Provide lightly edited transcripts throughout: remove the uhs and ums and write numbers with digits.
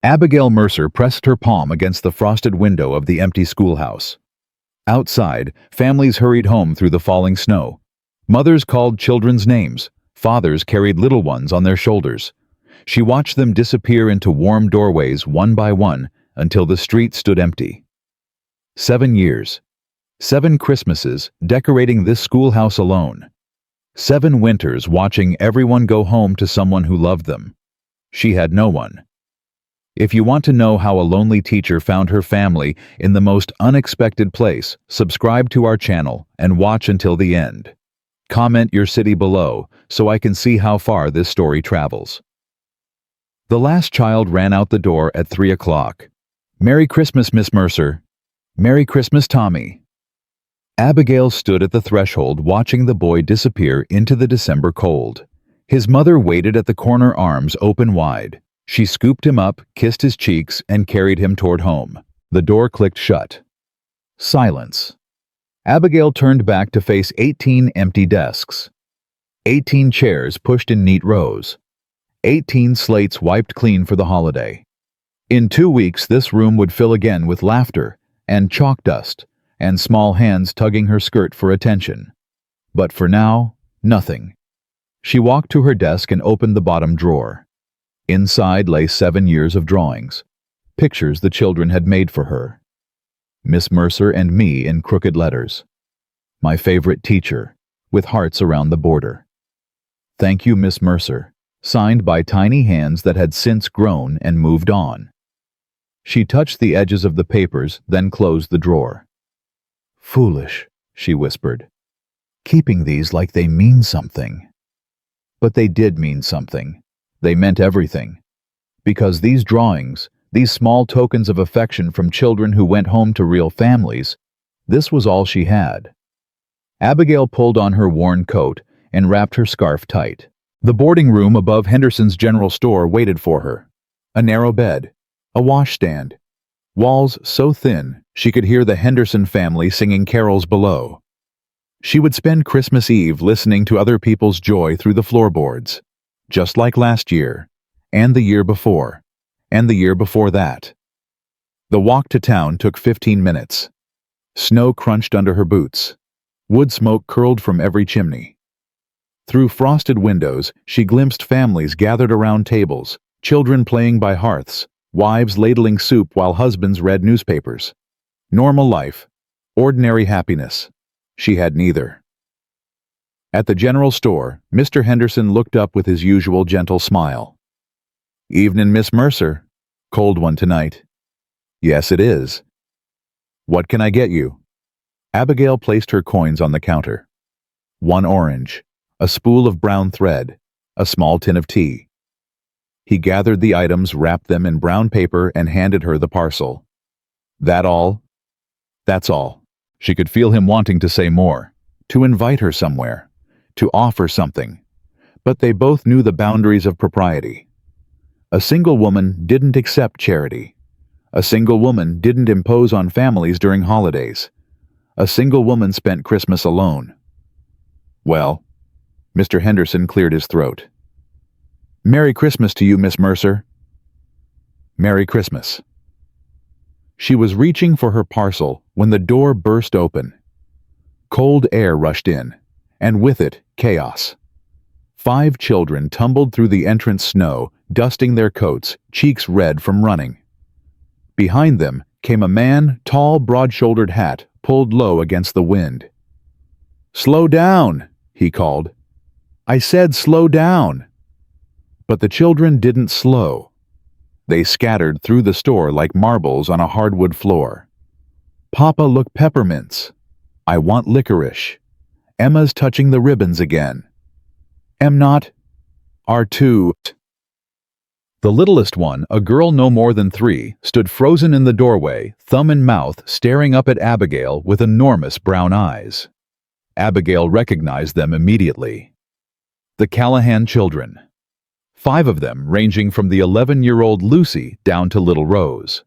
Abigail Mercer pressed her palm against the frosted window of the empty schoolhouse. Outside, families hurried home through the falling snow. Mothers called children's names. Fathers carried little ones on their shoulders. She watched them disappear into warm doorways one by one until the street stood empty. 7 years. 7 Christmases decorating this schoolhouse alone. 7 winters watching everyone go home to someone who loved them. She had no one. If you want to know how a lonely teacher found her family in the most unexpected place, subscribe to our channel and watch until the end. Comment your city below so I can see how far this story travels. The last child ran out the door at 3 o'clock. "Merry Christmas, Miss Mercer." "Merry Christmas, Tommy." Abigail stood at the threshold watching the boy disappear into the December cold. His mother waited at the corner, arms open wide. She scooped him up, kissed his cheeks, and carried him toward home. The door clicked shut. Silence. Abigail turned back to face 18 empty desks. 18 chairs pushed in neat rows. 18 slates wiped clean for the holiday. In 2 weeks, this room would fill again with laughter and chalk dust and small hands tugging her skirt for attention. But for now, nothing. She walked to her desk and opened the bottom drawer. Inside lay 7 years of drawings, pictures the children had made for her. Miss Mercer and me in crooked letters. My favorite teacher, with hearts around the border. Thank you, Miss Mercer, signed by tiny hands that had since grown and moved on. She touched the edges of the papers, then closed the drawer. Foolish, she whispered, keeping these like they mean something. But they did mean something. They meant everything. Because these drawings, these small tokens of affection from children who went home to real families, this was all she had. Abigail pulled on her worn coat and wrapped her scarf tight. The boarding room above Henderson's general store waited for her. A narrow bed, a washstand, walls so thin she could hear the Henderson family singing carols below. She would spend Christmas Eve listening to other people's joy through the floorboards, just like last year, and the year before, and the year before that. The walk to town took 15 minutes. Snow crunched under her boots. Wood smoke curled from every chimney. Through frosted windows, she glimpsed families gathered around tables, children playing by hearths, wives ladling soup while husbands read newspapers. Normal life, ordinary happiness. She had neither. At the general store, Mr. Henderson looked up with his usual gentle smile. "Evening, Miss Mercer. Cold one tonight." "Yes, it is." "What can I get you?" Abigail placed her coins on the counter. 1 orange, a spool of brown thread, a small tin of tea. He gathered the items, wrapped them in brown paper, and handed her the parcel. "That all?" "That's all." She could feel him wanting to say more, to invite her somewhere, to offer something. But they both knew the boundaries of propriety. A single woman didn't accept charity. A single woman didn't impose on families during holidays. A single woman spent Christmas alone. "Well," Mr. Henderson cleared his throat. "Merry Christmas to you, Miss Mercer." "Merry Christmas." She was reaching for her parcel when the door burst open. Cold air rushed in, and with it, chaos. 5 children tumbled through the entrance snow, dusting their coats, cheeks red from running. Behind them came a man, tall, broad-shouldered hat, pulled low against the wind. "Slow down," he called. "I said slow down." But the children didn't slow. They scattered through the store like marbles on a hardwood floor. "Papa, look, peppermints. I want licorice. Emma's touching the ribbons again. Am not. Are too." The littlest one, a girl no more than 3, stood frozen in the doorway, thumb in mouth, staring up at Abigail with enormous brown eyes. Abigail recognized them immediately. The Callahan children. 5 of them, ranging from the 11-year-old Lucy down to little Rose.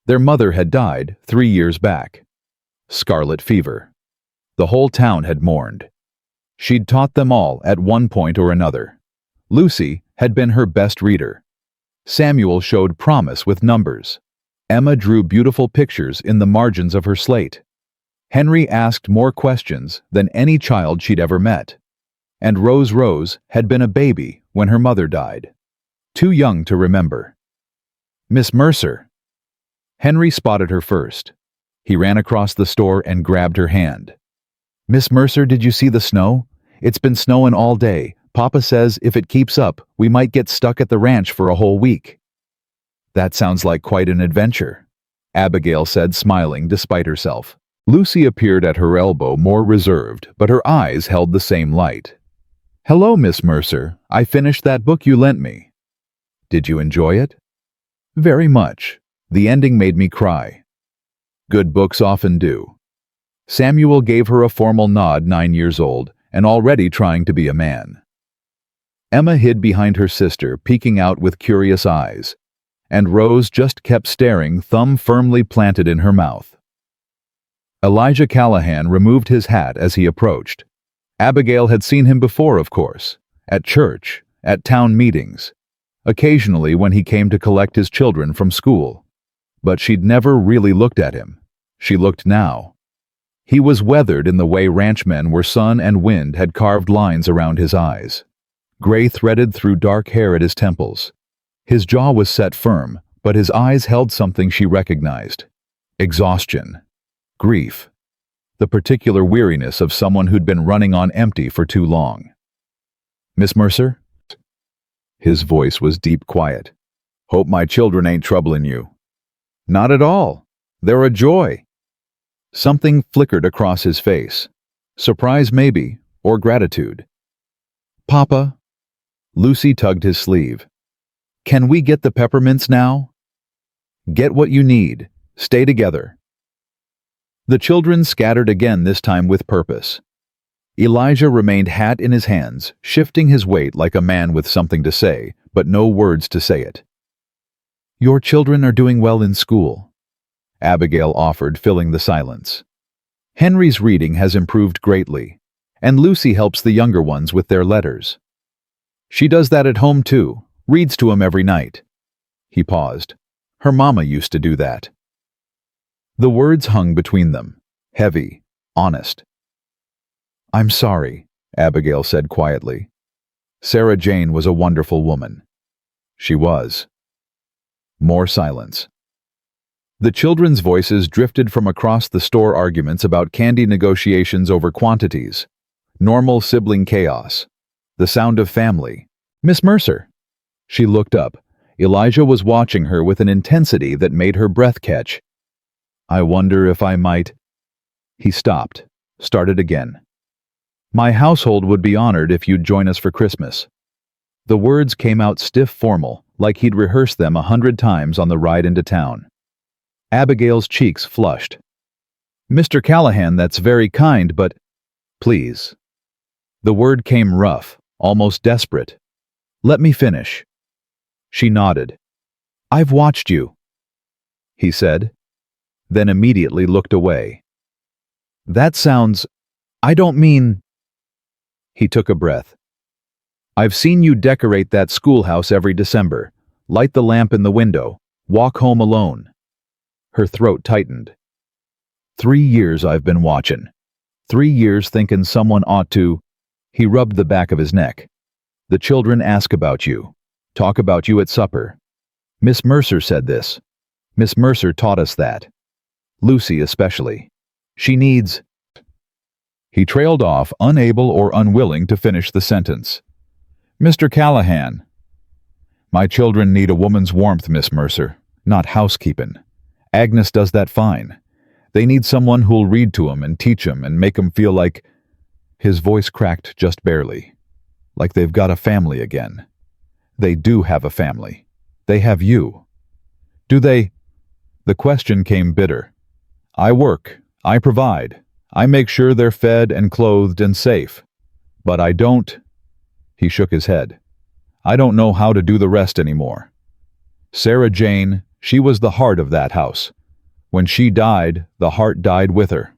Their mother had died 3 years back. Scarlet fever. The whole town had mourned. She'd taught them all at one point or another. Lucy had been her best reader. Samuel showed promise with numbers. Emma drew beautiful pictures in the margins of her slate. Henry asked more questions than any child she'd ever met. And Rose had been a baby when her mother died. Too young to remember. Miss Mercer. Henry spotted her first. He ran across the store and grabbed her hand. Miss Mercer, did you see the snow? It's been snowing all day. Papa says if it keeps up, we might get stuck at the ranch for a whole week. That sounds like quite an adventure, Abigail said, smiling despite herself. Lucy appeared at her elbow, more reserved, but her eyes held the same light. Hello, Miss Mercer. I finished that book you lent me. Did you enjoy it? Very much. The ending made me cry. Good books often do. Samuel gave her a formal nod, 9 years old, and already trying to be a man. Emma hid behind her sister, peeking out with curious eyes, and Rose just kept staring, thumb firmly planted in her mouth. Elijah Callahan removed his hat as he approached. Abigail had seen him before, of course, at church, at town meetings, occasionally when he came to collect his children from school. But she'd never really looked at him. She looked now. He was weathered in the way ranchmen where sun and wind had carved lines around his eyes. Gray threaded through dark hair at his temples. His jaw was set firm, but his eyes held something she recognized. Exhaustion. Grief. The particular weariness of someone who'd been running on empty for too long. Miss Mercer? His voice was deep quiet. Hope my children ain't troubling you. Not at all. They're a joy. Something flickered across his face. Surprise maybe, or gratitude. Papa? Lucy tugged his sleeve. Can we get the peppermints now? Get what you need. Stay together. The children scattered again, this time with purpose. Elijah remained hat in his hands, shifting his weight like a man with something to say, but no words to say it. Your children are doing well in school, Abigail offered, filling the silence. Henry's reading has improved greatly, and Lucy helps the younger ones with their letters. She does that at home too, reads to him every night. He paused. Her mama used to do that. The words hung between them, heavy, honest. I'm sorry, Abigail said quietly. Sarah Jane was a wonderful woman. She was. More silence. The children's voices drifted from across the store, arguments about candy, negotiations over quantities, normal sibling chaos, the sound of family. Miss Mercer. She looked up. Elijah was watching her with an intensity that made her breath catch. I wonder if I might... He stopped, started again. My household would be honored if you'd join us for Christmas. The words came out stiff, formal, like he'd rehearsed them 100 times on the ride into town. Abigail's cheeks flushed. Mr. Callahan, that's very kind, but... Please. The word came rough, almost desperate. Let me finish. She nodded. I've watched you, he said, then immediately looked away. That sounds... I don't mean... He took a breath. I've seen you decorate that schoolhouse every December, light the lamp in the window, walk home alone. Her throat tightened. 3 years I've been watching. 3 years thinking someone ought to... He rubbed the back of his neck. The children ask about you, talk about you at supper. Miss Mercer said this. Miss Mercer taught us that. Lucy especially. She needs... He trailed off, unable or unwilling to finish the sentence. Mr. Callahan. My children need a woman's warmth, Miss Mercer, not housekeeping. Agnes does that fine. They need someone who'll read to 'em and teach 'em and make 'em feel like... His voice cracked just barely. Like they've got a family again. They do have a family. They have you. Do they? The question came bitter. I work. I provide. I make sure they're fed and clothed and safe. But I don't... He shook his head. I don't know how to do the rest anymore. Sarah Jane, she was the heart of that house. When she died, the heart died with her.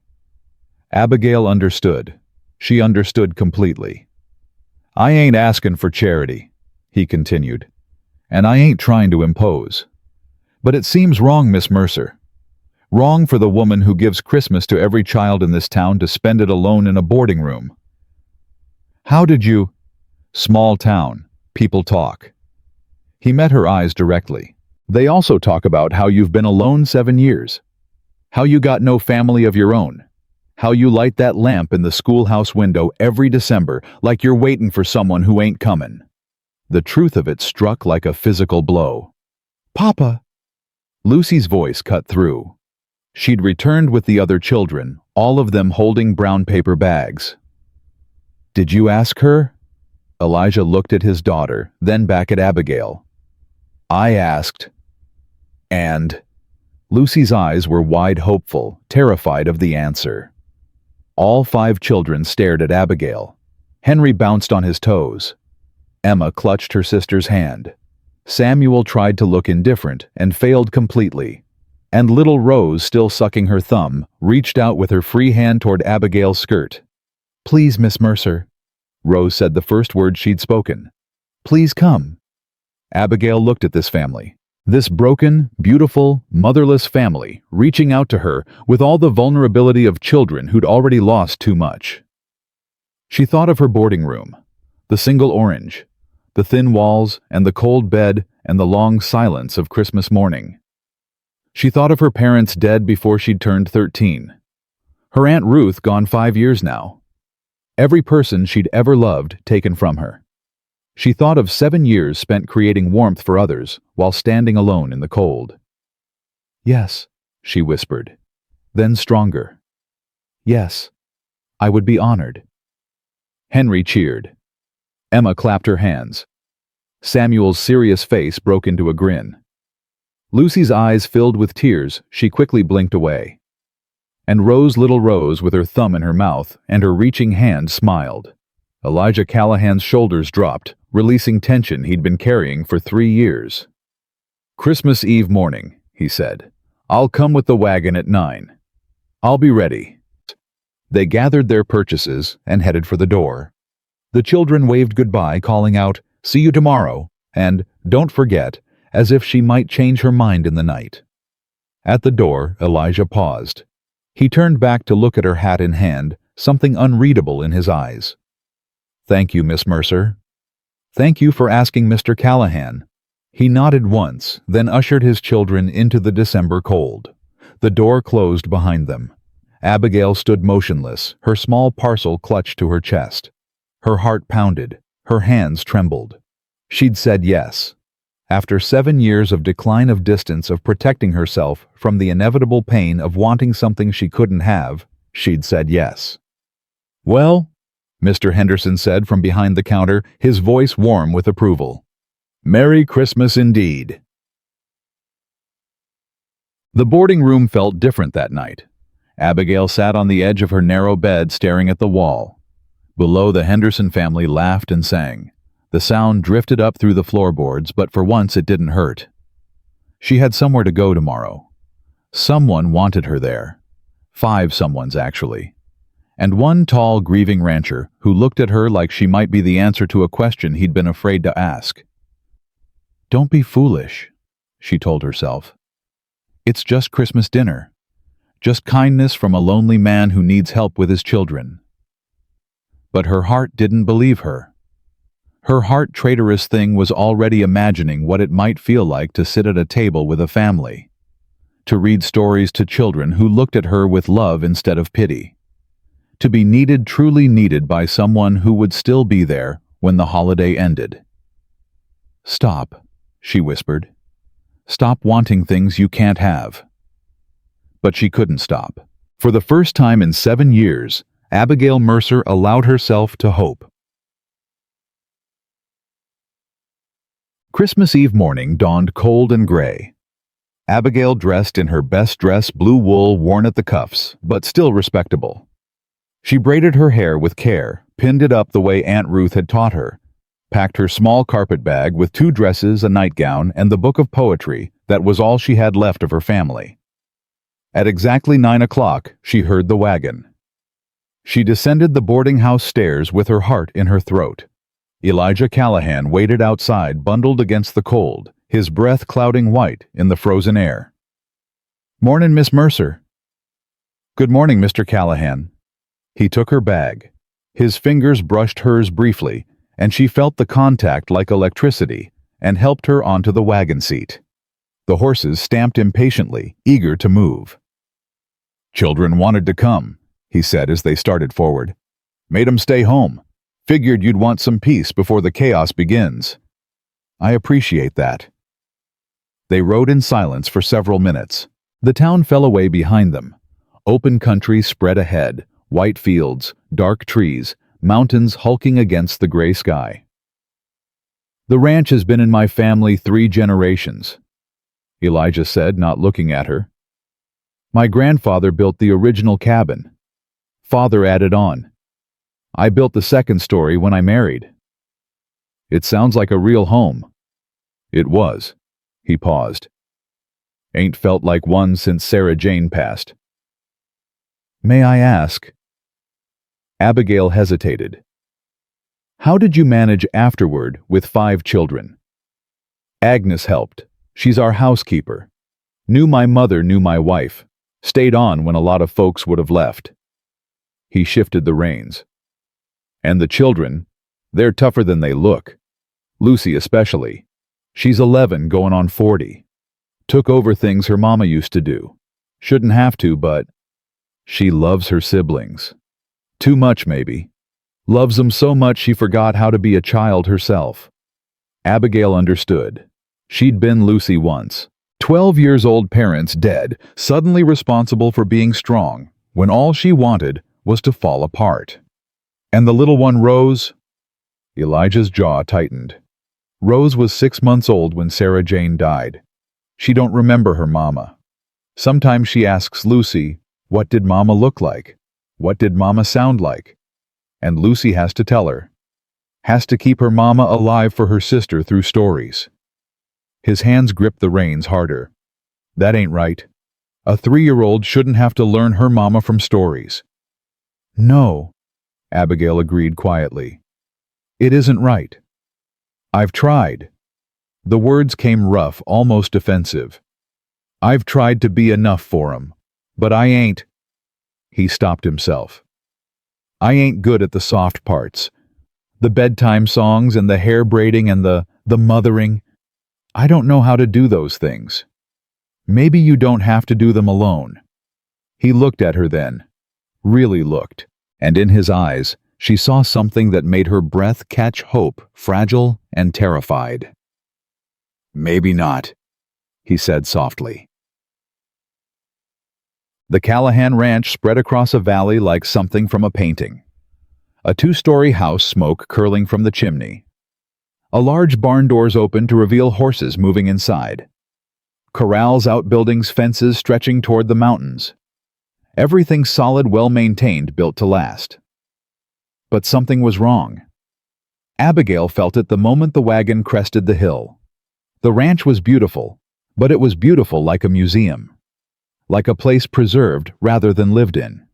Abigail understood. She understood completely. I ain't asking for charity, he continued. and I ain't trying to impose. But it seems wrong, Miss Mercer. Wrong for the woman who gives Christmas to every child in this town to spend it alone in a boarding room. How did you— Small town. People talk. He met her eyes directly. They also talk about how you've been alone 7 years. How you got no family of your own. How you light that lamp in the schoolhouse window every December like you're waiting for someone who ain't coming. The truth of it struck like a physical blow. Papa! Lucy's voice cut through. She'd returned with the other children, all of them holding brown paper bags. Did you ask her? Elijah looked at his daughter, then back at Abigail. I asked. And? Lucy's eyes were wide hopeful, terrified of the answer. All 5 children stared at Abigail. Henry bounced on his toes. Emma clutched her sister's hand. Samuel tried to look indifferent and failed completely. And little Rose, still sucking her thumb, reached out with her free hand toward Abigail's skirt. Please, Miss Mercer. Rose said the first word she'd spoken. Please come. Abigail looked at this family. This broken, beautiful, motherless family, reaching out to her with all the vulnerability of children who'd already lost too much. She thought of her boarding room, the single orange, the thin walls and the cold bed and the long silence of Christmas morning. She thought of her parents dead before she'd turned 13. Her Aunt Ruth gone 5 years now. Every person she'd ever loved taken from her. She thought of 7 years spent creating warmth for others while standing alone in the cold. Yes, she whispered, then stronger. Yes, I would be honored. Henry cheered. Emma clapped her hands. Samuel's serious face broke into a grin. Lucy's eyes filled with tears, she quickly blinked away. And little Rose, with her thumb in her mouth and her reaching hand, smiled. Elijah Callahan's shoulders dropped, releasing tension he'd been carrying for 3 years. Christmas Eve morning, he said. I'll come with the wagon at 9. I'll be ready. They gathered their purchases and headed for the door. The children waved goodbye, calling out, "See you tomorrow," and "Don't forget," as if she might change her mind in the night. At the door, Elijah paused. He turned back to look at her, hat in hand, something unreadable in his eyes. Thank you, Miss Mercer. Thank you for asking Mr. Callahan. He nodded once, then ushered his children into the December cold. The door closed behind them. Abigail stood motionless, her small parcel clutched to her chest. Her heart pounded, her hands trembled. She'd said yes. After 7 years of decline of distance of protecting herself from the inevitable pain of wanting something she couldn't have, she'd said yes. Well, Mr. Henderson said from behind the counter, his voice warm with approval. Merry Christmas indeed. The boarding room felt different that night. Abigail sat on the edge of her narrow bed staring at the wall. Below, the Henderson family laughed and sang. The sound drifted up through the floorboards, but for once it didn't hurt. She had somewhere to go tomorrow. Someone wanted her there. 5 someones, actually. And one tall, grieving rancher who looked at her like she might be the answer to a question he'd been afraid to ask. Don't be foolish, she told herself. It's just Christmas dinner. Just kindness from a lonely man who needs help with his children. But her heart didn't believe her. Her heart, traitorous thing, was already imagining what it might feel like to sit at a table with a family, to read stories to children who looked at her with love instead of pity, to be needed, truly needed by someone who would still be there when the holiday ended. Stop, she whispered. Stop wanting things you can't have. But she couldn't stop. For the first time in 7 years, Abigail Mercer allowed herself to hope. Christmas Eve morning dawned cold and gray. Abigail dressed in her best dress, blue wool worn at the cuffs, but still respectable. She braided her hair with care, pinned it up the way Aunt Ruth had taught her, packed her small carpet bag with 2 dresses, a nightgown, and the book of poetry that was all she had left of her family. At exactly 9 o'clock, she heard the wagon. She descended the boarding house stairs with her heart in her throat. Elijah Callahan waited outside, bundled against the cold, his breath clouding white in the frozen air. "Mornin', Miss Mercer." "Good morning, Mr. Callahan." He took her bag. His fingers brushed hers briefly, and she felt the contact like electricity and helped her onto the wagon seat. The horses stamped impatiently, eager to move. "Children wanted to come," he said as they started forward. "Made 'em stay home. Figured you'd want some peace before the chaos begins." "I appreciate that." They rode in silence for several minutes. The town fell away behind them. Open country spread ahead, white fields, dark trees, mountains hulking against the gray sky. "The ranch has been in my family 3 generations," Elijah said, not looking at her. "My grandfather built the original cabin. Father added on. I built the second story when I married." "It sounds like a real home." "It was." He paused. "Ain't felt like one since Sarah Jane passed." "May I ask?" Abigail hesitated. "How did you manage afterward with 5 children?" "Agnes helped. She's our housekeeper. Knew my mother, knew my wife. Stayed on when a lot of folks would have left." He shifted the reins. "And the children, they're tougher than they look. Lucy especially. She's 11 going on 40. Took over things her mama used to do. Shouldn't have to, but she loves her siblings. Too much, maybe. Loves them so much she forgot how to be a child herself." Abigail understood. She'd been Lucy once. 12-years-old parents dead, suddenly responsible for being strong, when all she wanted was to fall apart. "And the little one, Rose?" Elijah's jaw tightened. "Rose was 6 months old when Sarah Jane died. She don't remember her mama. Sometimes she asks Lucy, what did mama look like? What did mama sound like? And Lucy has to tell her. Has to keep her mama alive for her sister through stories." His hands gripped the reins harder. "That ain't right. A 3-year-old shouldn't have to learn her mama from stories." "No," Abigail agreed quietly. "It isn't right. I've tried." The words came rough, almost defensive. "I've tried to be enough for 'em, but I ain't." He stopped himself. "I ain't good at the soft parts. The bedtime songs and the hair braiding and the mothering. I don't know how to do those things. Maybe you don't have to do them alone." He looked at her then, really looked, and in his eyes she saw something that made her breath catch hope, fragile and terrified. "Maybe not," he said softly. The Callahan Ranch spread across a valley like something from a painting. A 2-story house, smoke curling from the chimney. A large barn doors open to reveal horses moving inside. Corrals, outbuildings, fences stretching toward the mountains. Everything solid, well-maintained, built to last. But something was wrong. Abigail felt it the moment the wagon crested the hill. The ranch was beautiful, but it was beautiful like a museum. Like a place preserved rather than lived in.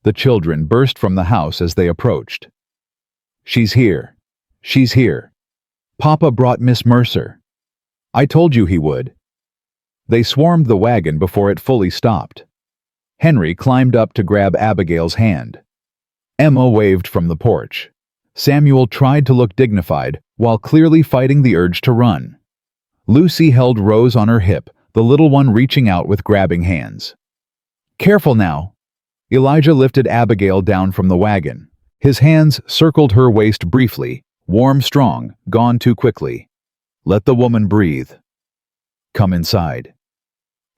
The children burst from the house as they approached. "She's here. She's here. Papa brought Miss Mercer. I told you he would." They swarmed the wagon before it fully stopped. Henry climbed up to grab Abigail's hand. Emma waved from the porch. Samuel tried to look dignified while clearly fighting the urge to run. Lucy held Rose on her hip, the little one reaching out with grabbing hands. "Careful now." Elijah lifted Abigail down from the wagon. His hands circled her waist briefly, warm, strong, gone too quickly. "Let the woman breathe." "Come inside."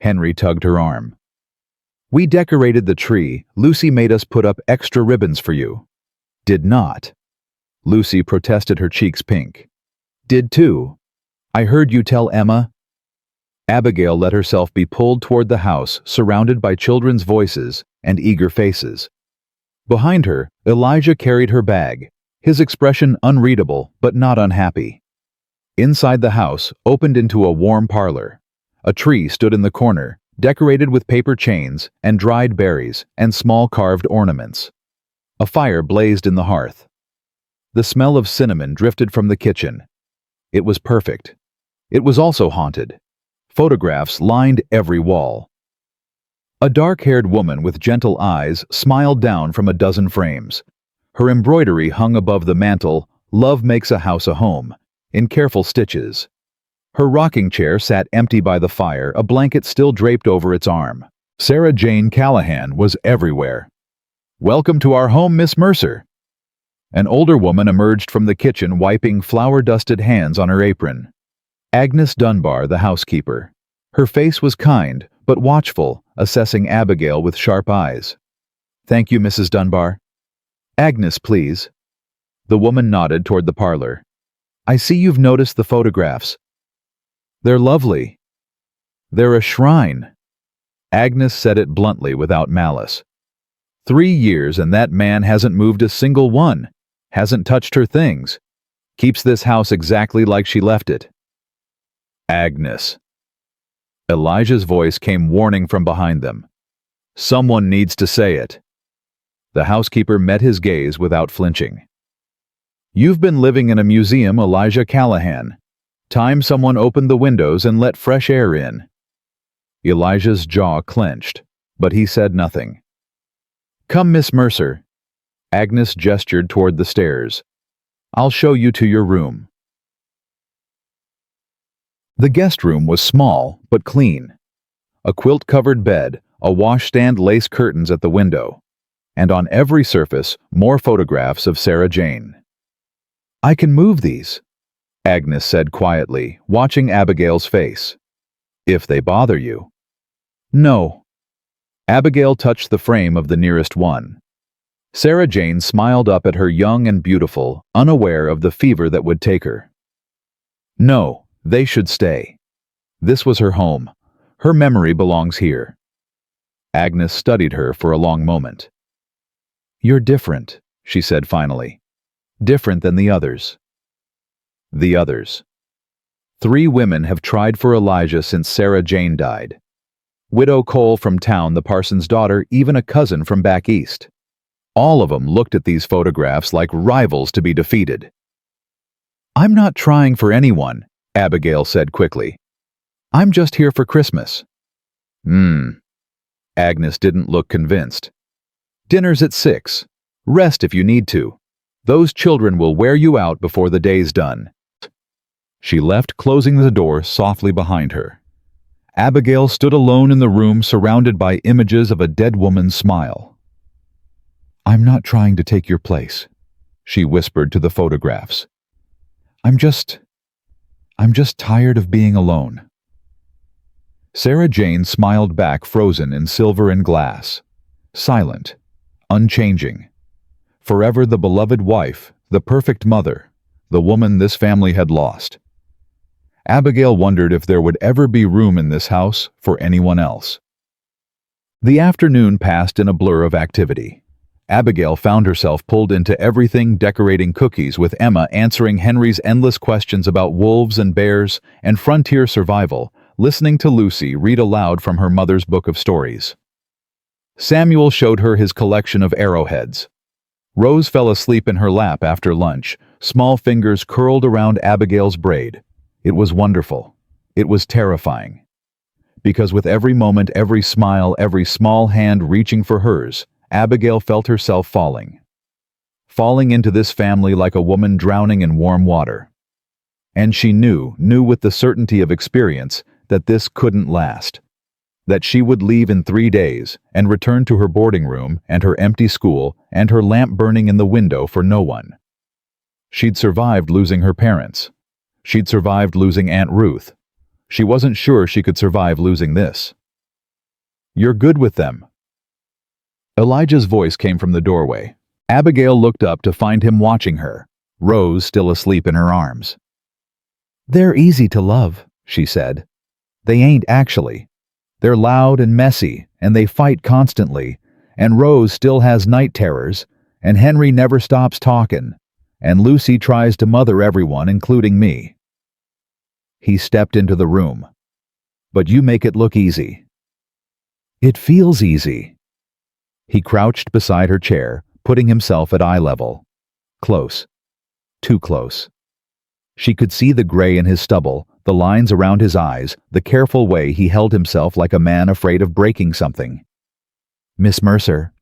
Henry tugged her arm. "We decorated the tree. Lucy made us put up extra ribbons for you." "Did not." Lucy protested, her cheeks pink. "Did too. I heard you tell Emma." Abigail let herself be pulled toward the house, surrounded by children's voices and eager faces. Behind her, Elijah carried her bag, his expression unreadable but not unhappy. Inside the house opened into a warm parlor. A tree stood in the corner, decorated with paper chains and dried berries and small carved ornaments. A fire blazed in the hearth. The smell of cinnamon drifted from the kitchen. It was perfect. It was also haunted. Photographs lined every wall. A dark-haired woman with gentle eyes smiled down from a dozen frames. Her embroidery hung above the mantel, "Love makes a house a home," in careful stitches. Her rocking chair sat empty by the fire, a blanket still draped over its arm. Sarah Jane Callahan was everywhere. "Welcome to our home, Miss Mercer." An older woman emerged from the kitchen wiping flour-dusted hands on her apron. Agnes Dunbar, the housekeeper. Her face was kind, but watchful, assessing Abigail with sharp eyes. "Thank you, Mrs. Dunbar." "Agnes, please." The woman nodded toward the parlor. "I see you've noticed the photographs. They're lovely. They're a shrine." Agnes said it bluntly without malice. 3 years and that man hasn't moved a single one, hasn't touched her things. Keeps this house exactly like she left it. "Agnes." Elijah's voice came warning from behind them. "Someone needs to say it." The housekeeper met his gaze without flinching. "You've been living in a museum, Elijah Callahan. Time someone opened the windows and let fresh air in." Elijah's jaw clenched, but he said nothing. "Come, Miss Mercer." Agnes gestured toward the stairs. "I'll show you to your room." The guest room was small, but clean. A quilt-covered bed, a washstand, lace curtains at the window, and on every surface, more photographs of Sarah Jane. "I can move these," Agnes said quietly, watching Abigail's face. "If they bother you." "No." Abigail touched the frame of the nearest one. Sarah Jane smiled up at her, young and beautiful, unaware of the fever that would take her. "No. They should stay. This was her home. Her memory belongs here." Agnes studied her for a long moment. "You're different," she said finally. "Different than the others." The others. 3 women have tried for Elijah since Sarah Jane died. Widow Cole from town, the parson's daughter, even a cousin from back east. All of them looked at these photographs like rivals to be defeated. "I'm not trying for anyone," Abigail said quickly. "I'm just here for Christmas." Agnes didn't look convinced. "Dinner's at 6. Rest if you need to. Those children will wear you out before the day's done." She left, closing the door softly behind her. Abigail stood alone in the room, surrounded by images of a dead woman's smile. "I'm not trying to take your place," she whispered to the photographs. I'm just tired of being alone." Sarah Jane smiled back, frozen in silver and glass. Silent, unchanging. Forever the beloved wife, the perfect mother, the woman this family had lost. Abigail wondered if there would ever be room in this house for anyone else. The afternoon passed in a blur of activity. Abigail found herself pulled into everything, decorating cookies with Emma, answering Henry's endless questions about wolves and bears and frontier survival, listening to Lucy read aloud from her mother's book of stories. Samuel showed her his collection of arrowheads. Rose fell asleep in her lap after lunch, small fingers curled around Abigail's braid. It was wonderful. It was terrifying. Because with every moment, every smile, every small hand reaching for hers, Abigail felt herself falling. Falling into this family like a woman drowning in warm water. And she knew with the certainty of experience, that this couldn't last. That she would leave in 3 days and return to her boarding room and her empty school and her lamp burning in the window for no one. She'd survived losing her parents. She'd survived losing Aunt Ruth. She wasn't sure she could survive losing this. "You're good with them." Elijah's voice came from the doorway. Abigail looked up to find him watching her, Rose still asleep in her arms. "They're easy to love," she said. "They ain't actually. They're loud and messy, and they fight constantly, and Rose still has night terrors, and Henry never stops talking, and Lucy tries to mother everyone, including me." He stepped into the room. "But you make it look easy." "It feels easy." He crouched beside her chair, putting himself at eye level. Close. too close. She could see the gray in his stubble, the lines around his eyes, the careful way he held himself like a man afraid of breaking something. "Miss Mercer."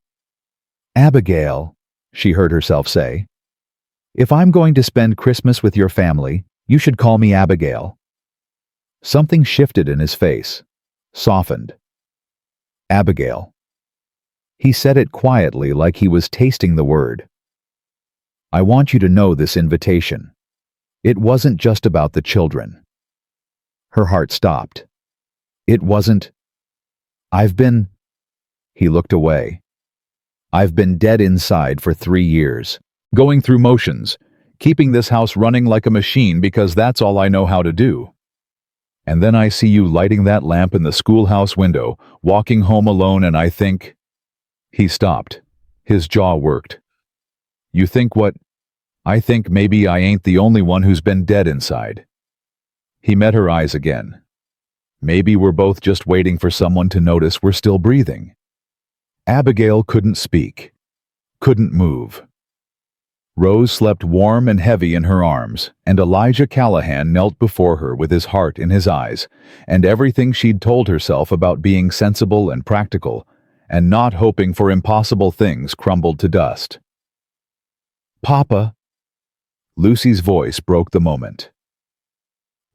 "Abigail," she heard herself say. "If I'm going to spend Christmas with your family, you should call me Abigail." Something shifted in his face, softened. "Abigail." He said it quietly, like he was tasting the word. "I want you to know this invitation. It wasn't just about the children." Her heart stopped. "It wasn't. I've been—" He looked away. "I've been dead inside for 3 years, going through motions, keeping this house running like a machine because that's all I know how to do. And then I see you lighting that lamp in the schoolhouse window, walking home alone, and I think—" He stopped. His jaw worked. "You think what? I think maybe I ain't the only one who's been dead inside." He met her eyes again. "Maybe we're both just waiting for someone to notice we're still breathing." Abigail couldn't speak, couldn't move. Rose slept warm and heavy in her arms, and Elijah Callahan knelt before her with his heart in his eyes, and everything she'd told herself about being sensible and practical, and not hoping for impossible things crumbled to dust. "Papa." Lucy's voice broke the moment.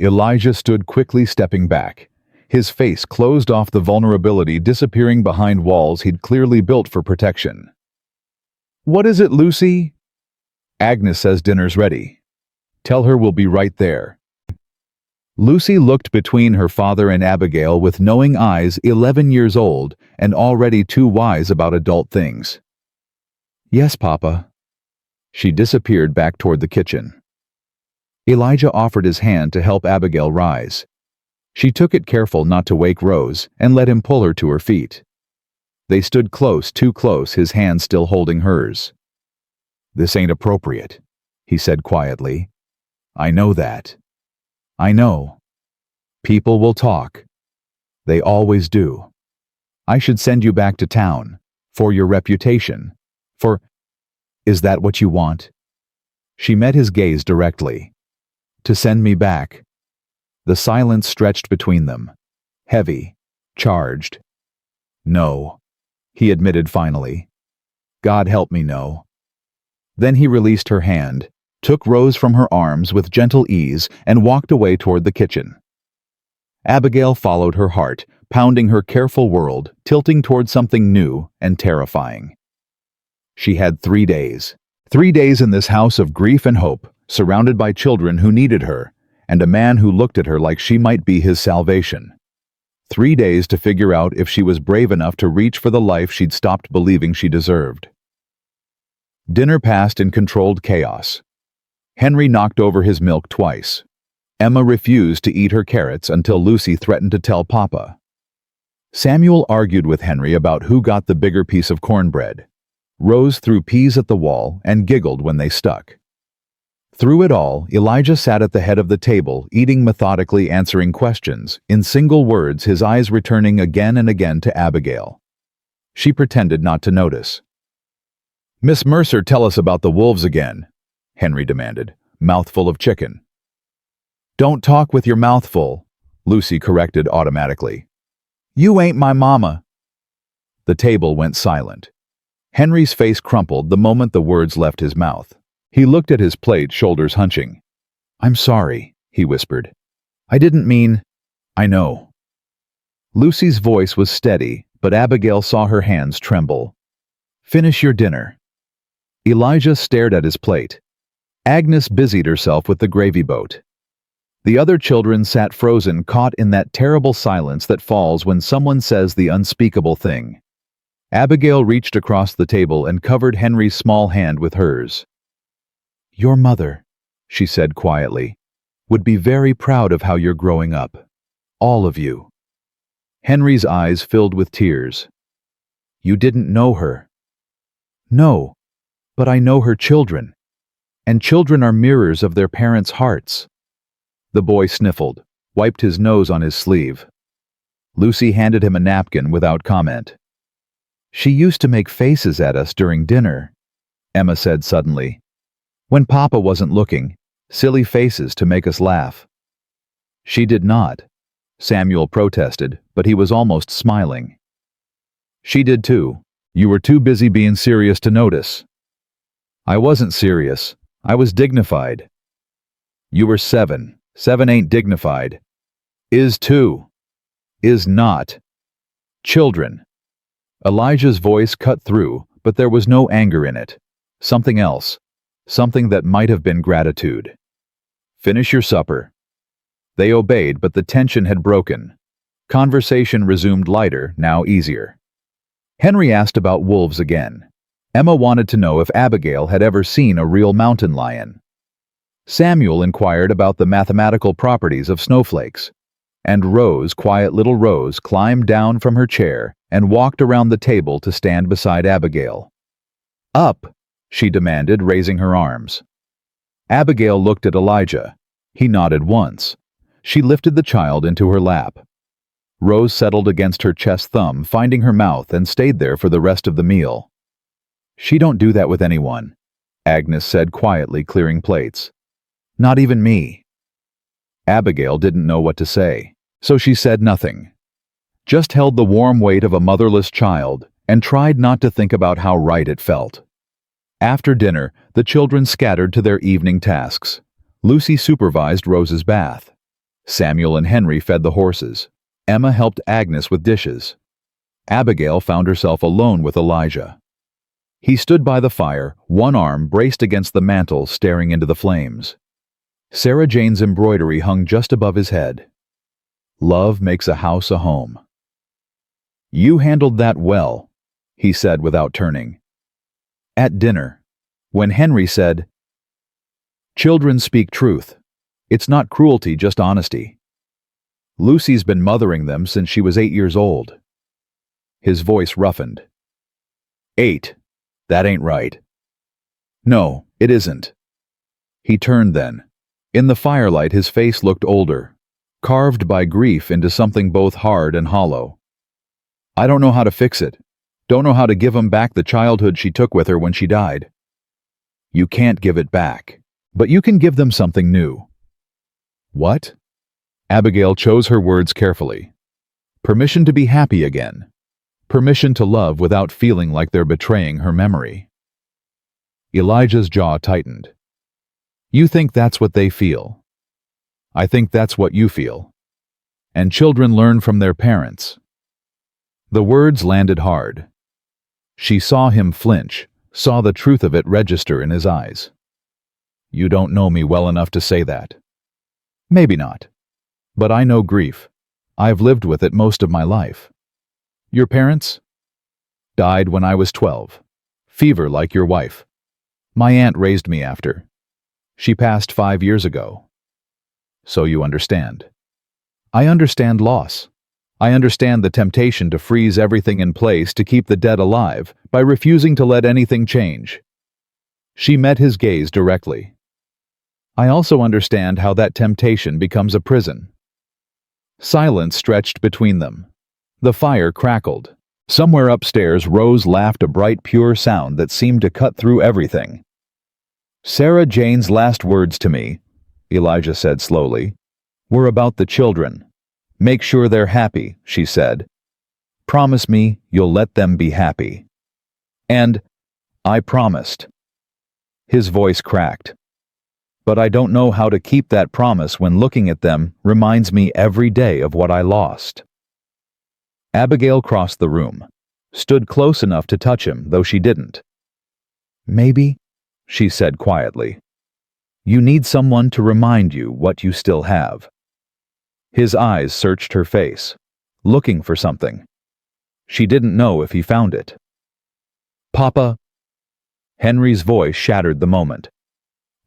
Elijah stood quickly, stepping back, his face closed off, the vulnerability disappearing behind walls he'd clearly built for protection. "What is it, Lucy?" "Agnes says dinner's ready. Tell her we'll be right there." Lucy looked between her father and Abigail with knowing eyes, 11 years old and already too wise about adult things. "Yes, Papa." She disappeared back toward the kitchen. Elijah offered his hand to help Abigail rise. She took it, careful not to wake Rose, and let him pull her to her feet. They stood close, too close, his hand still holding hers. "This ain't appropriate," he said quietly. "I know that. I know. People will talk. They always do. I should send you back to town. For your reputation. For— Is that what you want?" She met his gaze directly. "To send me back?" The silence stretched between them. Heavy. Charged. "No," he admitted finally. "God help me, no." Then he released her hand, took Rose from her arms with gentle ease, and walked away toward the kitchen. Abigail followed her heart, pounding her careful world, tilting toward something new and terrifying. She had 3 days. 3 days in this house of grief and hope, surrounded by children who needed her, and a man who looked at her like she might be his salvation. 3 days to figure out if she was brave enough to reach for the life she'd stopped believing she deserved. Dinner passed in controlled chaos. Henry knocked over his milk twice. Emma refused to eat her carrots until Lucy threatened to tell Papa. Samuel argued with Henry about who got the bigger piece of cornbread. Rose threw peas at the wall and giggled when they stuck. Through it all, Elijah sat at the head of the table, eating methodically, answering questions, in single words, his eyes returning again and again to Abigail. She pretended not to notice. "Miss Mercer, tell us about the wolves again," Henry demanded, mouthful of chicken. "Don't talk with your mouth full," Lucy corrected automatically. "You ain't my mama." The table went silent. Henry's face crumpled the moment the words left his mouth. He looked at his plate, shoulders hunching. "I'm sorry," he whispered. "I didn't mean—" "I know." Lucy's voice was steady, but Abigail saw her hands tremble. "Finish your dinner." Elijah stared at his plate. Agnes busied herself with the gravy boat. The other children sat frozen, caught in that terrible silence that falls when someone says the unspeakable thing. Abigail reached across the table and covered Henry's small hand with hers. "Your mother," she said quietly, "would be very proud of how you're growing up. All of you." Henry's eyes filled with tears. "You didn't know her." "No, but I know her children. And children are mirrors of their parents' hearts." The boy sniffled, wiped his nose on his sleeve. Lucy handed him a napkin without comment. "She used to make faces at us during dinner," Emma said suddenly. When Papa wasn't looking, silly faces to make us laugh. She did not, Samuel protested, but he was almost smiling. She did too. You were too busy being serious to notice. I wasn't serious. I was dignified. You were 7. 7 ain't dignified. Is 2. Is not. Children. Elijah's voice cut through, but there was no anger in it. Something else. Something that might have been gratitude. Finish your supper. They obeyed, but the tension had broken. Conversation resumed lighter, now easier. Henry asked about wolves again. Emma wanted to know if Abigail had ever seen a real mountain lion. Samuel inquired about the mathematical properties of snowflakes. And Rose, quiet little Rose, climbed down from her chair and walked around the table to stand beside Abigail. Up, she demanded, raising her arms. Abigail looked at Elijah. He nodded once. She lifted the child into her lap. Rose settled against her chest thumb, finding her mouth, and stayed there for the rest of the meal. She don't do that with anyone, Agnes said quietly, clearing plates. Not even me. Abigail didn't know what to say, so she said nothing. Just held the warm weight of a motherless child and tried not to think about how right it felt. After dinner, the children scattered to their evening tasks. Lucy supervised Rose's bath. Samuel and Henry fed the horses. Emma helped Agnes with dishes. Abigail found herself alone with Elijah. He stood by the fire, one arm braced against the mantel, staring into the flames. Sarah Jane's embroidery hung just above his head. Love makes a house a home. You handled that well, he said without turning. At dinner, when Henry said, Children speak truth. It's not cruelty, just honesty. Lucy's been mothering them since she was 8 years old. His voice roughened. 8. That ain't right. No, it isn't. He turned then. In the firelight, his face looked older, carved by grief into something both hard and hollow. I don't know how to fix it. Don't know how to give 'em back the childhood she took with her when she died. You can't give it back, but you can give them something new. What? Abigail chose her words carefully. Permission to be happy again. Permission to love without feeling like they're betraying her memory. Elijah's jaw tightened. You think that's what they feel. I think that's what you feel. And children learn from their parents. The words landed hard. She saw him flinch, saw the truth of it register in his eyes. You don't know me well enough to say that. Maybe not. But I know grief. I've lived with it most of my life. Your parents? Died when I was 12. Fever like your wife. My aunt raised me after. She passed 5 years ago. So you understand. I understand loss. I understand the temptation to freeze everything in place to keep the dead alive by refusing to let anything change. She met his gaze directly. I also understand how that temptation becomes a prison. Silence stretched between them. The fire crackled. Somewhere upstairs, Rose laughed, a bright, pure sound that seemed to cut through everything. Sarah Jane's last words to me, Elijah said slowly, were about the children. Make sure they're happy, she said. Promise me you'll let them be happy. And I promised. His voice cracked. But I don't know how to keep that promise when looking at them reminds me every day of what I lost. Abigail crossed the room, stood close enough to touch him, though she didn't. Maybe, she said quietly, you need someone to remind you what you still have. His eyes searched her face, looking for something. She didn't know if he found it. Papa? Henry's voice shattered the moment.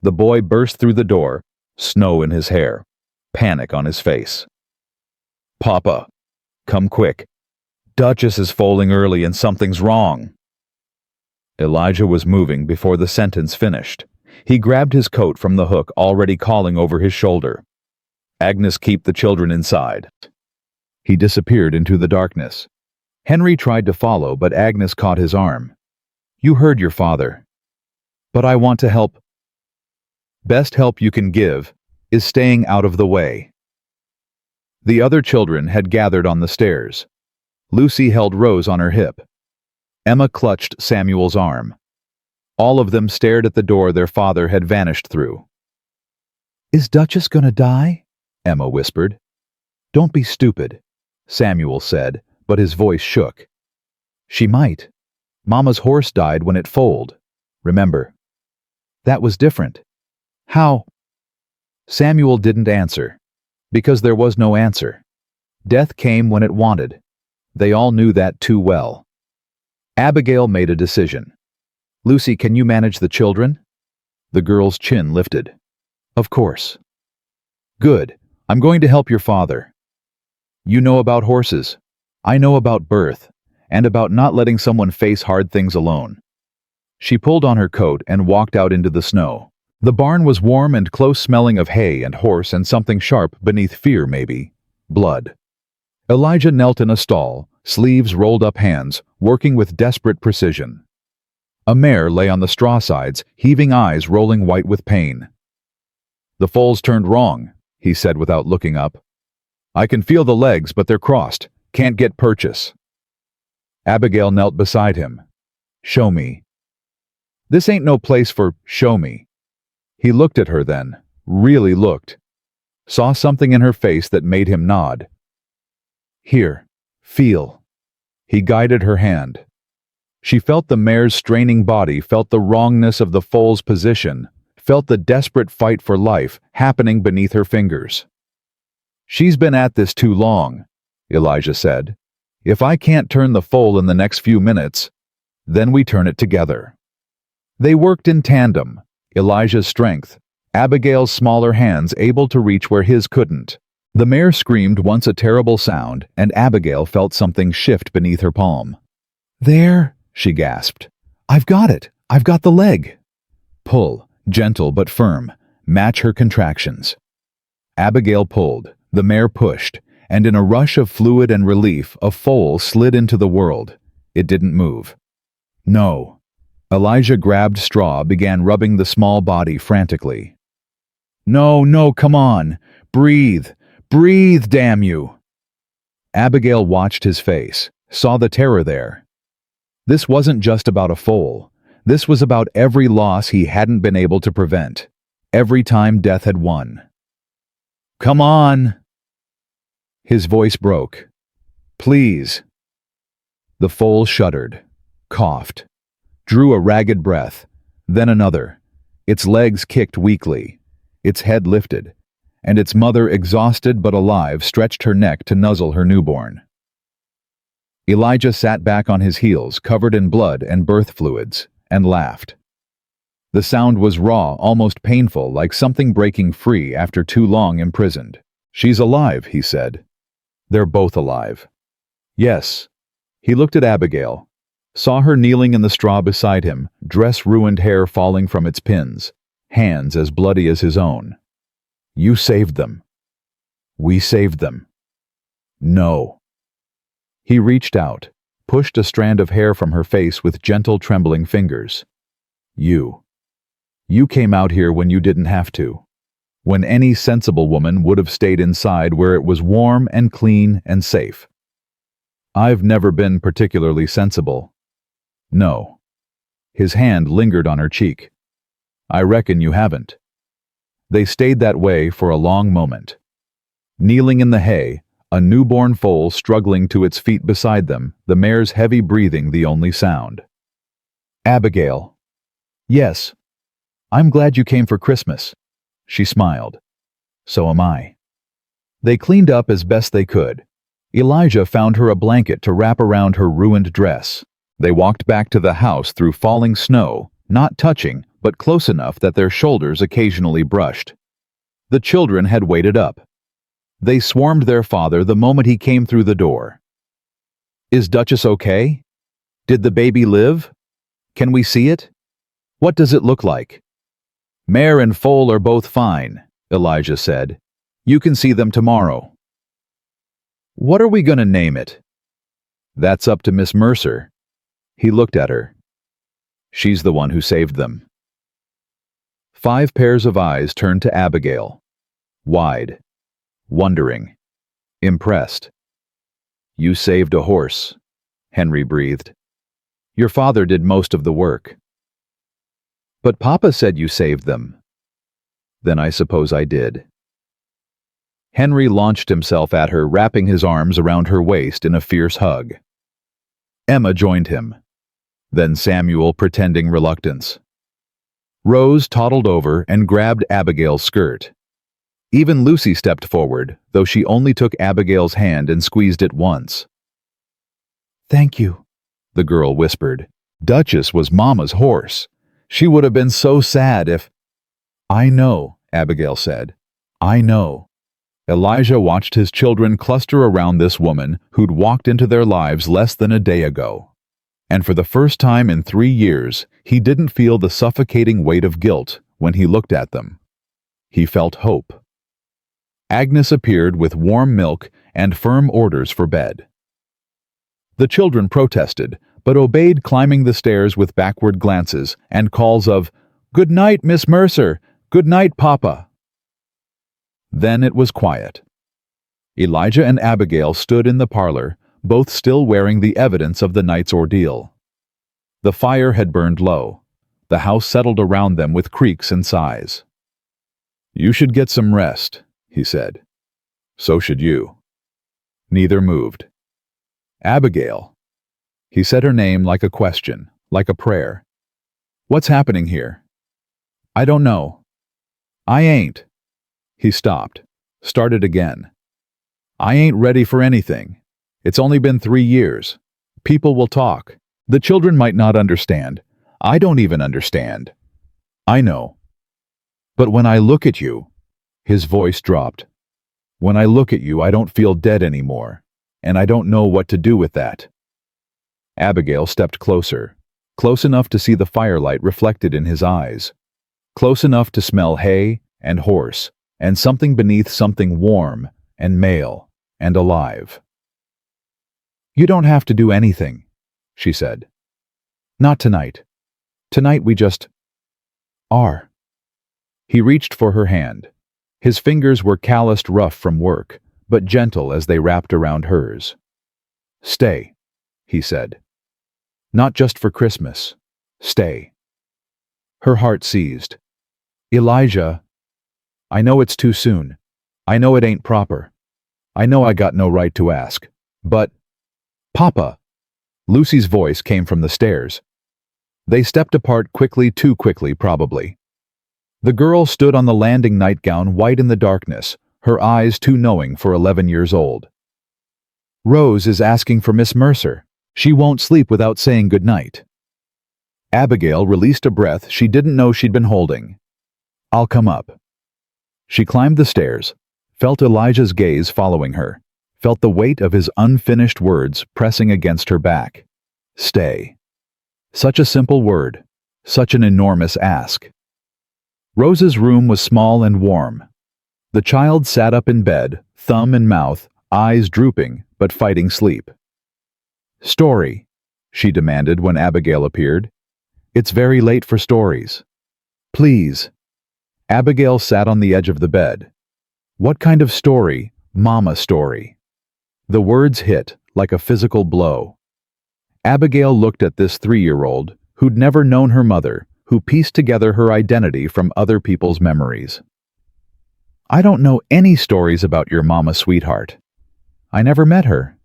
The boy burst through the door, snow in his hair, panic on his face. Papa, come quick. Duchess is foaling early and something's wrong. Elijah was moving before the sentence finished. He grabbed his coat from the hook, already calling over his shoulder. Agnes, keep the children inside. He disappeared into the darkness. Henry tried to follow, but Agnes caught his arm. You heard your father. But I want to help. Best help you can give is staying out of the way. The other children had gathered on the stairs. Lucy held Rose on her hip. Emma clutched Samuel's arm. All of them stared at the door their father had vanished through. "Is Duchess gonna die?" Emma whispered. "Don't be stupid," Samuel said, but his voice shook. "She might. Mama's horse died when it foaled. Remember? That was different." "How?" Samuel didn't answer, because there was no answer. Death came when it wanted. They all knew that too well. Abigail made a decision. "Lucy, can you manage the children?" The girl's chin lifted. "Of course." "Good. I'm going to help your father. You know about horses. I know about birth, and about not letting someone face hard things alone." She pulled on her coat and walked out into the snow. The barn was warm and close, smelling of hay and horse and something sharp beneath fear, maybe. Blood. Elijah knelt in a stall, sleeves rolled up, hands, working with desperate precision. A mare lay on the straw sides, heaving eyes rolling white with pain. "The foal's turned wrong," he said without looking up. "I can feel the legs, but they're crossed. Can't get purchase." Abigail knelt beside him. "Show me." "This ain't no place for show me." He looked at her then, really looked. Saw something in her face that made him nod. "Here, feel." He guided her hand. She felt the mare's straining body, felt the wrongness of the foal's position, felt the desperate fight for life happening beneath her fingers. "She's been at this too long," Elijah said. "If I can't turn the foal in the next few minutes, then we turn it together." They worked in tandem, Elijah's strength, Abigail's smaller hands able to reach where his couldn't. The mare screamed once, a terrible sound, and Abigail felt something shift beneath her palm. "There," she gasped. "I've got it. I've got the leg." "Pull, gentle but firm. Match her contractions." Abigail pulled, the mare pushed, and in a rush of fluid and relief, a foal slid into the world. It didn't move. "No." Elijah grabbed straw, began rubbing the small body frantically. "No, no, come on. Breathe. Breathe, damn you." Abigail watched his face, saw the terror there. This wasn't just about a foal. This was about every loss he hadn't been able to prevent. Every time death had won. "Come on." His voice broke. "Please." The foal shuddered, coughed, drew a ragged breath, then another. Its legs kicked weakly, its head lifted, and its mother, exhausted but alive, stretched her neck to nuzzle her newborn. Elijah sat back on his heels, covered in blood and birth fluids, and laughed. The sound was raw, almost painful, like something breaking free after too long imprisoned. "She's alive," he said. "They're both alive." "Yes." He looked at Abigail, saw her kneeling in the straw beside him, dress ruined, hair falling from its pins, hands as bloody as his own. "You saved them." "We saved them." "No." He reached out, pushed a strand of hair from her face with gentle, trembling fingers. You came out here when you didn't have to. When any sensible woman would have stayed inside where it was warm and clean and safe. I've never been particularly sensible." "No." His hand lingered on her cheek. "I reckon you haven't." They stayed that way for a long moment. Kneeling in the hay, a newborn foal struggling to its feet beside them, the mare's heavy breathing the only sound. "Abigail." "Yes. I'm glad you came for Christmas." She smiled. "So am I." They cleaned up as best they could. Elijah found her a blanket to wrap around her ruined dress. They walked back to the house through falling snow, not touching, but close enough that their shoulders occasionally brushed. The children had waited up. They swarmed their father the moment he came through the door. "Is Duchess okay? Did the baby live? Can we see it? What does it look like?" "Mare and foal are both fine," Elijah said. "You can see them tomorrow." "What are we going to name it?" "That's up to Miss Mercer." He looked at her. "She's the one who saved them." 5 pairs of eyes turned to Abigail. Wide. Wondering. Impressed. "You saved a horse," Henry breathed. "Your father did most of the work." "But Papa said you saved them." "Then I suppose I did." Henry launched himself at her, wrapping his arms around her waist in a fierce hug. Emma joined him. Then Samuel, pretending reluctance. Rose toddled over and grabbed Abigail's skirt. Even Lucy stepped forward, though she only took Abigail's hand and squeezed it once. "Thank you," the girl whispered. Duchess was Mama's horse. She would have been so sad if— "I know," Abigail said. "I know." Elijah watched his children cluster around this woman who'd walked into their lives less than a day ago. And for the first time in 3 years, he didn't feel the suffocating weight of guilt when he looked at them. He felt hope. Agnes appeared with warm milk and firm orders for bed. The children protested, but obeyed, climbing the stairs with backward glances and calls of, "Good night, Miss Mercer! Good night, Papa!" Then it was quiet. Elijah and Abigail stood in the parlor, both still wearing the evidence of the night's ordeal. The fire had burned low. The house settled around them with creaks and sighs. "You should get some rest," he said. "So should you." Neither moved. "Abigail." He said her name like a question, like a prayer. "What's happening here?" "I don't know." "I ain't." He stopped, started again. "I ain't ready for anything. It's only been 3 years. People will talk. The children might not understand. I don't even understand." "I know. But when I look at you," his voice dropped. "When I look at you, I don't feel dead anymore, and I don't know what to do with that." Abigail stepped closer, close enough to see the firelight reflected in his eyes, close enough to smell hay and horse and something beneath, something warm and male and alive. "You don't have to do anything," she said. "Not tonight. Tonight we just are." He reached for her hand. His fingers were calloused, rough from work, but gentle as they wrapped around hers. "Stay," he said. "Not just for Christmas. Stay." Her heart seized. "Elijah, I know it's too soon. I know it ain't proper. I know I got no right to ask. But— Papa!" Lucy's voice came from the stairs. They stepped apart quickly, too quickly probably. The girl stood on the landing, nightgown white in the darkness, her eyes too knowing for 11 years old. "Rose is asking for Miss Mercer. She won't sleep without saying good night." Abigail released a breath she didn't know she'd been holding. "I'll come up." She climbed the stairs, felt Elijah's gaze following her, felt the weight of his unfinished words pressing against her back. Stay. Such a simple word, such an enormous ask. Rose's room was small and warm. The child sat up in bed, thumb in mouth, eyes drooping, but fighting sleep. "Story," she demanded when Abigail appeared. "It's very late for stories." "Please." Abigail sat on the edge of the bed. "What kind of story? Mama story." The words hit like a physical blow. Abigail looked at this 3-year-old who'd never known her mother, who pieced together her identity from other people's memories. "I don't know any stories about your mama, sweetheart. I never met her."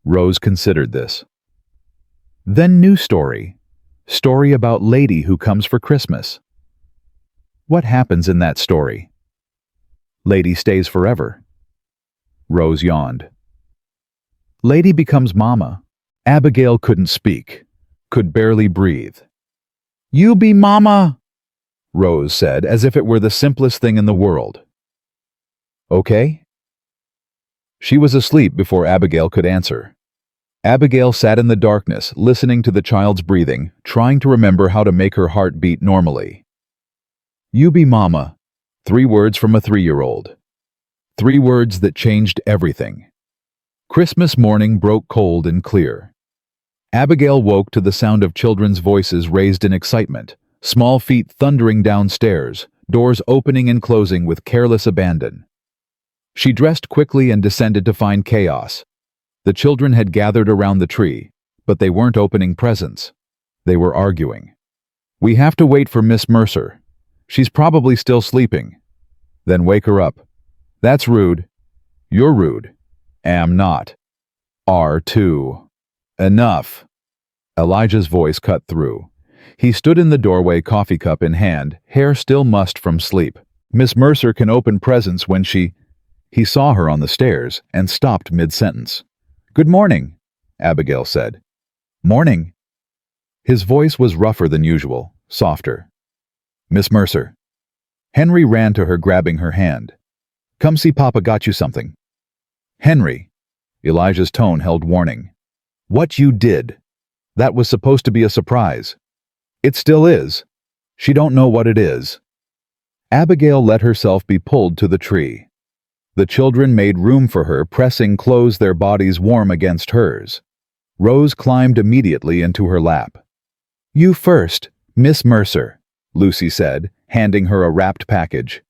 Rose considered this. "Then new story. Story about lady who comes for Christmas." "What happens in that story?" "Lady stays forever." Rose yawned. "Lady becomes mama." Abigail couldn't speak, could barely breathe. "You be mama," Rose said, as if it were the simplest thing in the world. "Okay?" She was asleep before Abigail could answer. Abigail sat in the darkness, listening to the child's breathing, trying to remember how to make her heart beat normally. "You be mama," 3 words from a 3-year-old. 3 words that changed everything. Christmas morning broke cold and clear. Abigail woke to the sound of children's voices raised in excitement, Small feet thundering downstairs, doors opening and closing with careless abandon. She dressed quickly and descended to find chaos. The children had gathered around the tree, but they weren't opening presents. They were arguing. "We have to wait for Miss Mercer. She's probably still sleeping." "Then wake her up." "That's rude." "You're rude." "Am not." "Are too." "Enough." Elijah's voice cut through. He stood in the doorway, coffee cup in hand, hair still mussed from sleep. "Miss Mercer can open presents when she—" He saw her on the stairs and stopped mid-sentence. "Good morning," Abigail said. "Morning." His voice was rougher than usual, softer. "Miss Mercer." Henry ran to her, grabbing her hand. "Come see Papa got you something." "Henry." Elijah's tone held warning. "What you did. That was supposed to be a surprise." "It still is. She don't know what it is." Abigail let herself be pulled to the tree. The children made room for her, pressing close, their bodies warm against hers. Rose climbed immediately into her lap. "You first, Miss Mercer," Lucy said, handing her a wrapped package.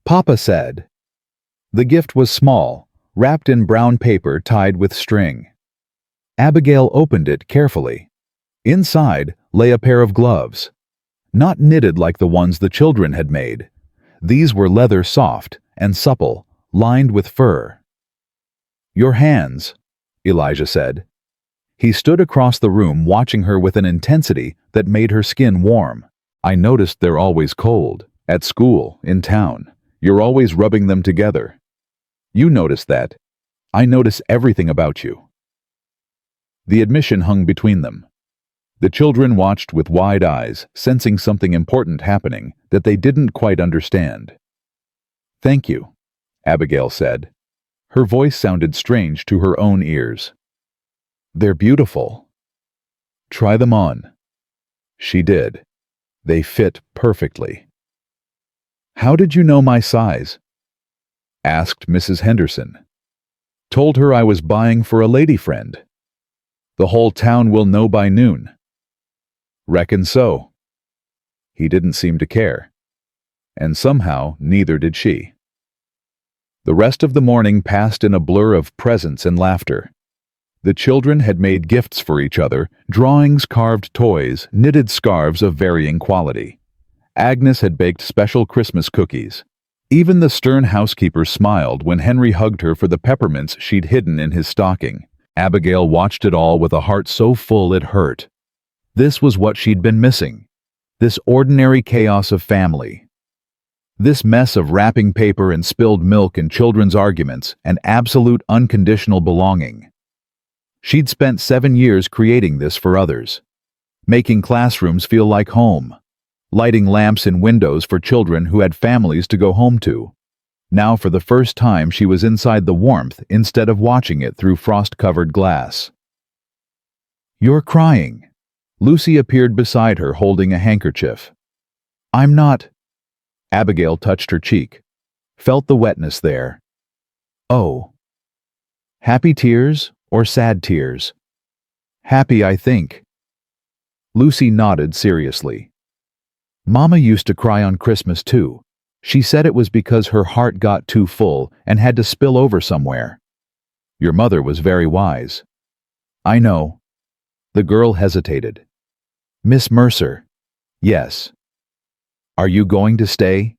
"Papa said." The gift was small, wrapped in brown paper tied with string. Abigail opened it carefully. Inside lay a pair of gloves. Not knitted like the ones the children had made. These were leather, soft and supple, lined with fur. "Your hands," Elijah said. He stood across the room, watching her with an intensity that made her skin warm. "I noticed they're always cold. At school, in town. You're always rubbing them together. You noticed that. I notice everything about you." The admission hung between them. The children watched with wide eyes, sensing something important happening that they didn't quite understand. "Thank you," Abigail said. Her voice sounded strange to her own ears. "They're beautiful." "Try them on." She did. They fit perfectly. "How did you know my size?" Asked Mrs. Henderson. "Told her I was buying for a lady friend." "The whole town will know by noon." "Reckon so." He didn't seem to care. And somehow neither did she. The rest of the morning passed in a blur of presents and laughter. The children had made gifts for each other, drawings, carved toys, knitted scarves of varying quality. Agnes had baked special Christmas cookies. Even the stern housekeeper smiled when Henry hugged her for the peppermints she'd hidden in his stocking. Abigail watched it all with a heart so full it hurt. This was what she'd been missing. This ordinary chaos of family. This mess of wrapping paper and spilled milk and children's arguments and absolute unconditional belonging. She'd spent 7 years creating this for others. Making classrooms feel like home. Lighting lamps in windows for children who had families to go home to. Now for the first time she was inside the warmth instead of watching it through frost-covered glass. "You're crying." Lucy appeared beside her holding a handkerchief. "I'm not." Abigail touched her cheek. Felt the wetness there. "Oh. Happy tears or sad tears?" "Happy, I think." Lucy nodded seriously. "Mama used to cry on Christmas too. She said it was because her heart got too full and had to spill over somewhere." "Your mother was very wise." "I know." The girl hesitated. "Miss Mercer." "Yes." "Are you going to stay?"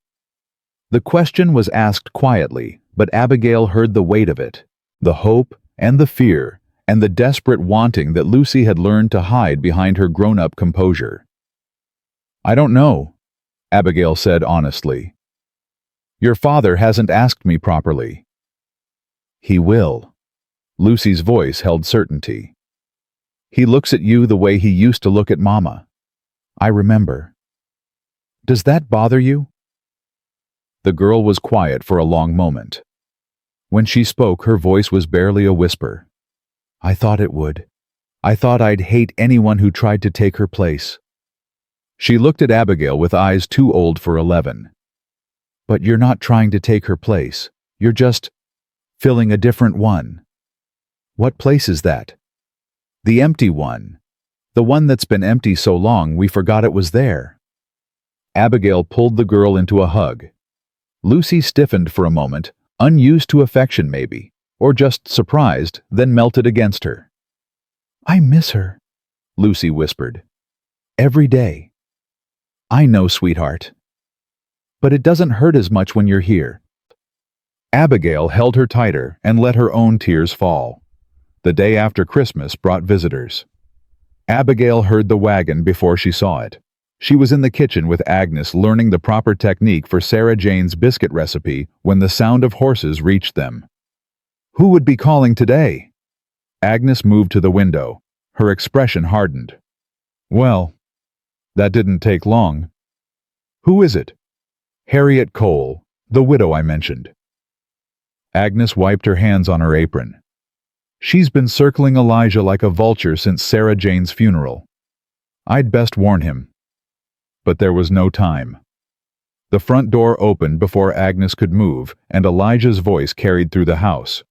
The question was asked quietly, but Abigail heard the weight of it, the hope and the fear and the desperate wanting that Lucy had learned to hide behind her grown-up composure. "I don't know," Abigail said honestly. "Your father hasn't asked me properly." "He will." Lucy's voice held certainty. "He looks at you the way he used to look at Mama. I remember." "Does that bother you?" The girl was quiet for a long moment. When she spoke, her voice was barely a whisper. "I thought it would. I thought I'd hate anyone who tried to take her place." She looked at Abigail with eyes too old for 11. "But you're not trying to take her place. You're just filling a different one." "What place is that?" "The empty one. The one that's been empty so long we forgot it was there." Abigail pulled the girl into a hug. Lucy stiffened for a moment, unused to affection maybe, or just surprised, then melted against her. "I miss her," Lucy whispered. "Every day." "I know, sweetheart. But it doesn't hurt as much when you're here." Abigail held her tighter and let her own tears fall. The day after Christmas brought visitors. Abigail heard the wagon before she saw it. She was in the kitchen with Agnes learning the proper technique for Sarah Jane's biscuit recipe when the sound of horses reached them. Who would be calling today? Agnes moved to the window. Her expression hardened. Well, that didn't take long. Who is it? Harriet Cole, the widow I mentioned. Agnes wiped her hands on her apron. She's been circling Elijah like a vulture since Sarah Jane's funeral. I'd best warn him. But there was no time. The front door opened before Agnes could move, and Elijah's voice carried through the house.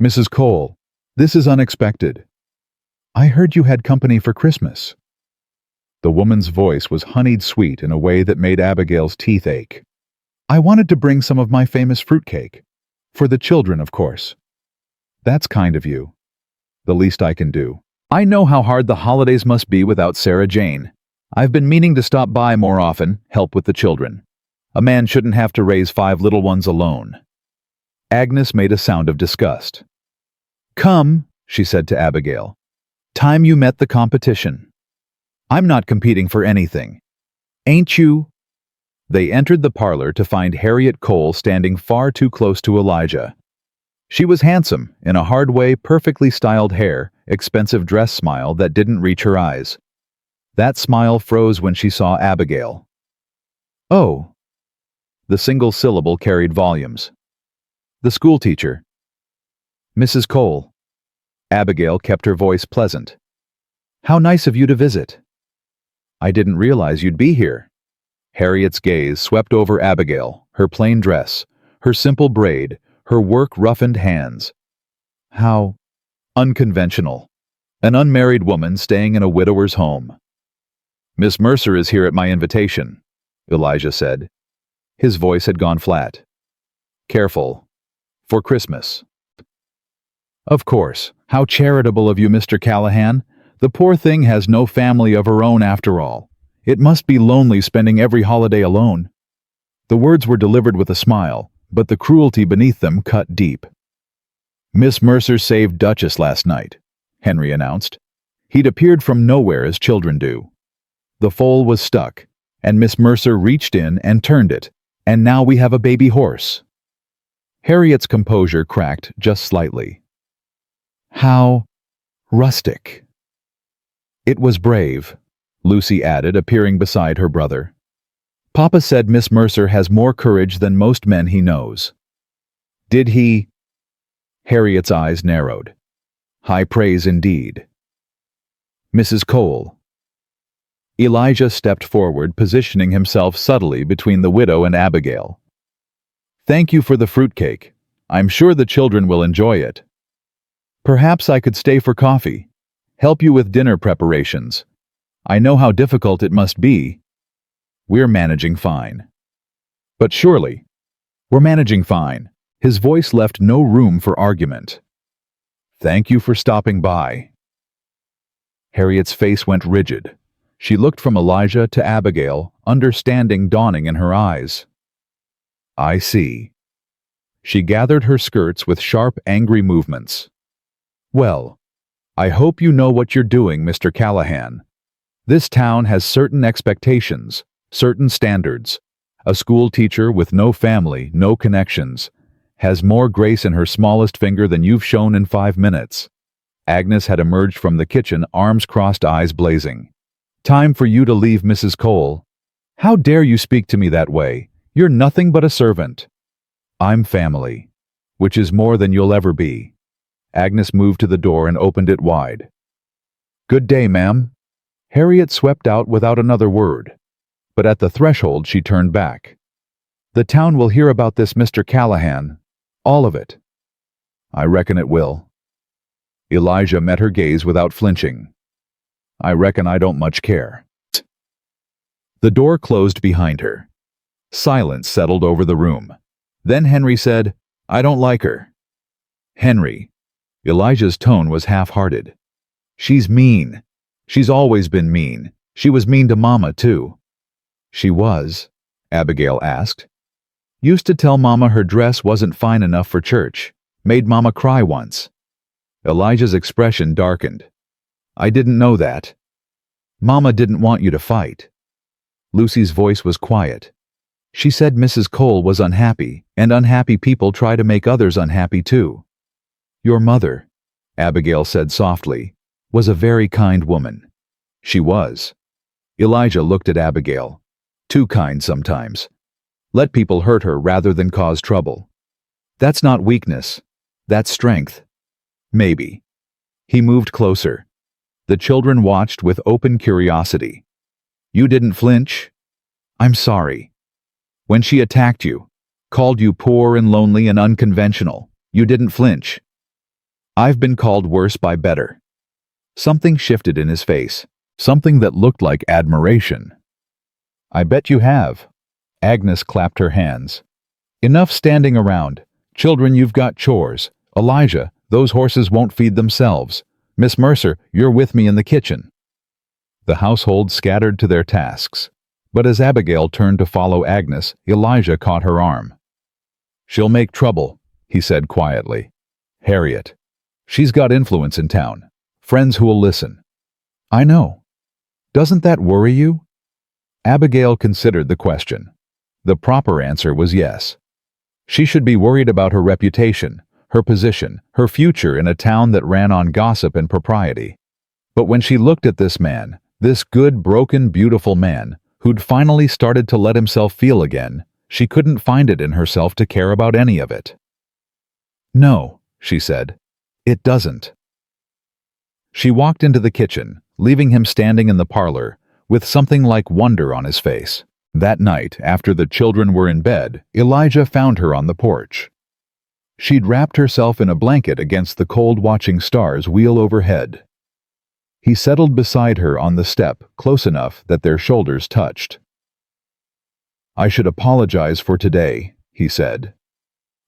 "Mrs. Cole, this is unexpected. I heard you had company for Christmas." The woman's voice was honeyed sweet in a way that made Abigail's teeth ache. "I wanted to bring some of my famous fruitcake. For the children, of course." "That's kind of you. The least I can do. I know how hard the holidays must be without Sarah Jane. I've been meaning to stop by more often, help with the children. A man shouldn't have to raise 5 little ones alone." Agnes made a sound of disgust. "Come," she said to Abigail. "Time you met the competition. I'm not competing for anything. Ain't you?" They entered the parlor to find Harriet Cole standing far too close to Elijah. She was handsome, in a hard-way, perfectly styled hair, expensive dress smile that didn't reach her eyes. That smile froze when she saw Abigail. "Oh." The single syllable carried volumes. "The schoolteacher." "Mrs. Cole." Abigail kept her voice pleasant. "How nice of you to visit." "I didn't realize you'd be here." Harriet's gaze swept over Abigail, her plain dress, her simple braid, her work-roughened hands. How unconventional. An unmarried woman staying in a widower's home. "Miss Mercer is here at my invitation," Elijah said. His voice had gone flat. "Careful. For Christmas." "Of course. How charitable of you, Mr. Callahan. The poor thing has no family of her own after all. It must be lonely spending every holiday alone." The words were delivered with a smile, but the cruelty beneath them cut deep. "Miss Mercer saved Duchess last night," Henry announced. He'd appeared from nowhere as children do. The foal was stuck, and Miss Mercer reached in and turned it, and now we have a baby horse. Harriet's composure cracked just slightly. "How rustic." "It was brave," Lucy added, appearing beside her brother. "Papa said Miss Mercer has more courage than most men he knows." "Did he?" Harriet's eyes narrowed. High praise indeed. "Mrs. Cole." Elijah stepped forward, positioning himself subtly between the widow and Abigail. "Thank you for the fruitcake. I'm sure the children will enjoy it. Perhaps I could stay for coffee, help you with dinner preparations. I know how difficult it must be. We're managing fine." "But surely." "We're managing fine." His voice left no room for argument. "Thank you for stopping by." Harriet's face went rigid. She looked from Elijah to Abigail, understanding dawning in her eyes. "I see." She gathered her skirts with sharp, angry movements. "Well, I hope you know what you're doing, Mr. Callahan. This town has certain expectations, certain standards. A school teacher with no family, no connections, has more grace in her smallest finger than you've shown in 5 minutes." Agnes had emerged from the kitchen, arms crossed, eyes blazing. "Time for you to leave, Mrs. Cole. How dare you speak to me that way? You're nothing but a servant." "I'm family, which is more than you'll ever be." Agnes moved to the door and opened it wide. "Good day, ma'am." Harriet swept out without another word, but at the threshold she turned back. "The town will hear about this, Mr. Callahan. All of it." "I reckon it will." Elijah met her gaze without flinching. "I reckon I don't much care." The door closed behind her. Silence settled over the room. Then Henry said, "I don't like her." "Henry." Elijah's tone was half-hearted. "She's mean. She's always been mean. She was mean to Mama, too." "She was?" Abigail asked. "Used to tell Mama her dress wasn't fine enough for church. Made Mama cry once." Elijah's expression darkened. "I didn't know that." "Mama didn't want you to fight." Lucy's voice was quiet. "She said Mrs. Cole was unhappy, and unhappy people try to make others unhappy too." "Your mother," Abigail said softly, "was a very kind woman." "She was." Elijah looked at Abigail. "Too kind sometimes. Let people hurt her rather than cause trouble. That's not weakness. That's strength." "Maybe." He moved closer. The children watched with open curiosity. "You didn't flinch?" "I'm sorry." "When she attacked you, called you poor and lonely and unconventional, you didn't flinch?" "I've been called worse by better." Something shifted in his face, something that looked like admiration. "I bet you have." Agnes clapped her hands. "Enough standing around. Children, you've got chores. Elijah, those horses won't feed themselves. Miss Mercer, you're with me in the kitchen." The household scattered to their tasks. But as Abigail turned to follow Agnes, Elijah caught her arm. "She'll make trouble," he said quietly. "Harriet. She's got influence in town. Friends who will listen." "I know. Doesn't that worry you?" Abigail considered the question. The proper answer was yes. She should be worried about her reputation, her position, her future in a town that ran on gossip and propriety. But when she looked at this man, this good, broken, beautiful man, who'd finally started to let himself feel again, she couldn't find it in herself to care about any of it. "No," she said, "it doesn't." She walked into the kitchen, leaving him standing in the parlor, with something like wonder on his face. That night, after the children were in bed, Elijah found her on the porch. She'd wrapped herself in a blanket against the cold, watching stars wheel overhead. He settled beside her on the step, close enough that their shoulders touched. "I should apologize for today," he said.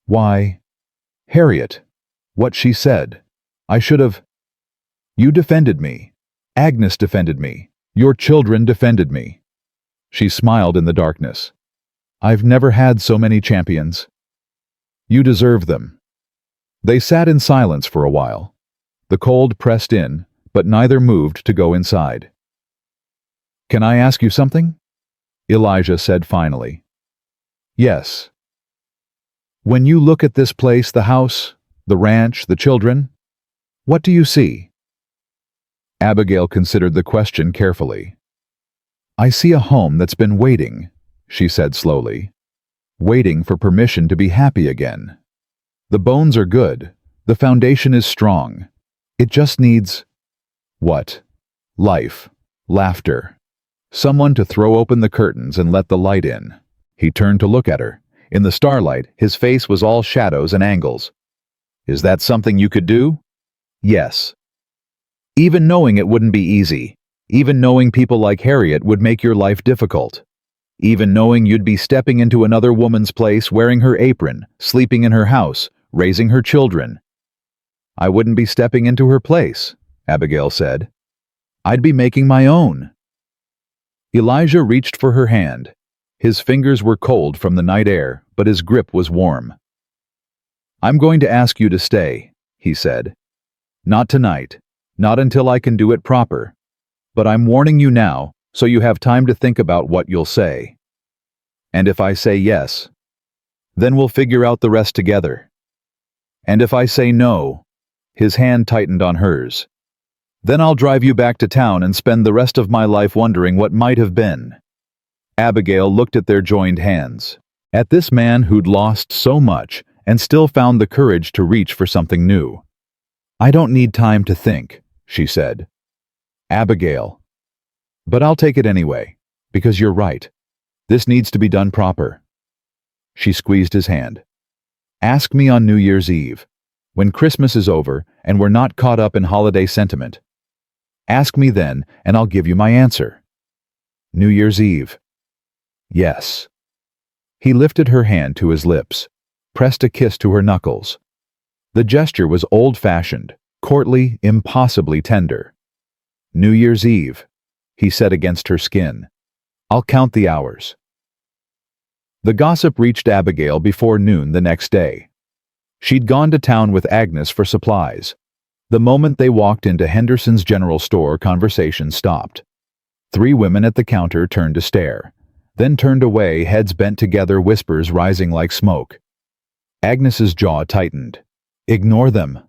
"Why?" "Harriet. What she said. I should have—" "You defended me. Agnes defended me. Your children defended me." She smiled in the darkness. "I've never had so many champions." "You deserve them." They sat in silence for a while. The cold pressed in, but neither moved to go inside. "Can I ask you something?" Elijah said finally. "Yes." "When you look at this place, the house, the ranch, the children, what do you see?" Abigail considered the question carefully. "I see a home that's been waiting," she said slowly. "Waiting for permission to be happy again. The bones are good. The foundation is strong. It just needs—" "What?" "Life. Laughter. Someone to throw open the curtains and let the light in." He turned to look at her. In the starlight, his face was all shadows and angles. "Is that something you could do?" "Yes." "Even knowing it wouldn't be easy. Even knowing people like Harriet would make your life difficult. Even knowing you'd be stepping into another woman's place, wearing her apron, sleeping in her house, raising her children." "I wouldn't be stepping into her place," Abigail said. "I'd be making my own." Elijah reached for her hand. His fingers were cold from the night air, but his grip was warm. "I'm going to ask you to stay," he said. "Not tonight. Not until I can do it proper. But I'm warning you now, so you have time to think about what you'll say. And if I say yes, then we'll figure out the rest together. And if I say no," his hand tightened on hers, "then I'll drive you back to town and spend the rest of my life wondering what might have been." Abigail looked at their joined hands, at this man who'd lost so much and still found the courage to reach for something new. "I don't need time to think," she said. "Abigail. But I'll take it anyway, because you're right. This needs to be done proper." She squeezed his hand. "Ask me on New Year's Eve, when Christmas is over and we're not caught up in holiday sentiment. Ask me then, and I'll give you my answer." New Year's Eve. Yes. He lifted her hand to his lips, pressed a kiss to her knuckles. The gesture was old-fashioned, courtly, impossibly tender. New Year's Eve, he said against her skin. I'll count the hours. The gossip reached Abigail before noon the next day. She'd gone to town with Agnes for supplies. The moment they walked into Henderson's general store, conversation stopped. 3 women at the counter turned to stare, then turned away, heads bent together, whispers rising like smoke. Agnes's jaw tightened. Ignore them.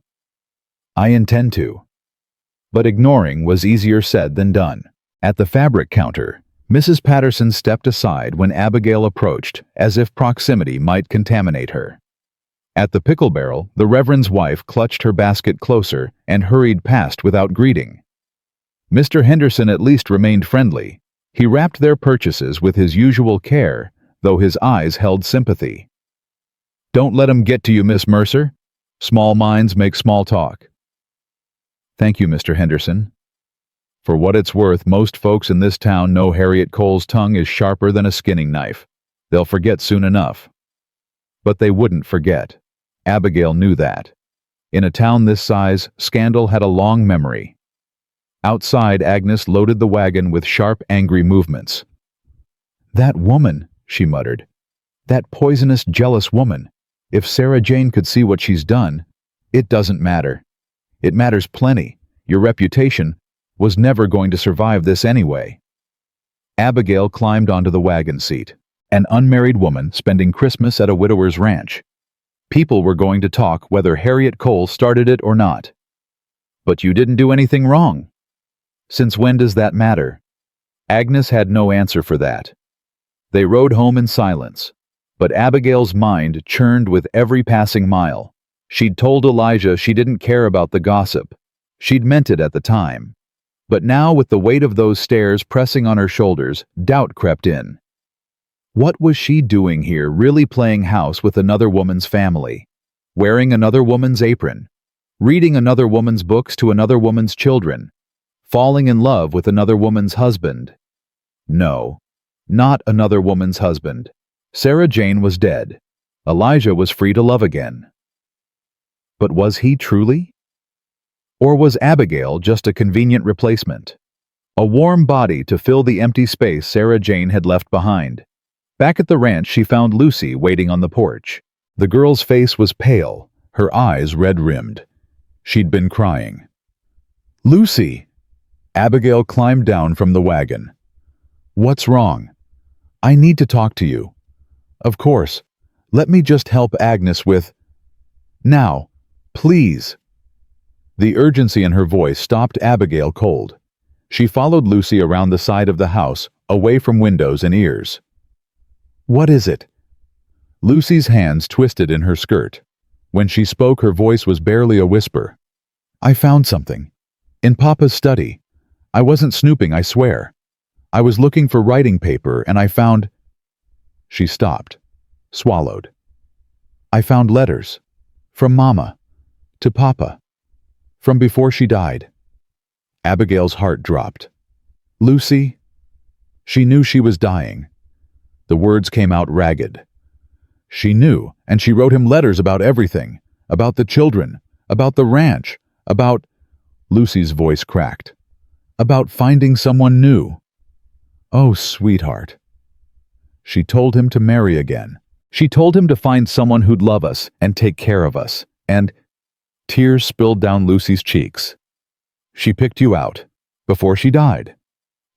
I intend to. But ignoring was easier said than done. At the fabric counter, Mrs. Patterson stepped aside when Abigail approached, as if proximity might contaminate her. At the pickle barrel, the Reverend's wife clutched her basket closer and hurried past without greeting. Mr. Henderson at least remained friendly. He wrapped their purchases with his usual care, though his eyes held sympathy. Don't let 'em get to you, Miss Mercer. Small minds make small talk. Thank you, Mr. Henderson. For what it's worth, most folks in this town know Harriet Cole's tongue is sharper than a skinning knife. They'll forget soon enough. But they wouldn't forget. Abigail knew that. In a town this size, scandal had a long memory. Outside, Agnes loaded the wagon with sharp, angry movements. That woman, she muttered. That poisonous, jealous woman. If Sarah Jane could see what she's done, it doesn't matter. It matters plenty. Your reputation was never going to survive this anyway. Abigail climbed onto the wagon seat. An unmarried woman spending Christmas at a widower's ranch. People were going to talk whether Harriet Cole started it or not. But you didn't do anything wrong. Since when does that matter? Agnes had no answer for that. They rode home in silence, but Abigail's mind churned with every passing mile. She'd told Elijah she didn't care about the gossip. She'd meant it at the time. But now, with the weight of those stares pressing on her shoulders, doubt crept in. What was she doing here, really playing house with another woman's family? Wearing another woman's apron? Reading another woman's books to another woman's children? Falling in love with another woman's husband? No, not another woman's husband. Sarah Jane was dead. Elijah was free to love again. But was he truly? Or was Abigail just a convenient replacement? A warm body to fill the empty space Sarah Jane had left behind. Back at the ranch, she found Lucy waiting on the porch. The girl's face was pale, her eyes red-rimmed. She'd been crying. Lucy! Abigail climbed down from the wagon. What's wrong? I need to talk to you. Of course. Let me just help Agnes with... Now, please. The urgency in her voice stopped Abigail cold. She followed Lucy around the side of the house, away from windows and ears. What is it? Lucy's hands twisted in her skirt. When she spoke, her voice was barely a whisper. I found something. In Papa's study. I wasn't snooping, I swear. I was looking for writing paper and I found... She stopped, swallowed. I found letters. From Mama. To Papa. From before she died. Abigail's heart dropped. Lucy? She knew she was dying. The words came out ragged. She knew, and she wrote him letters about everything. About the children. About the ranch. About... Lucy's voice cracked. About finding someone new. Oh, sweetheart. She told him to marry again. She told him to find someone who'd love us and take care of us. And... Tears spilled down Lucy's cheeks. She picked you out. Before she died.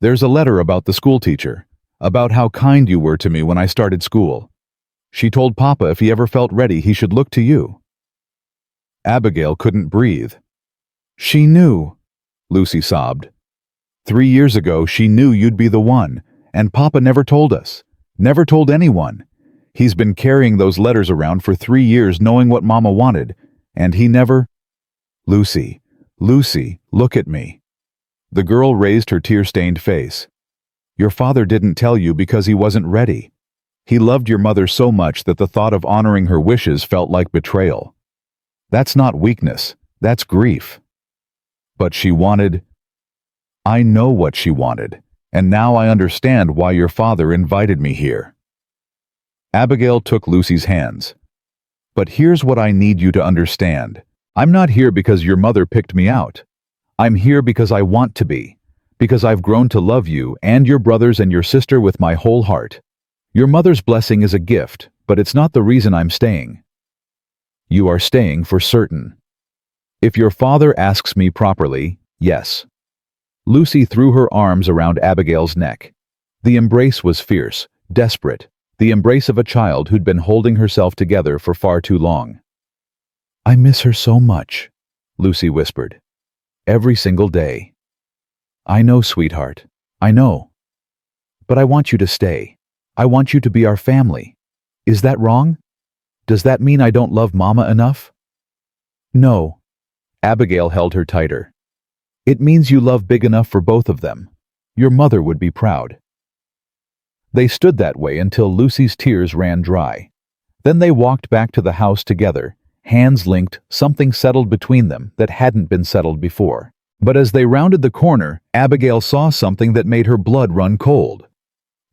There's a letter about the schoolteacher. About how kind you were to me when I started school. She told Papa if he ever felt ready, he should look to you. Abigail couldn't breathe. She knew, Lucy sobbed. 3 years ago, she knew you'd be the one, and Papa never told us. Never told anyone. He's been carrying those letters around for 3 years knowing what Mama wanted, and he never... Lucy, Lucy, look at me. The girl raised her tear-stained face. Your father didn't tell you because he wasn't ready. He loved your mother so much that the thought of honoring her wishes felt like betrayal. That's not weakness, that's grief. But she wanted... I know what she wanted. And now I understand why your father invited me here." Abigail took Lucy's hands. "But here's what I need you to understand. I'm not here because your mother picked me out. I'm here because I want to be, because I've grown to love you and your brothers and your sister with my whole heart. Your mother's blessing is a gift, but it's not the reason I'm staying. You are staying for certain. If your father asks me properly, yes." Lucy threw her arms around Abigail's neck. The embrace was fierce, desperate, the embrace of a child who'd been holding herself together for far too long. "I miss her so much," Lucy whispered. "Every single day." "I know, sweetheart. I know. But I want you to stay. I want you to be our family. Is that wrong? Does that mean I don't love Mama enough?" "No." Abigail held her tighter. "It means you love big enough for both of them. Your mother would be proud." They stood that way until Lucy's tears ran dry. Then they walked back to the house together, hands linked, something settled between them that hadn't been settled before. But as they rounded the corner, Abigail saw something that made her blood run cold.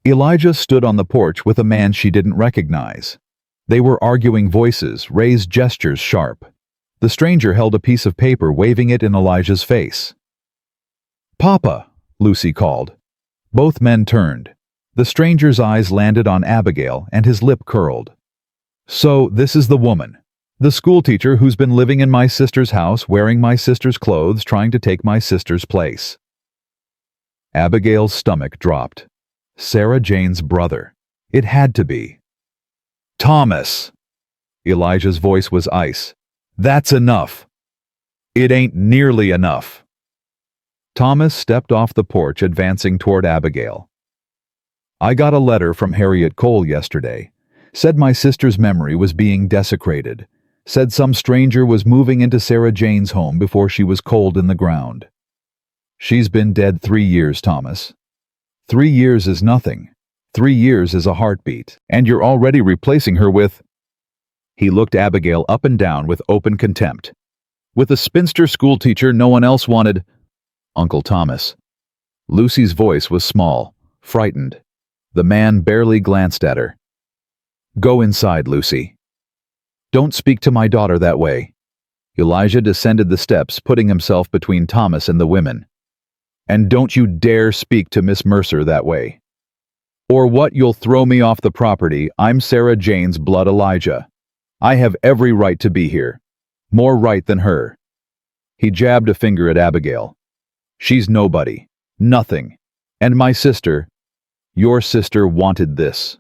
Elijah stood on the porch with a man she didn't recognize. They were arguing voices, raised gestures sharp. The stranger held a piece of paper, waving it in Elijah's face. "Papa," Lucy called. Both men turned. The stranger's eyes landed on Abigail and his lip curled. "So this is the woman. The schoolteacher who's been living in my sister's house, wearing my sister's clothes, trying to take my sister's place." Abigail's stomach dropped. Sarah Jane's brother. It had to be. "Thomas!" Elijah's voice was ice. "That's enough. It ain't nearly enough." Thomas stepped off the porch, advancing toward Abigail. "I got a letter from Harriet Cole yesterday. Said my sister's memory was being desecrated. Said some stranger was moving into Sarah Jane's home before she was cold in the ground. She's been dead 3 years, Thomas. 3 years is nothing. 3 years is a heartbeat, and you're already replacing her with—" He looked Abigail up and down with open contempt. "With a spinster schoolteacher no one else wanted—" "Uncle Thomas." Lucy's voice was small, frightened. The man barely glanced at her. "Go inside, Lucy. Don't speak to my daughter that way." Elijah descended the steps, putting himself between Thomas and the women. "And don't you dare speak to Miss Mercer that way. Or what, you'll throw me off the property. I'm Sarah Jane's blood Elijah. I have every right to be here. More right than her." He jabbed a finger at Abigail. "She's nobody. Nothing. And my sister, your sister, wanted this."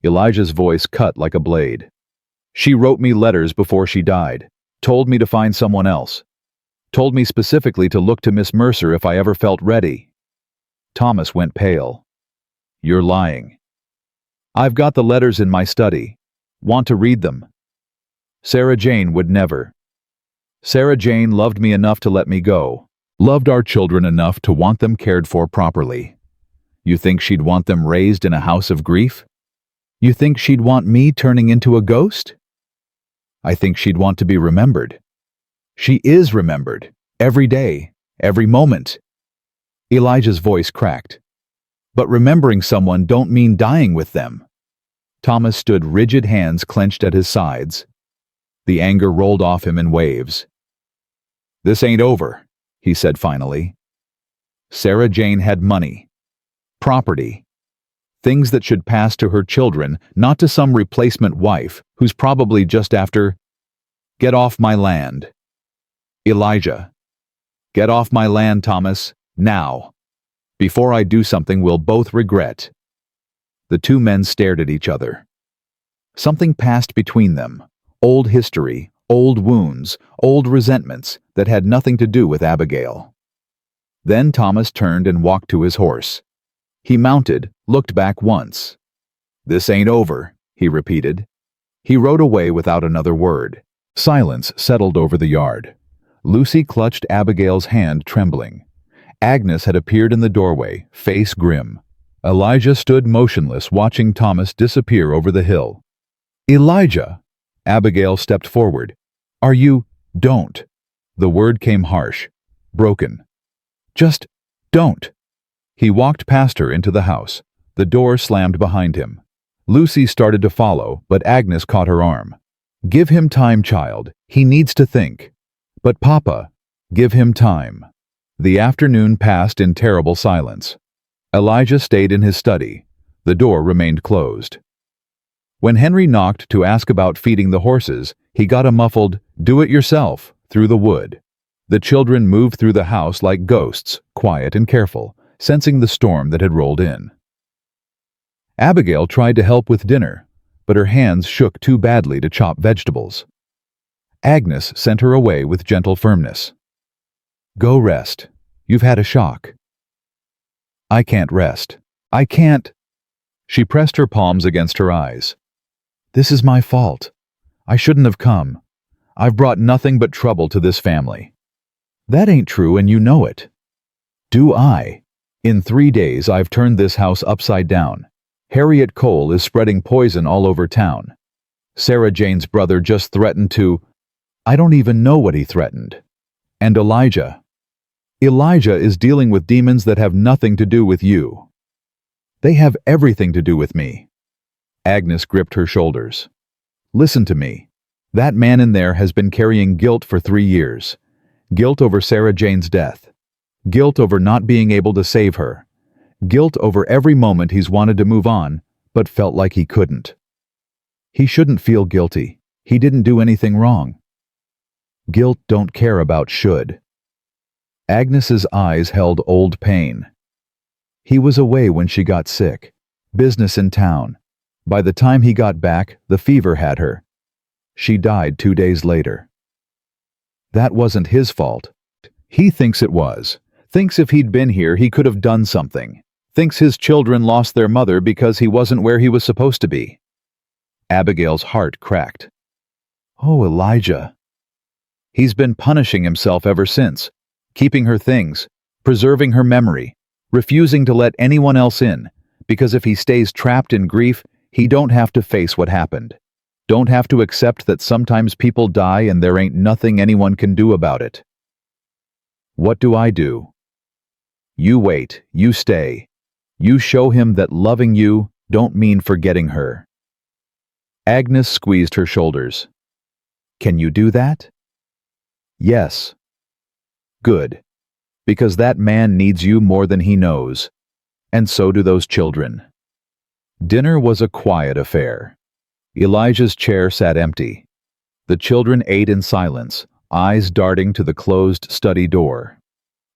Elijah's voice cut like a blade. "She wrote me letters before she died. Told me to find someone else. Told me specifically to look to Miss Mercer if I ever felt ready." Thomas went pale. "You're lying." "I've got the letters in my study. Want to read them?" "Sarah Jane would never. Sarah Jane loved me enough to let me go. Loved our children enough to want them cared for properly. You think she'd want them raised in a house of grief? You think she'd want me turning into a ghost? I think she'd want to be remembered. She is remembered, every day, every moment." Elijah's voice cracked. "But remembering someone don't mean dying with them." Thomas stood rigid, hands clenched at his sides. The anger rolled off him in waves. "This ain't over," he said finally. "Sarah Jane had money, property, things that should pass to her children, not to some replacement wife who's probably just after. Get off my land. Elijah. Get off my land, Thomas, now. Before I do something we'll both regret." The two men stared at each other. Something passed between them. Old history, old wounds, old resentments that had nothing to do with Abigail. Then Thomas turned and walked to his horse. He mounted, looked back once. "This ain't over," he repeated. He rode away without another word. Silence settled over the yard. Lucy clutched Abigail's hand, trembling. Agnes had appeared in the doorway, face grim. Elijah stood motionless, watching Thomas disappear over the hill. "Elijah!" Abigail stepped forward. "Are you—" "Don't." The word came harsh, broken. "Just don't." He walked past her into the house. The door slammed behind him. Lucy started to follow, but Agnes caught her arm. "Give him time, child. He needs to think." "But Papa, give him time." The afternoon passed in terrible silence. Elijah stayed in his study. The door remained closed. When Henry knocked to ask about feeding the horses, he got a muffled, "Do it yourself," through the wood. The children moved through the house like ghosts, quiet and careful, sensing the storm that had rolled in. Abigail tried to help with dinner, but her hands shook too badly to chop vegetables. Agnes sent her away with gentle firmness. "Go rest. You've had a shock." "I can't rest. I can't." She pressed her palms against her eyes. "This is my fault. I shouldn't have come. I've brought nothing but trouble to this family." "That ain't true, and you know it." "Do I? In 3 days I've turned this house upside down. Harriet Cole is spreading poison all over town. Sarah Jane's brother just threatened to— I don't even know what he threatened. And Elijah is dealing with demons that have nothing to do with you." "They have everything to do with me." Agnes gripped her shoulders. "Listen to me. That man in there has been carrying guilt for 3 years. Guilt over Sarah Jane's death. Guilt over not being able to save her. Guilt over every moment he's wanted to move on, but felt like he couldn't. He shouldn't feel guilty. He didn't do anything wrong." "Guilt don't care about should." Agnes's eyes held old pain. "He was away when she got sick. Business in town. By the time he got back, the fever had her. She died 2 days later. That wasn't his fault. He thinks it was. Thinks if he'd been here he could have done something. Thinks his children lost their mother because he wasn't where he was supposed to be." Abigail's heart cracked. "Oh, Elijah." "He's been punishing himself ever since. Keeping her things, preserving her memory, refusing to let anyone else in, because if he stays trapped in grief, he don't have to face what happened. Don't have to accept that sometimes people die and there ain't nothing anyone can do about it." "What do I do?" "You wait, you stay. You show him that loving you don't mean forgetting her." Agnes squeezed her shoulders. "Can you do that?" "Yes." "Good. Because that man needs you more than he knows. And so do those children." Dinner was a quiet affair. Elijah's chair sat empty. The children ate in silence, eyes darting to the closed study door.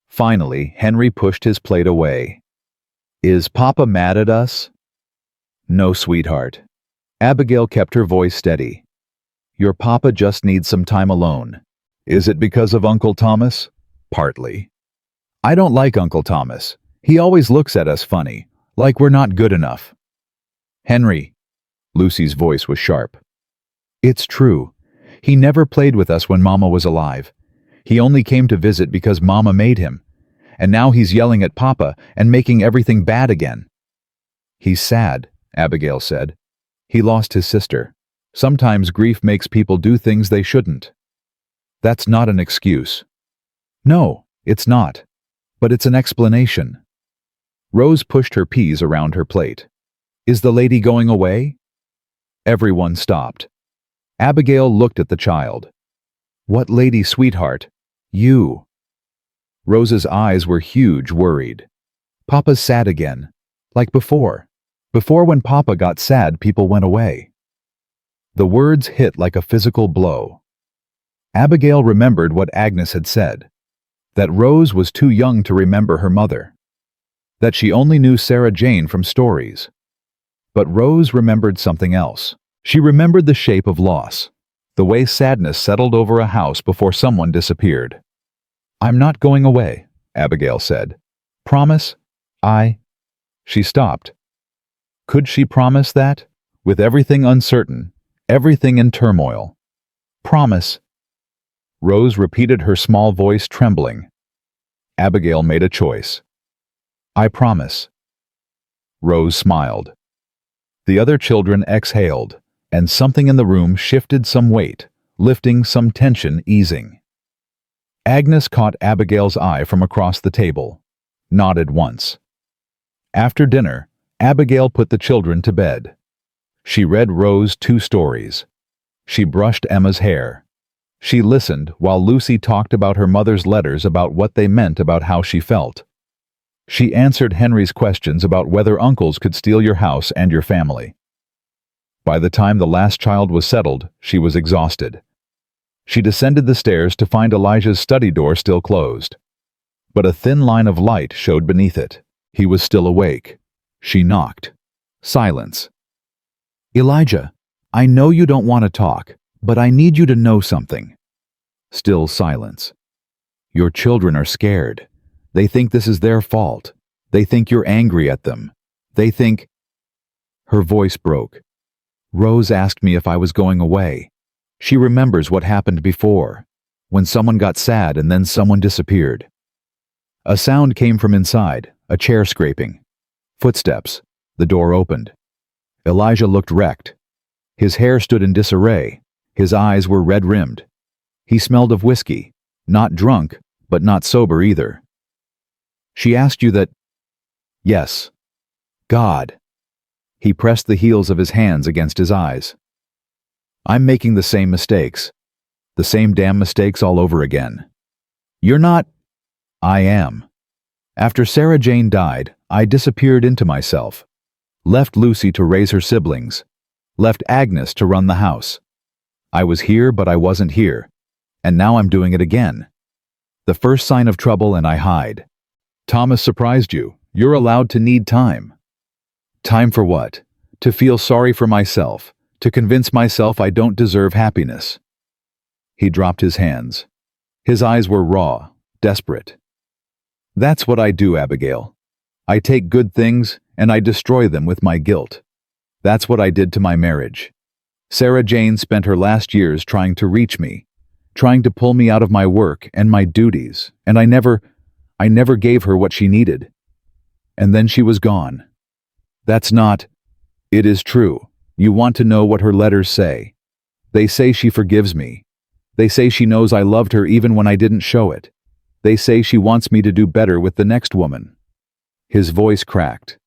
Finally, Henry pushed his plate away. "Is Papa mad at us?" "No, sweetheart." Abigail kept her voice steady. "Your Papa just needs some time alone." "Is it because of Uncle Thomas?" "Partly." "I don't like Uncle Thomas. He always looks at us funny, like we're not good enough." "Henry." Lucy's voice was sharp. "It's true. He never played with us when Mama was alive. He only came to visit because Mama made him. And now he's yelling at Papa and making everything bad again." "He's sad," Abigail said. "He lost his sister. Sometimes grief makes people do things they shouldn't." "That's not an excuse." "No, it's not. But it's an explanation." Rose pushed her peas around her plate. "Is the lady going away?" Everyone stopped. Abigail looked at the child. "What lady, sweetheart?" "You." Rose's eyes were huge, worried. "Papa's sad again. Like before. Before when Papa got sad, people went away." The words hit like a physical blow. Abigail remembered what Agnes had said. That Rose was too young to remember her mother. That she only knew Sarah Jane from stories. But Rose remembered something else. She remembered the shape of loss, the way sadness settled over a house before someone disappeared. "I'm not going away," Abigail said. "Promise? She stopped. Could she promise that? With everything uncertain, everything in turmoil. "Promise." Rose repeated, her small voice trembling. Abigail made a choice. "I promise." Rose smiled. The other children exhaled, and something in the room shifted some weight, lifting some tension, easing. Agnes caught Abigail's eye from across the table, nodded once. After dinner, Abigail put the children to bed. She read Rose 2 stories. She brushed Emma's hair. She listened while Lucy talked about her mother's letters about what they meant about how she felt. She answered Henry's questions about whether uncles could steal your house and your family. By the time the last child was settled, she was exhausted. She descended the stairs to find Elijah's study door still closed. But a thin line of light showed beneath it. He was still awake. She knocked. Silence. "Elijah, I know you don't want to talk, but I need you to know something." Still silence. "Your children are scared. They think this is their fault. They think you're angry at them. They think—" Her voice broke. "Rose asked me if I was going away. She remembers what happened before, when someone got sad and then someone disappeared." A sound came from inside, a chair scraping. Footsteps. The door opened. Elijah looked wrecked. His hair stood in disarray. His eyes were red-rimmed. He smelled of whiskey, not drunk, but not sober either. "She asked you that—" "Yes." "God." He pressed the heels of his hands against his eyes. "I'm making the same mistakes. The same damn mistakes all over again. You're not—" "I am. After Sarah Jane died, I disappeared into myself. Left Lucy to raise her siblings. Left Agnes to run the house. I was here, but I wasn't here. And now I'm doing it again. The first sign of trouble and I hide. Thomas surprised you. You're allowed to need time." "Time for what? To feel sorry for myself. To convince myself I don't deserve happiness." He dropped his hands. His eyes were raw, desperate. "That's what I do, Abigail. I take good things and I destroy them with my guilt. That's what I did to my marriage. Sarah Jane spent her last years trying to reach me, trying to pull me out of my work and my duties, and I never gave her what she needed. And then she was gone. That's not—" "It is true. You want to know what her letters say. They say she forgives me. They say she knows I loved her even when I didn't show it. They say she wants me to do better with the next woman." His voice cracked.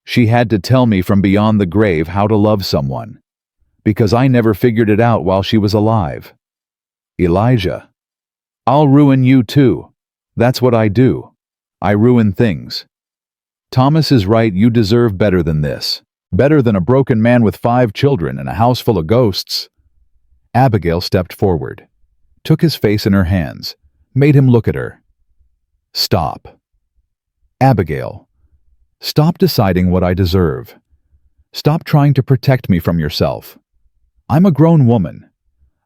"She had to tell me from beyond the grave how to love someone. Because I never figured it out while she was alive." "Elijah, I'll ruin you too. That's what I do. I ruin things. Thomas is right, you deserve better than this. Better than a broken man with 5 children and a house full of ghosts." Abigail stepped forward, took his face in her hands, made him look at her. "Stop. Abigail, stop deciding what I deserve. Stop trying to protect me from yourself. I'm a grown woman.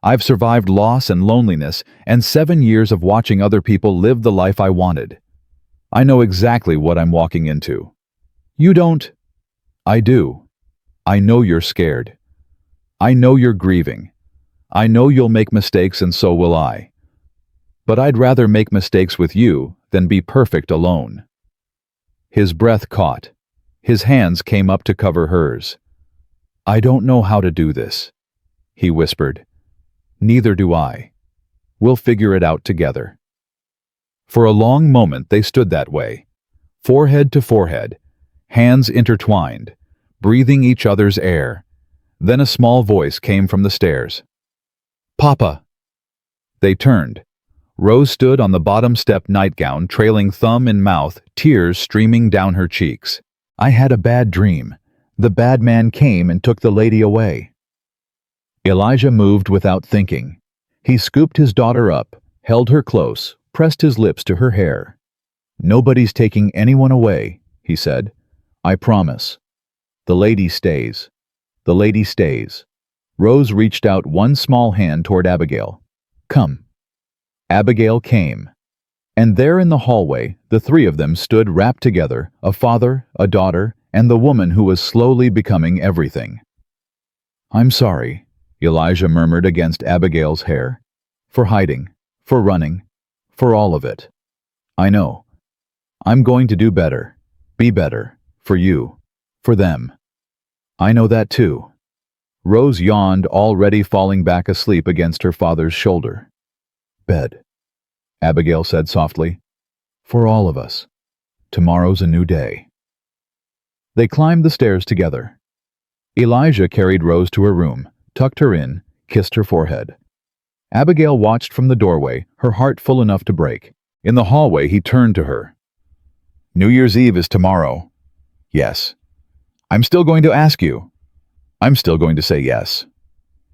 I've survived loss and loneliness and 7 years of watching other people live the life I wanted. I know exactly what I'm walking into. You don't—" "I do. I know you're scared. I know you're grieving. I know you'll make mistakes and so will I. But I'd rather make mistakes with you than be perfect alone." His breath caught. His hands came up to cover hers. "I don't know how to do this," he whispered. "Neither do I. We'll figure it out together." For a long moment they stood that way, forehead to forehead, hands intertwined, breathing each other's air. Then a small voice came from the stairs. "Papa!" They turned. Rose stood on the bottom step, nightgown trailing thumb in mouth, tears streaming down her cheeks. "I had a bad dream. The bad man came and took the lady away." Elijah moved without thinking. He scooped his daughter up, held her close, pressed his lips to her hair. "Nobody's taking anyone away," he said. "I promise. The lady stays. The lady stays." Rose reached out one small hand toward Abigail. "Come." Abigail came. And there in the hallway, the 3 of them stood wrapped together, a father, a daughter, and the woman who was slowly becoming everything. "I'm sorry," Elijah murmured against Abigail's hair. "For hiding, for running, for all of it. I know. I'm going to do better, be better, for you, for them. I know that too." Rose yawned, already falling back asleep against her father's shoulder. "Bed," Abigail said softly. "For all of us. Tomorrow's a new day." They climbed the stairs together. Elijah carried Rose to her room, tucked her in, kissed her forehead. Abigail watched from the doorway, her heart full enough to break. In the hallway, he turned to her. "New Year's Eve is tomorrow." "Yes." "I'm still going to ask you." "I'm still going to say yes."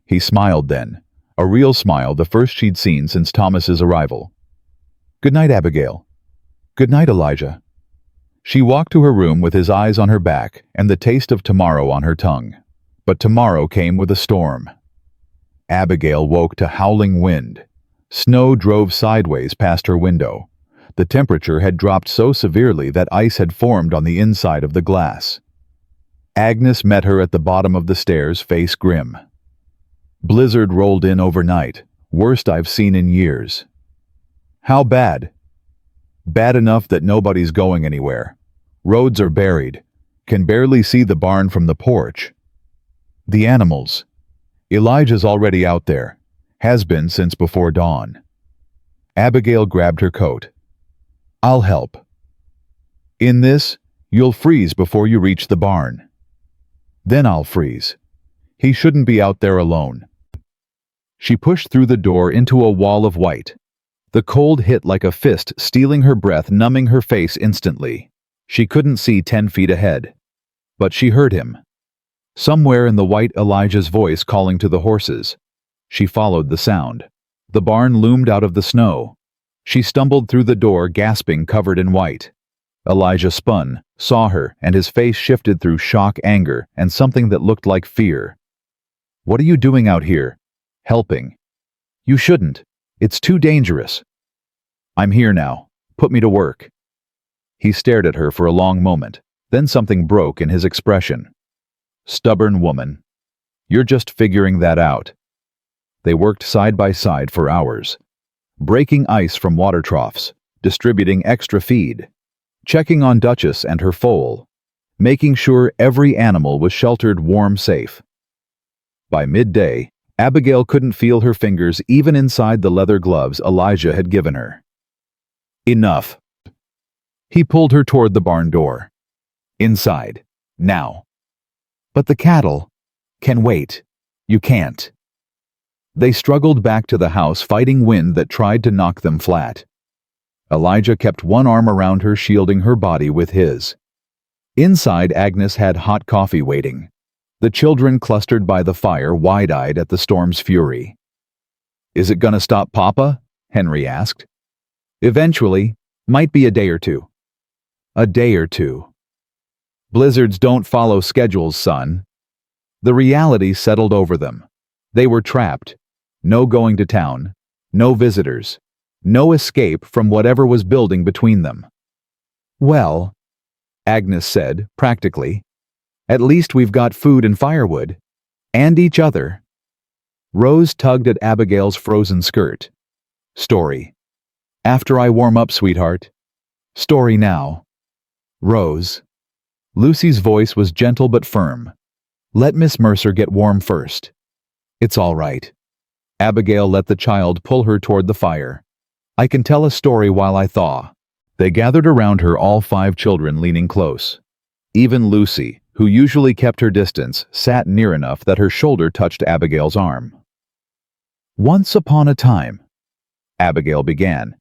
He smiled then, a real smile, the first she'd seen since Thomas's arrival. "Good night, Abigail." "Good night, Elijah." She walked to her room with his eyes on her back and the taste of tomorrow on her tongue. But tomorrow came with a storm. Abigail woke to howling wind. Snow drove sideways past her window. The temperature had dropped so severely that ice had formed on the inside of the glass. Agnes met her at the bottom of the stairs, face grim. "Blizzard rolled in overnight, worst I've seen in years." "How bad?" "Bad enough that nobody's going anywhere. Roads are buried. Can barely see the barn from the porch." "The animals?" "Elijah's already out there. Has been since before dawn." Abigail grabbed her coat. "I'll help." "In this, you'll freeze before you reach the barn." "Then I'll freeze. He shouldn't be out there alone." She pushed through the door into a wall of white. The cold hit like a fist, stealing her breath, numbing her face instantly. She couldn't see 10 feet ahead. But she heard him. Somewhere in the white, Elijah's voice calling to the horses. She followed the sound. The barn loomed out of the snow. She stumbled through the door, gasping, covered in white. Elijah spun, saw her, and his face shifted through shock, anger, and something that looked like fear. "What are you doing out here?" "Helping." "You shouldn't. It's too dangerous." "I'm here now. Put me to work." He stared at her for a long moment, then something broke in his expression. "Stubborn woman. You're just figuring that out." They worked side by side for hours, breaking ice from water troughs, distributing extra feed, checking on Duchess and her foal, making sure every animal was sheltered, warm, safe. By midday, Abigail couldn't feel her fingers even inside the leather gloves Elijah had given her. "Enough." He pulled her toward the barn door. "Inside. Now." "But the cattle can wait." "You can't." They struggled back to the house, fighting wind that tried to knock them flat. Elijah kept one arm around her, shielding her body with his. Inside, Agnes had hot coffee waiting. The children clustered by the fire, wide-eyed at the storm's fury. "Is it gonna stop, Papa?" Henry asked. "Eventually. Might be a day or two." "A day or two." "Blizzards don't follow schedules, son." The reality settled over them. They were trapped. No going to town. No visitors. No escape from whatever was building between them. "Well," Agnes said, practically, "at least we've got food and firewood. And each other." Rose tugged at Abigail's frozen skirt. "Story." "After I warm up, sweetheart." "Story now." "Rose." Lucy's voice was gentle but firm. "Let Miss Mercer get warm first." "It's all right." Abigail let the child pull her toward the fire. "I can tell a story while I thaw." They gathered around her, all 5 children leaning close. Even Lucy, who usually kept her distance, sat near enough that her shoulder touched Abigail's arm. "Once upon a time," Abigail began,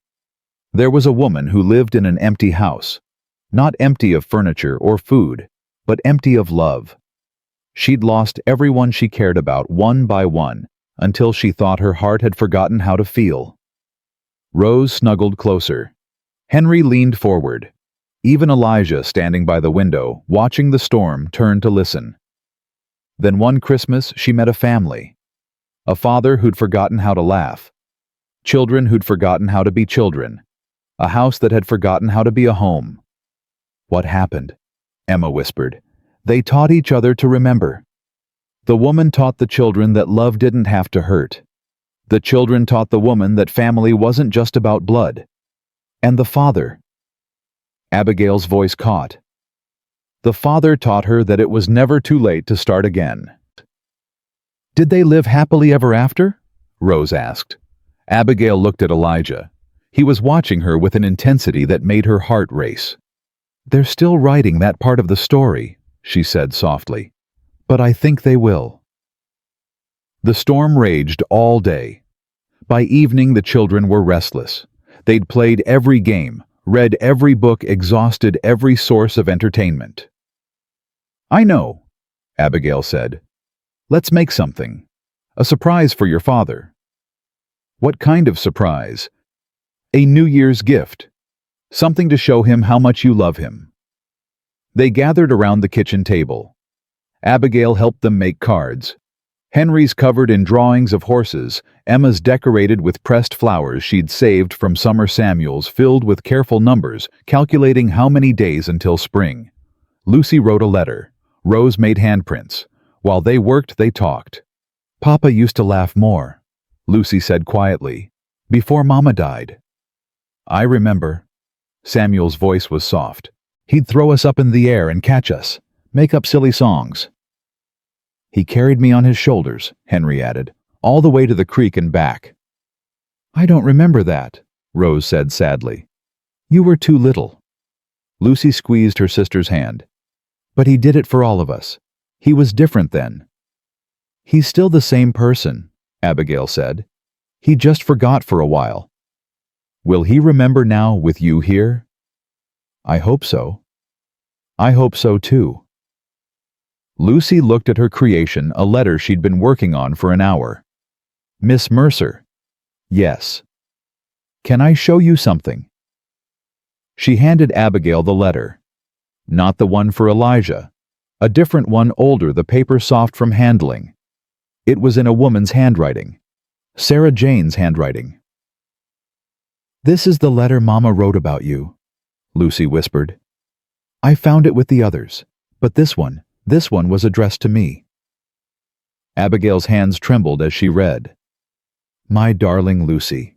"there was a woman who lived in an empty house. Not empty of furniture or food, but empty of love. She'd lost everyone she cared about one by one, until she thought her heart had forgotten how to feel." Rose snuggled closer. Henry leaned forward. Even Elijah, standing by the window, watching the storm, turned to listen. Then one Christmas she met a family. A father who'd forgotten how to laugh. Children who'd forgotten how to be children. A house that had forgotten how to be a home. "What happened?" Emma whispered. "They taught each other to remember." The woman taught the children that love didn't have to hurt. The children taught the woman that family wasn't just about blood. And the father. Abigail's voice caught. The father taught her that it was never too late to start again. "Did they live happily ever after?" Rose asked. Abigail looked at Elijah. He was watching her with an intensity that made her heart race. "They're still writing that part of the story," she said softly. But I think they will. The storm raged all day. By evening, the children were restless. They'd played every game, read every book, exhausted every source of entertainment. I know, Abigail said. Let's make something. A surprise for your father. What kind of surprise? A New Year's gift. Something to show him how much you love him. They gathered around the kitchen table. Abigail helped them make cards. Henry's covered in drawings of horses, Emma's decorated with pressed flowers she'd saved from summer Samuels filled with careful numbers, calculating how many days until spring. Lucy wrote a letter. Rose made handprints. While they worked, they talked. Papa used to laugh more, Lucy said quietly, before Mama died. I remember. Samuel's voice was soft. He'd throw us up in the air and catch us, make up silly songs. He carried me on his shoulders, Henry added, all the way to the creek and back. I don't remember that, Rose said sadly. You were too little. Lucy squeezed her sister's hand. But he did it for all of us. He was different then. He's still the same person, Abigail said. He just forgot for a while. Will he remember now with you here? I hope so. I hope so too. Lucy looked at her creation, a letter she'd been working on for an hour. Miss Mercer. Yes. Can I show you something? She handed Abigail the letter. Not the one for Elijah. A different one, older, the paper soft from handling. It was in a woman's handwriting. Sarah Jane's handwriting. This is the letter Mama wrote about you, Lucy whispered. I found it with the others, but this one was addressed to me. Abigail's hands trembled as she read. My darling Lucy,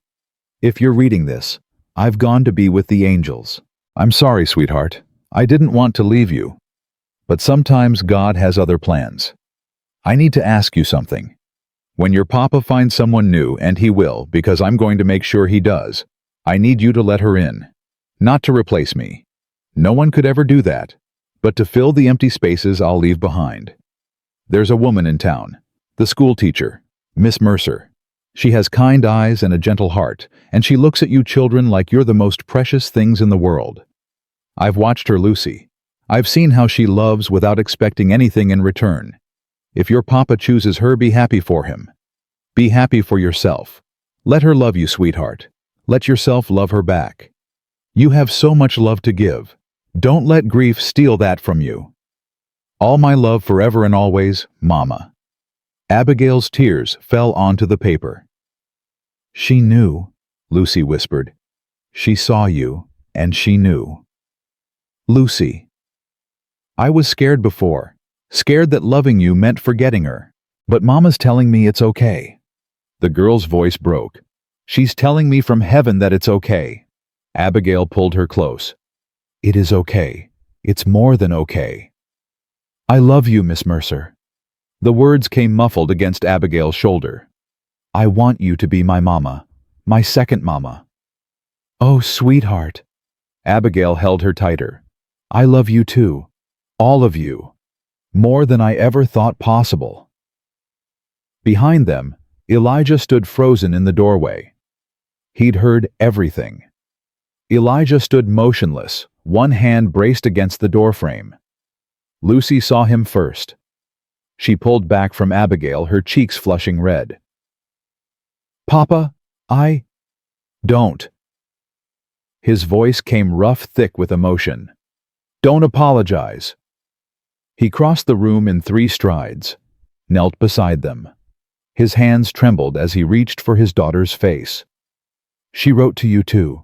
if you're reading this, I've gone to be with the angels. I'm sorry, sweetheart. I didn't want to leave you. But sometimes God has other plans. I need to ask you something. When your papa finds someone new, and he will, because I'm going to make sure he does, I need you to let her in. Not to replace me. No one could ever do that. But to fill the empty spaces I'll leave behind. There's a woman in town, the schoolteacher, Miss Mercer. She has kind eyes and a gentle heart, and she looks at you children like you're the most precious things in the world. I've watched her, Lucy. I've seen how she loves without expecting anything in return. If your papa chooses her, be happy for him. Be happy for yourself. Let her love you, sweetheart. Let yourself love her back. You have so much love to give. Don't let grief steal that from you. All my love forever and always, Mama. Abigail's tears fell onto the paper. She knew, Lucy whispered. She saw you, and she knew. Lucy. I was scared before, scared that loving you meant forgetting her. But Mama's telling me it's okay. The girl's voice broke. She's telling me from heaven that it's okay. Abigail pulled her close. It is okay. It's more than okay. I love you, Miss Mercer. The words came muffled against Abigail's shoulder. I want you to be my mama, my second mama. Oh, sweetheart. Abigail held her tighter. I love you too. All of you. More than I ever thought possible. Behind them, Elijah stood frozen in the doorway. He'd heard everything. Elijah stood motionless, one hand braced against the doorframe. Lucy saw him first. She pulled back from Abigail, her cheeks flushing red. Papa, Don't. His voice came rough, thick with emotion. Don't apologize. He crossed the room in 3 strides, knelt beside them. His hands trembled as he reached for his daughter's face. She wrote to you too.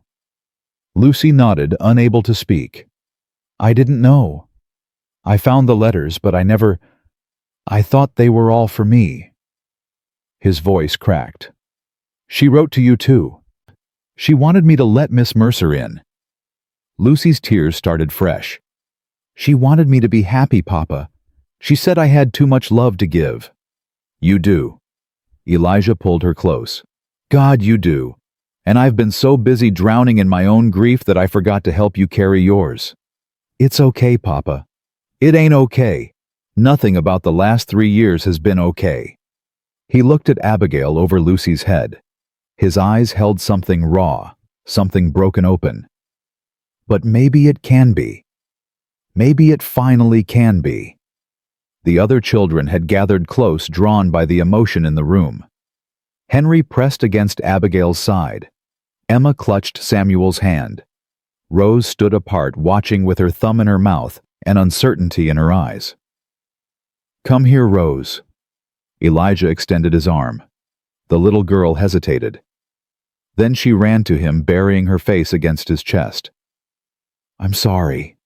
Lucy nodded, unable to speak. I didn't know. I found the letters, but I thought they were all for me. His voice cracked. She wrote to you too. She wanted me to let Miss Mercer in. Lucy's tears started fresh. She wanted me to be happy, Papa. She said I had too much love to give. You do. Elijah pulled her close. God, you do. And I've been so busy drowning in my own grief that I forgot to help you carry yours. It's okay, Papa. It ain't okay. Nothing about the last 3 years has been okay. He looked at Abigail over Lucy's head. His eyes held something raw, something broken open. But maybe it can be. Maybe it finally can be. The other children had gathered close, drawn by the emotion in the room. Henry pressed against Abigail's side. Emma clutched Samuel's hand. Rose stood apart, watching with her thumb in her mouth and uncertainty in her eyes. "Come here, Rose." Elijah extended his arm. The little girl hesitated. Then she ran to him, burying her face against his chest. "I'm sorry."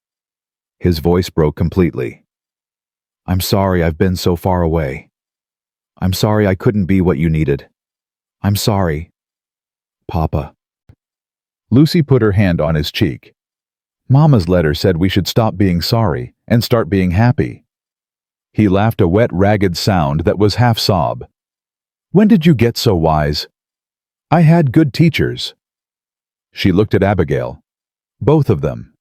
His voice broke completely. "I'm sorry I've been so far away. I'm sorry I couldn't be what you needed. I'm sorry, Papa." Lucy put her hand on his cheek. "Mama's letter said we should stop being sorry and start being happy." He laughed, a wet, ragged sound that was half sob. "When did you get so wise? I had good teachers." She looked at Abigail. Both of them.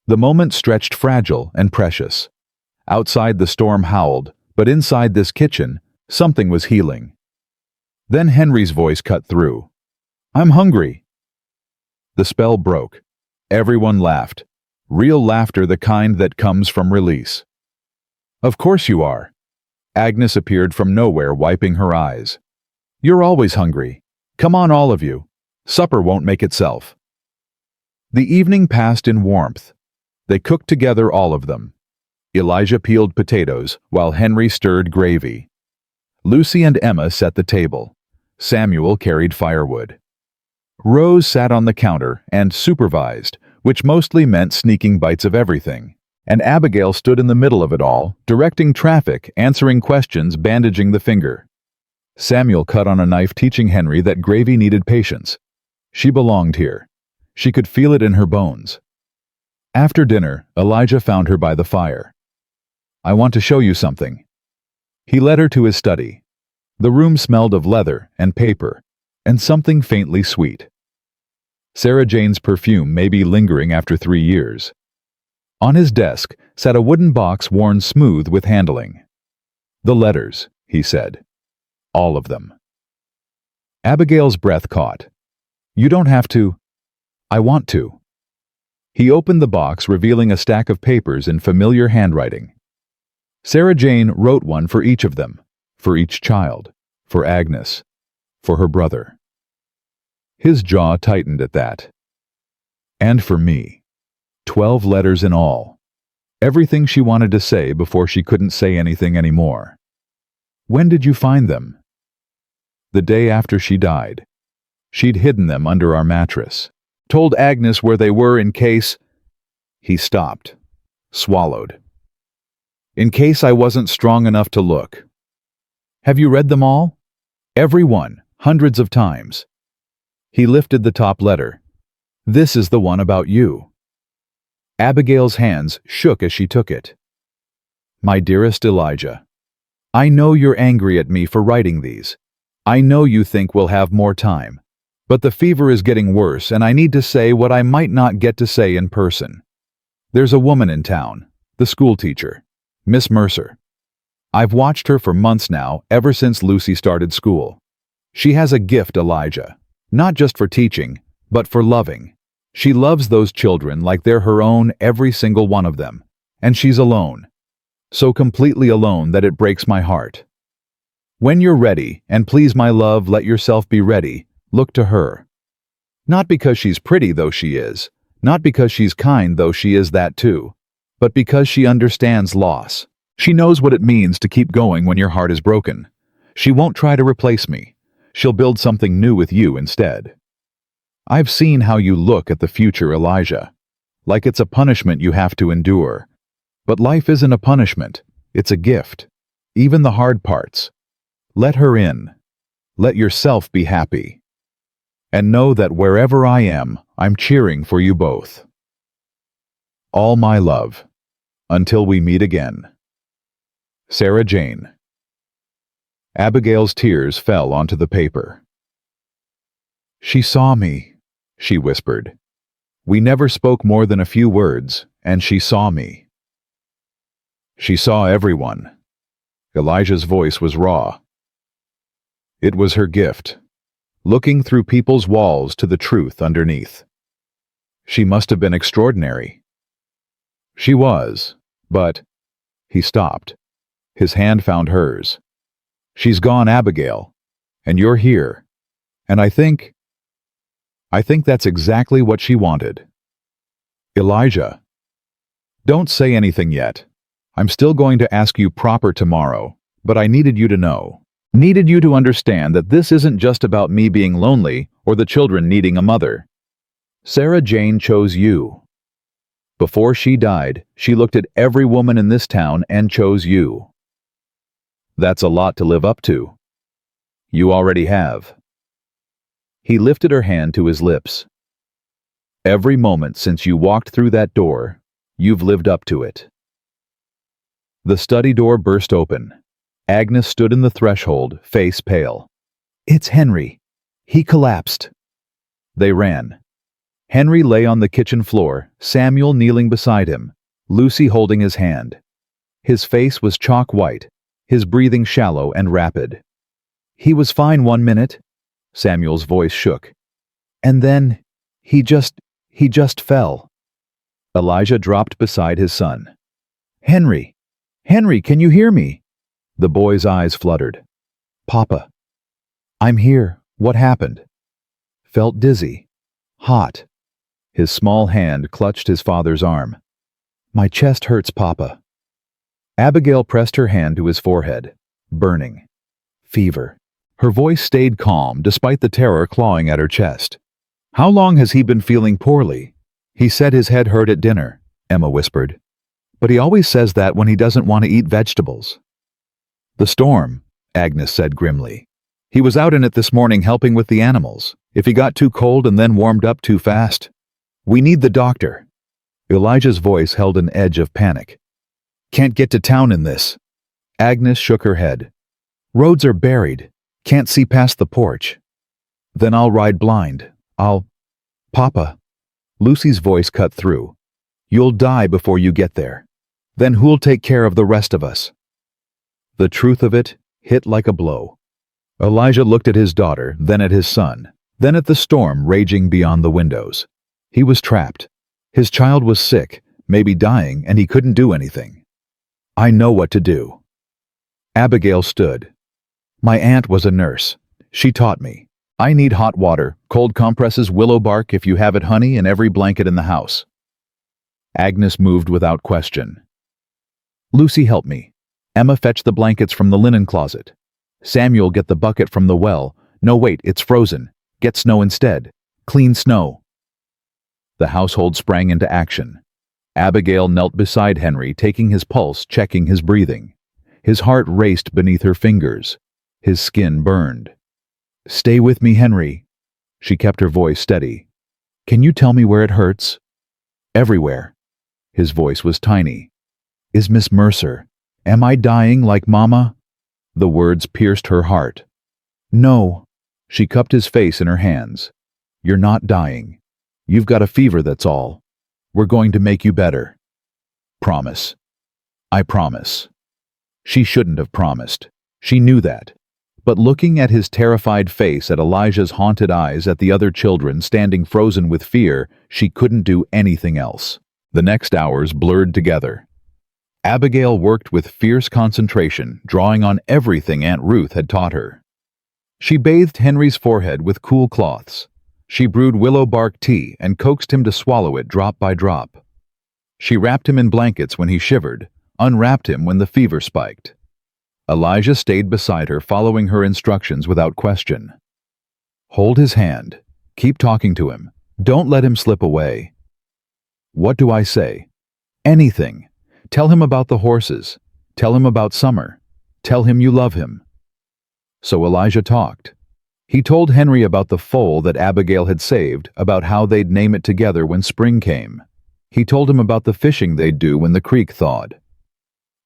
The moment stretched fragile and precious. Outside the storm howled, but inside this kitchen, something was healing. Then Henry's voice cut through. "I'm hungry." The spell broke. Everyone laughed. Real laughter, the kind that comes from release. "Of course you are." Agnes appeared from nowhere, wiping her eyes. "You're always hungry. Come on, all of you. Supper won't make itself." The evening passed in warmth. They cooked together, all of them. Elijah peeled potatoes, while Henry stirred gravy. Lucy and Emma set the table. Samuel carried firewood. Rose sat on the counter and supervised, which mostly meant sneaking bites of everything. And Abigail stood in the middle of it all, directing traffic, answering questions, bandaging the finger. Samuel cut on a knife, teaching Henry that gravy needed patience. She belonged here. She could feel it in her bones. After dinner, Elijah found her by the fire. "I want to show you something." He led her to his study. The room smelled of leather and paper, and something faintly sweet. Sarah Jane's perfume may be lingering after 3 years. On his desk sat a wooden box worn smooth with handling. "The letters," he said. "All of them." Abigail's breath caught. "You don't have to." "I want to." He opened the box, revealing a stack of papers in familiar handwriting. Sarah Jane wrote one for each of them, for each child, for Agnes, for her brother. His jaw tightened at that. "And for me." 12 letters in all. Everything she wanted to say before she couldn't say anything anymore. "When did you find them?" "The day after she died. She'd hidden them under our mattress. Told Agnes where they were in case—" He stopped, swallowed. "In case I wasn't strong enough to look." "Have you read them all?" "Every one, hundreds of times." He lifted the top letter. "This is the one about you." Abigail's hands shook as she took it. "My dearest Elijah, I know you're angry at me for writing these. I know you think we'll have more time. But the fever is getting worse, and I need to say what I might not get to say in person. There's a woman in town, the schoolteacher, Miss Mercer. I've watched her for months now, ever since Lucy started school. She has a gift, Elijah, not just for teaching, but for loving. She loves those children like they're her own, every single one of them. And she's alone. So completely alone that it breaks my heart. When you're ready, and please, my love, let yourself be ready, look to her. Not because she's pretty, though she is, not because she's kind, though she is that too, but because she understands loss. She knows what it means to keep going when your heart is broken. She won't try to replace me. She'll build something new with you instead. I've seen how you look at the future, Elijah, like it's a punishment you have to endure. But life isn't a punishment, it's a gift, even the hard parts. Let her in. Let yourself be happy. And know that wherever I am, I'm cheering for you both. All my love. Until we meet again. Sarah Jane. Abigail's tears fell onto the paper. "She saw me," she whispered. "We never spoke more than a few words, and she saw me." She saw everyone. Elijah's voice was raw. It was her gift, looking through people's walls to the truth underneath. She must have been extraordinary. She was, but... He stopped. His hand found hers. She's gone, Abigail, and you're here. And I think that's exactly what she wanted. Elijah. Don't say anything yet. I'm still going to ask you proper tomorrow, but I needed you to know. Needed you to understand that this isn't just about me being lonely or the children needing a mother. Sarah Jane chose you. Before she died, she looked at every woman in this town and chose you. That's a lot to live up to. You already have. He lifted her hand to his lips. Every moment since you walked through that door, you've lived up to it. The study door burst open. Agnes stood in the threshold, face pale. It's Henry. He collapsed. They ran. Henry lay on the kitchen floor, Samuel kneeling beside him, Lucy holding his hand. His face was chalk white, his breathing shallow and rapid. He was fine 1 minute. Samuel's voice shook. And then, he just fell. Elijah dropped beside his son. Henry! Henry, can you hear me? The boy's eyes fluttered. Papa. I'm here. What happened? Felt dizzy. Hot. His small hand clutched his father's arm. My chest hurts, Papa. Abigail pressed her hand to his forehead. Burning. Fever. Her voice stayed calm despite the terror clawing at her chest. How long has he been feeling poorly? He said his head hurt at dinner, Emma whispered. But he always says that when he doesn't want to eat vegetables. The storm, Agnes said grimly. He was out in it this morning helping with the animals. If he got too cold and then warmed up too fast. We need the doctor. Elijah's voice held an edge of panic. Can't get to town in this. Agnes shook her head. Roads are buried. Can't see past the porch. Then I'll ride blind. Papa. Lucy's voice cut through. You'll die before you get there. Then who'll take care of the rest of us? The truth of it hit like a blow. Elijah looked at his daughter, then at his son, then at the storm raging beyond the windows. He was trapped. His child was sick, maybe dying, and he couldn't do anything. I know what to do. Abigail stood. My aunt was a nurse. She taught me. I need hot water, cold compresses, willow bark, if you have it, honey, in every blanket in the house. Agnes moved without question. Lucy, help me. Emma, fetch the blankets from the linen closet. Samuel, get the bucket from the well. No, wait, it's frozen. Get snow instead. Clean snow. The household sprang into action. Abigail knelt beside Henry, taking his pulse, checking his breathing. His heart raced beneath her fingers. His skin burned. Stay with me, Henry. She kept her voice steady. Can you tell me where it hurts? Everywhere. His voice was tiny. Is Miss Mercer? Am I dying like Mama? The words pierced her heart. No. She cupped his face in her hands. You're not dying. You've got a fever, that's all. We're going to make you better. Promise. I promise. She shouldn't have promised. She knew that. But looking at his terrified face, at Elijah's haunted eyes, at the other children standing frozen with fear, she couldn't do anything else. The next hours blurred together. Abigail worked with fierce concentration, drawing on everything Aunt Ruth had taught her. She bathed Henry's forehead with cool cloths. She brewed willow bark tea and coaxed him to swallow it drop by drop. She wrapped him in blankets when he shivered, unwrapped him when the fever spiked. Elijah stayed beside her, following her instructions without question. Hold his hand. Keep talking to him. Don't let him slip away. What do I say? Anything. Tell him about the horses. Tell him about summer. Tell him you love him. So Elijah talked. He told Henry about the foal that Abigail had saved, about how they'd name it together when spring came. He told him about the fishing they'd do when the creek thawed.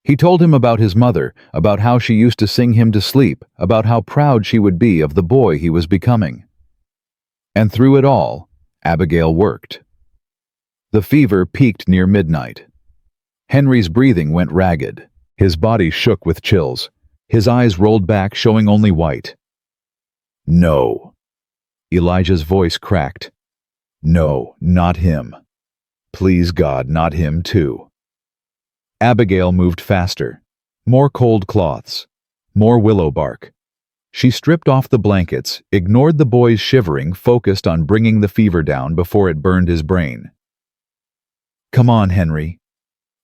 He told him about his mother, about how she used to sing him to sleep, about how proud she would be of the boy he was becoming. And through it all, Abigail worked. The fever peaked near midnight. Henry's breathing went ragged. His body shook with chills. His eyes rolled back, showing only white. No. Elijah's voice cracked. No, not him. Please God, not him too. Abigail moved faster. More cold cloths. More willow bark. She stripped off the blankets, ignored the boys shivering, focused on bringing the fever down before it burned his brain. Come on, Henry.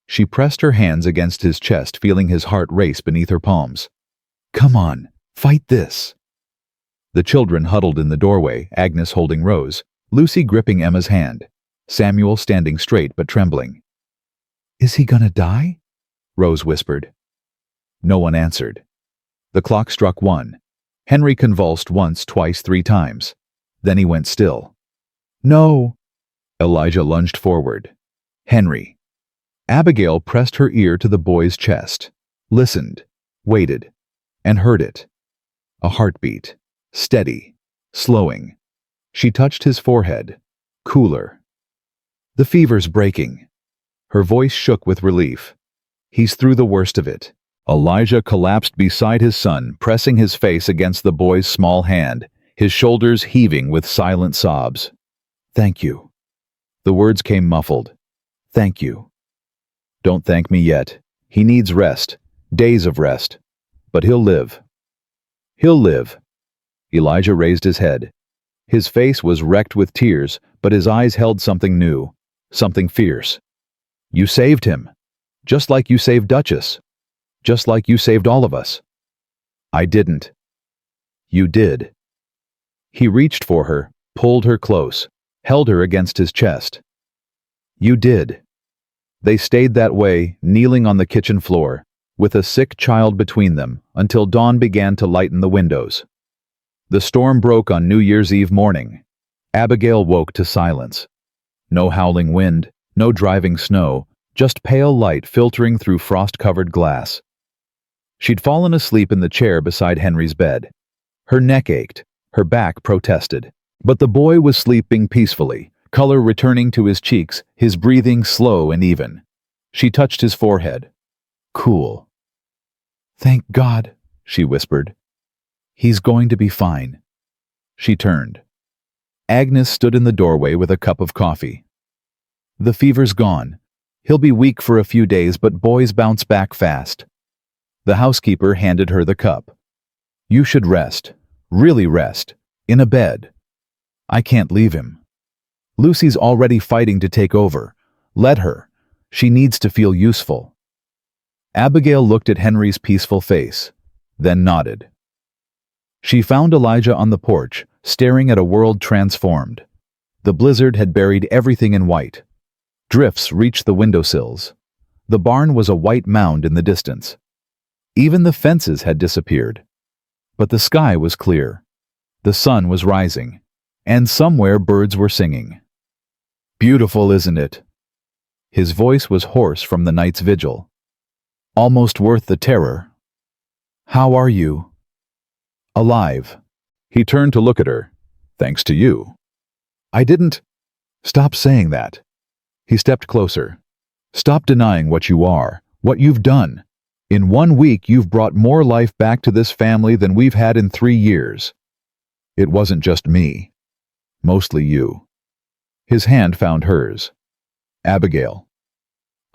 She pressed her hands against his chest, feeling his heart race beneath her palms. Come on, fight this. The children huddled in the doorway, Agnes holding Rose, Lucy gripping Emma's hand, Samuel standing straight but trembling. Is he gonna die? Rose whispered. No one answered. The clock struck 1. Henry convulsed once, twice, 3 times. Then he went still. No! Elijah lunged forward. Henry. Abigail pressed her ear to the boy's chest, listened, waited, and heard it. A heartbeat, steady, slowing. She touched his forehead, cooler. The fever's breaking. Her voice shook with relief. He's through the worst of it. Elijah collapsed beside his son, pressing his face against the boy's small hand, his shoulders heaving with silent sobs. Thank you. The words came muffled. Thank you. Don't thank me yet. He needs rest, days of rest. But he'll live. He'll live. Elijah raised his head. His face was wrecked with tears, but his eyes held something new, something fierce. You saved him. Just like you saved Duchess. Just like you saved all of us. I didn't. You did. He reached for her, pulled her close, held her against his chest. You did. They stayed that way, kneeling on the kitchen floor, with a sick child between them, until dawn began to lighten the windows. The storm broke on New Year's Eve morning. Abigail woke to silence. No howling wind, no driving snow, just pale light filtering through frost-covered glass. She'd fallen asleep in the chair beside Henry's bed. Her neck ached, her back protested. But the boy was sleeping peacefully, color returning to his cheeks, his breathing slow and even. She touched his forehead. Cool. Thank God, she whispered. He's going to be fine. She turned. Agnes stood in the doorway with a cup of coffee. The fever's gone. He'll be weak for a few days, but boys bounce back fast. The housekeeper handed her the cup. You should rest, really rest, in a bed. I can't leave him. Lucy's already fighting to take over. Let her. She needs to feel useful. Abigail looked at Henry's peaceful face, then nodded. She found Elijah on the porch, staring at a world transformed. The blizzard had buried everything in white. Drifts reached the windowsills. The barn was a white mound in the distance. Even the fences had disappeared. But the sky was clear. The sun was rising, and somewhere birds were singing. Beautiful, isn't it? His voice was hoarse from the night's vigil. Almost worth the terror. How are you? Alive. He turned to look at her. Thanks to you. I didn't. Stop saying that. He stepped closer. Stop denying what you are, what you've done. In 1 week, you've brought more life back to this family than we've had in 3 years. It wasn't just me. Mostly you. His hand found hers. Abigail.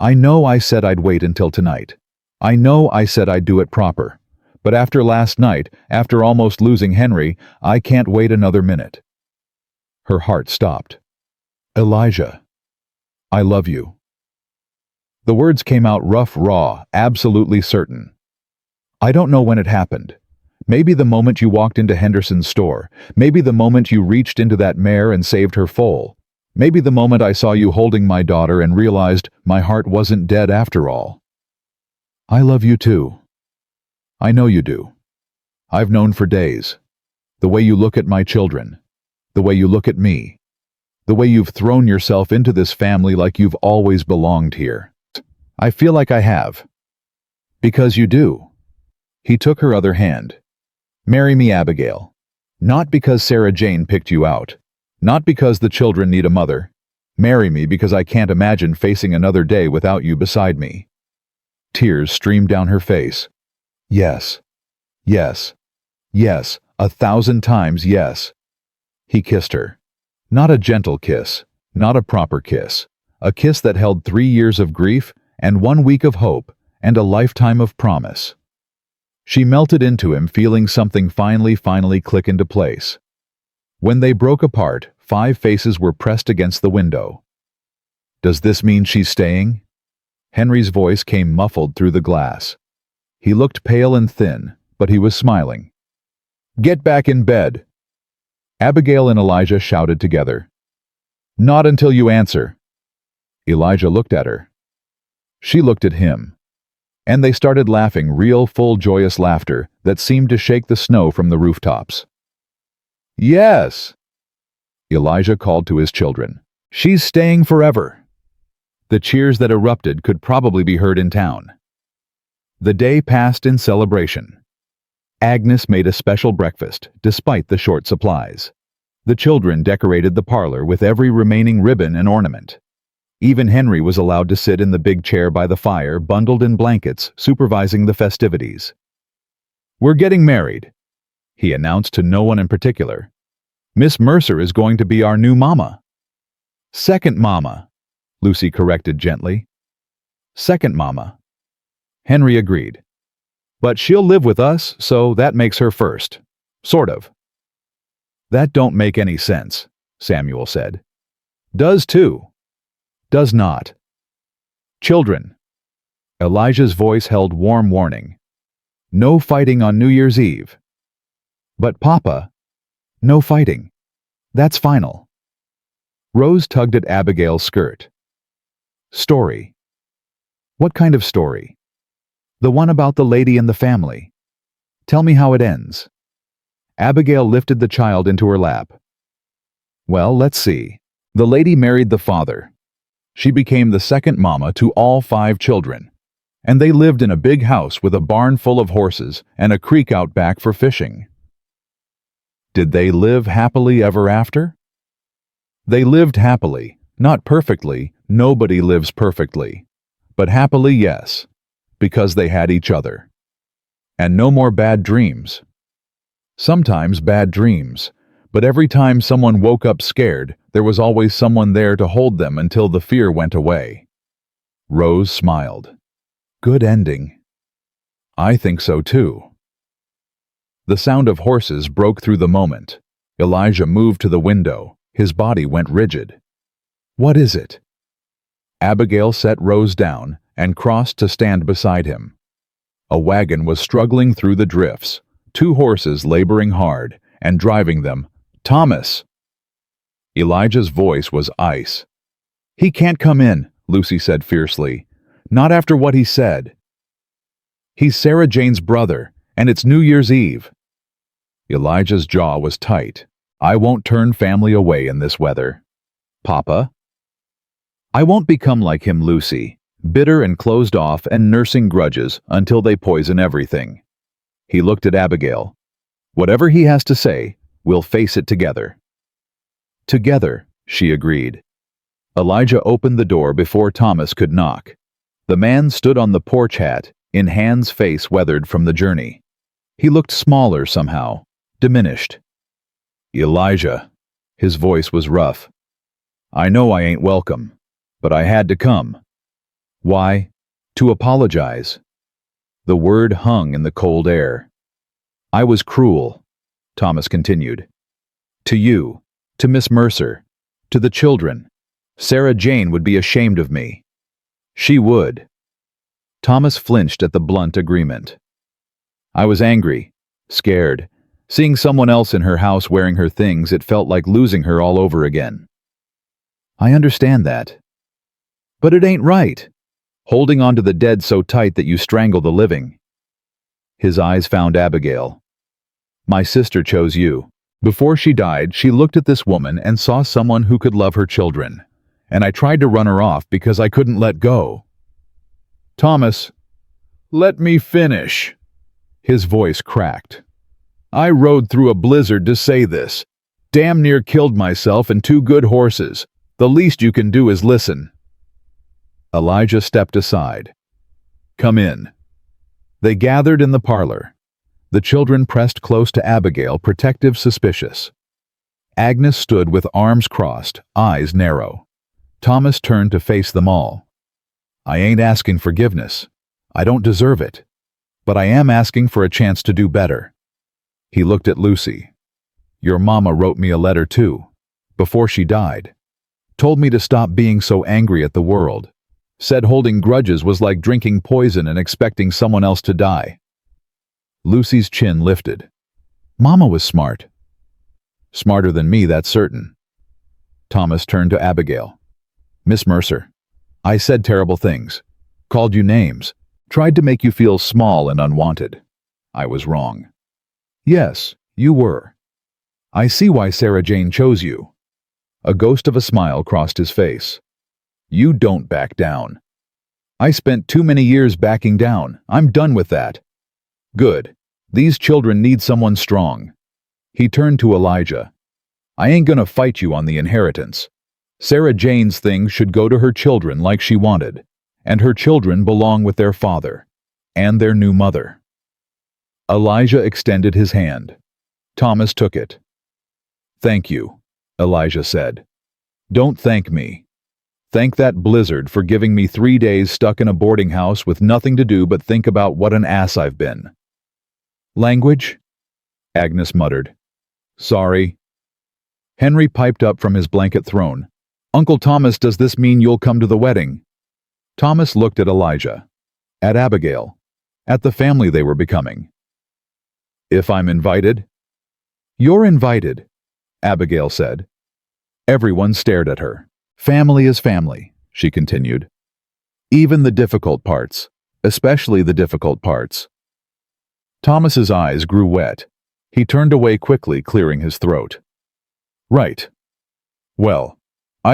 I know I said I'd wait until tonight. I know I said I'd do it proper. But after last night, after almost losing Henry, I can't wait another minute. Her heart stopped. Elijah. I love you. The words came out rough, raw, absolutely certain. I don't know when it happened. Maybe the moment you walked into Henderson's store. Maybe the moment you reached into that mare and saved her foal. Maybe the moment I saw you holding my daughter and realized my heart wasn't dead after all. I love you too. I know you do. I've known for days. The way you look at my children. The way you look at me. The way you've thrown yourself into this family like you've always belonged here. I feel like I have. Because you do. He took her other hand. Marry me, Abigail. Not because Sarah Jane picked you out. Not because the children need a mother. Marry me because I can't imagine facing another day without you beside me." Tears streamed down her face. "Yes, yes, yes, 1,000 times yes." He kissed her. Not a gentle kiss, not a proper kiss. A kiss that held 3 years of grief and 1 week of hope and a lifetime of promise. She melted into him, feeling something finally click into place. When they broke apart, 5 faces were pressed against the window. "Does this mean she's staying?" Henry's voice came muffled through the glass. He looked pale and thin, but he was smiling. "Get back in bed." Abigail and Elijah shouted together. "Not until you answer." Elijah looked at her. She looked at him. And they started laughing, real, full, joyous laughter that seemed to shake the snow from the rooftops. "Yes," Elijah called to his children. "She's staying forever." The cheers that erupted could probably be heard in town. The day passed in celebration. Agnes made a special breakfast, despite the short supplies. The children decorated the parlor with every remaining ribbon and ornament. Even Henry was allowed to sit in the big chair by the fire, bundled in blankets, supervising the festivities. "We're getting married," he announced to no one in particular. "Miss Mercer is going to be our new mama." "Second mama," Lucy corrected gently. "Second mama." Henry agreed. "But she'll live with us, so that makes her first. Sort of." "That don't make any sense," Samuel said. "Does too." "Does not." "Children." Elijah's voice held warm warning. "No fighting on New Year's Eve." "But Papa." "No fighting. That's final." Rose tugged at Abigail's skirt. "Story." "What kind of story?" "The one about the lady and the family. Tell me how it ends." Abigail lifted the child into her lap. "Well, let's see. The lady married the father. She became the second mama to all 5 children, and they lived in a big house with a barn full of horses and a creek out back for fishing." "Did they live happily ever after?" "They lived happily, not perfectly, nobody lives perfectly. But happily, yes, because they had each other. And no more bad dreams. Sometimes bad dreams, but every time someone woke up scared, there was always someone there to hold them until the fear went away." Rose smiled. "Good ending." "I think so too." The sound of horses broke through the moment. Elijah moved to the window. His body went rigid. "What is it?" Abigail set Rose down and crossed to stand beside him. A wagon was struggling through the drifts, 2 horses laboring hard and driving them. "Thomas!" Elijah's voice was ice. "He can't come in," Lucy said fiercely. "Not after what he said. He's Sarah Jane's brother, and it's New Year's Eve." Elijah's jaw was tight. "I won't turn family away in this weather." "Papa?" "I won't become like him, Lucy, bitter and closed off and nursing grudges until they poison everything." He looked at Abigail. "Whatever he has to say, we'll face it together." "Together," she agreed. Elijah opened the door before Thomas could knock. The man stood on the porch hat, in hands, face weathered from the journey. He looked smaller somehow, diminished. "Elijah," his voice was rough. "I know I ain't welcome, but I had to come." "Why?" "To apologize." The word hung in the cold air. "I was cruel," Thomas continued. "To you, to Miss Mercer, to the children. Sarah Jane would be ashamed of me. She would." Thomas flinched at the blunt agreement. "I was angry, scared. Seeing someone else in her house wearing her things, it felt like losing her all over again." "I understand that. But it ain't right. Holding on to the dead so tight that you strangle the living." His eyes found Abigail. "My sister chose you. Before she died, she looked at this woman and saw someone who could love her children. And I tried to run her off because I couldn't let go." "Thomas, let me finish." His voice cracked. "I rode through a blizzard to say this. Damn near killed myself and 2 good horses. The least you can do is listen." Elijah stepped aside. "Come in." They gathered in the parlor. The children pressed close to Abigail, protective, suspicious. Agnes stood with arms crossed, eyes narrow. Thomas turned to face them all. "I ain't asking forgiveness. I don't deserve it. But I am asking for a chance to do better." He looked at Lucy. "Your mama wrote me a letter too, before she died. Told me to stop being so angry at the world. Said holding grudges was like drinking poison and expecting someone else to die." Lucy's chin lifted. "Mama was smart." "Smarter than me, that's certain." Thomas turned to Abigail. "Miss Mercer, I said terrible things, called you names, tried to make you feel small and unwanted. I was wrong." "Yes, you were. I see why Sarah Jane chose you." A ghost of a smile crossed his face. "You don't back down." "I spent too many years backing down. I'm done with that." "Good. These children need someone strong." He turned to Elijah. "I ain't gonna fight you on the inheritance. Sarah Jane's things should go to her children like she wanted, and her children belong with their father, and their new mother." Elijah extended his hand. Thomas took it. "Thank you," Elijah said. "Don't thank me. Thank that blizzard for giving me 3 days stuck in a boarding house with nothing to do but think about what an ass I've been." "Language?" Agnes muttered. "Sorry." Henry piped up from his blanket throne. "Uncle Thomas, does this mean you'll come to the wedding?" Thomas looked at Elijah, at Abigail, at the family they were becoming. "If I'm invited?" "You're invited," Abigail said. Everyone stared at her. "Family is family," she continued. "Even the difficult parts, especially the difficult parts." Thomas's eyes grew wet. He turned away quickly, clearing his throat. "Right. Well,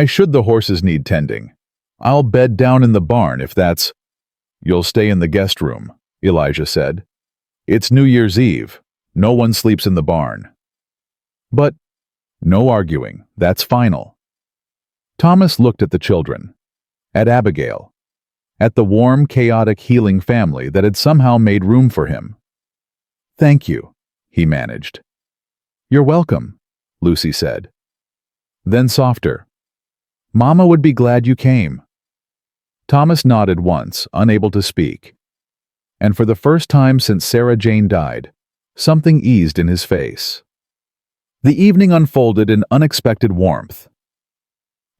should the horses need tending, I'll bed down in the barn if that's—" "You'll stay in the guest room," Elijah said. "It's New Year's Eve. No one sleeps in the barn." "But—" "No arguing. That's final." Thomas looked at the children, at Abigail, at the warm, chaotic, healing family that had somehow made room for him. "Thank you," he managed. "You're welcome," Lucy said. Then softer, "Mama would be glad you came." Thomas nodded once, unable to speak. And for the first time since Sarah Jane died, something eased in his face. The evening unfolded in unexpected warmth.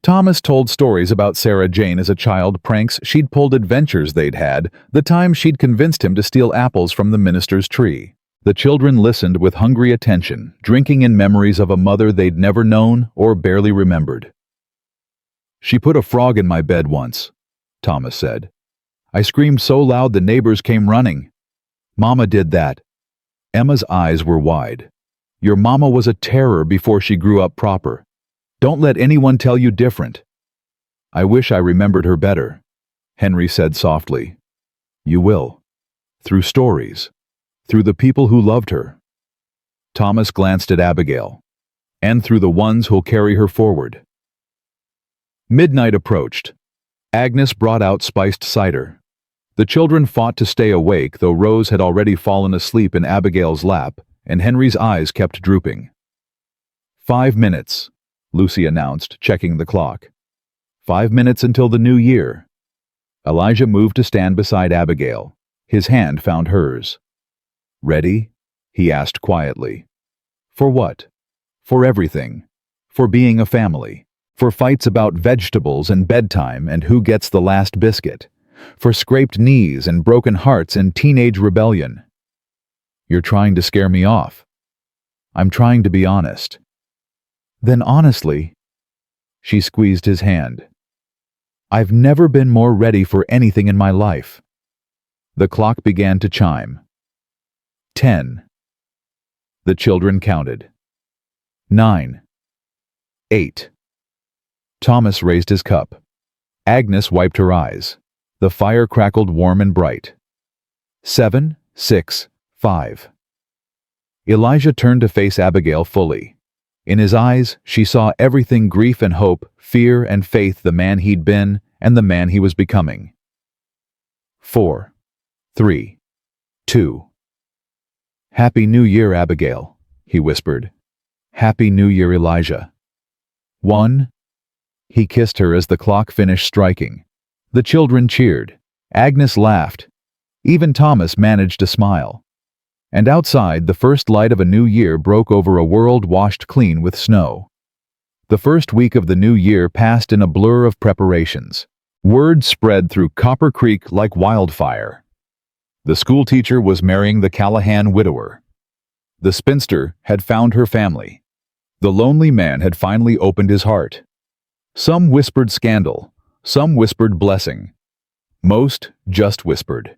Thomas told stories about Sarah Jane as a child, pranks she'd pulled, adventures they'd had, the time she'd convinced him to steal apples from the minister's tree. The children listened with hungry attention, drinking in memories of a mother they'd never known or barely remembered. "She put a frog in my bed once," Thomas said. "I screamed so loud the neighbors came running. Mama did that." Emma's eyes were wide. "Your mama was a terror before she grew up proper. Don't let anyone tell you different." "I wish I remembered her better," Henry said softly. "You will. Through stories. Through the people who loved her." Thomas glanced at Abigail. "And through the ones who'll carry her forward." Midnight approached. Agnes brought out spiced cider. The children fought to stay awake, though Rose had already fallen asleep in Abigail's lap, and Henry's eyes kept drooping. 5 minutes, Lucy announced, checking the clock. 5 minutes until the new year. Elijah moved to stand beside Abigail. His hand found hers. "Ready?" he asked quietly. "For what?" "For everything. For being a family. For fights about vegetables and bedtime and who gets the last biscuit. For scraped knees and broken hearts and teenage rebellion." "You're trying to scare me off." "I'm trying to be honest." "Then honestly," she squeezed his hand, "I've never been more ready for anything in my life." The clock began to chime. 10. The children counted. 9. 8. Thomas raised his cup. Agnes wiped her eyes. The fire crackled warm and bright. 7, 6, 5. Elijah turned to face Abigail fully. In his eyes, she saw everything: grief and hope, fear and faith, the man he'd been and the man he was becoming. 4, 3, 2. "Happy New Year, Abigail," he whispered. "Happy New Year, Elijah." 1. He kissed her as the clock finished striking. The children cheered. Agnes laughed. Even Thomas managed to smile. And outside, the first light of a new year broke over a world washed clean with snow. The first week of the new year passed in a blur of preparations. Word spread through Copper Creek like wildfire. The schoolteacher was marrying the Callahan widower. The spinster had found her family. The lonely man had finally opened his heart. Some whispered scandal, some whispered blessing. Most just whispered.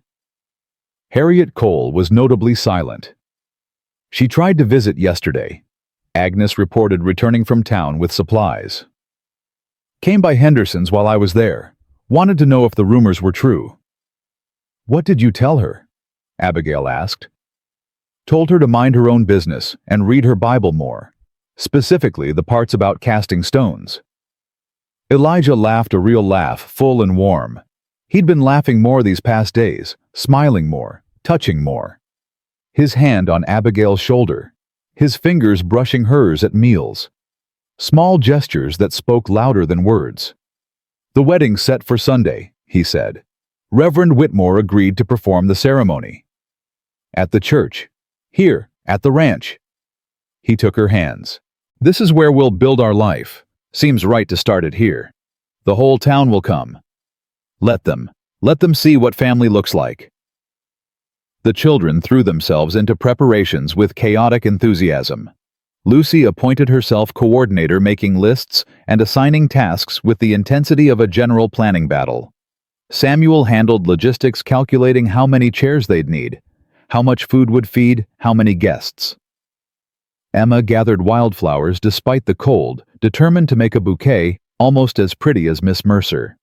Harriet Cole was notably silent. She tried to visit yesterday. Agnes reported returning from town with supplies. "Came by Henderson's while I was there. Wanted to know if the rumors were true." "What did you tell her?" Abigail asked. "Told her to mind her own business and read her Bible more, specifically the parts about casting stones." Elijah laughed a real laugh, full and warm. He'd been laughing more these past days, smiling more, touching more. His hand on Abigail's shoulder, his fingers brushing hers at meals. Small gestures that spoke louder than words. "The wedding's set for Sunday," he said. "Reverend Whitmore agreed to perform the ceremony. At the church. Here, at the ranch." He took her hands. "This is where we'll build our life. Seems right to start it here. The whole town will come. Let them see what family looks like." The children threw themselves into preparations with chaotic enthusiasm. Lucy appointed herself coordinator, making lists and assigning tasks with the intensity of a general planning battle. Samuel handled logistics, calculating how many chairs they'd need, how much food would feed, how many guests. Emma gathered wildflowers despite the cold, determined to make a bouquet almost as pretty as Miss Mercer.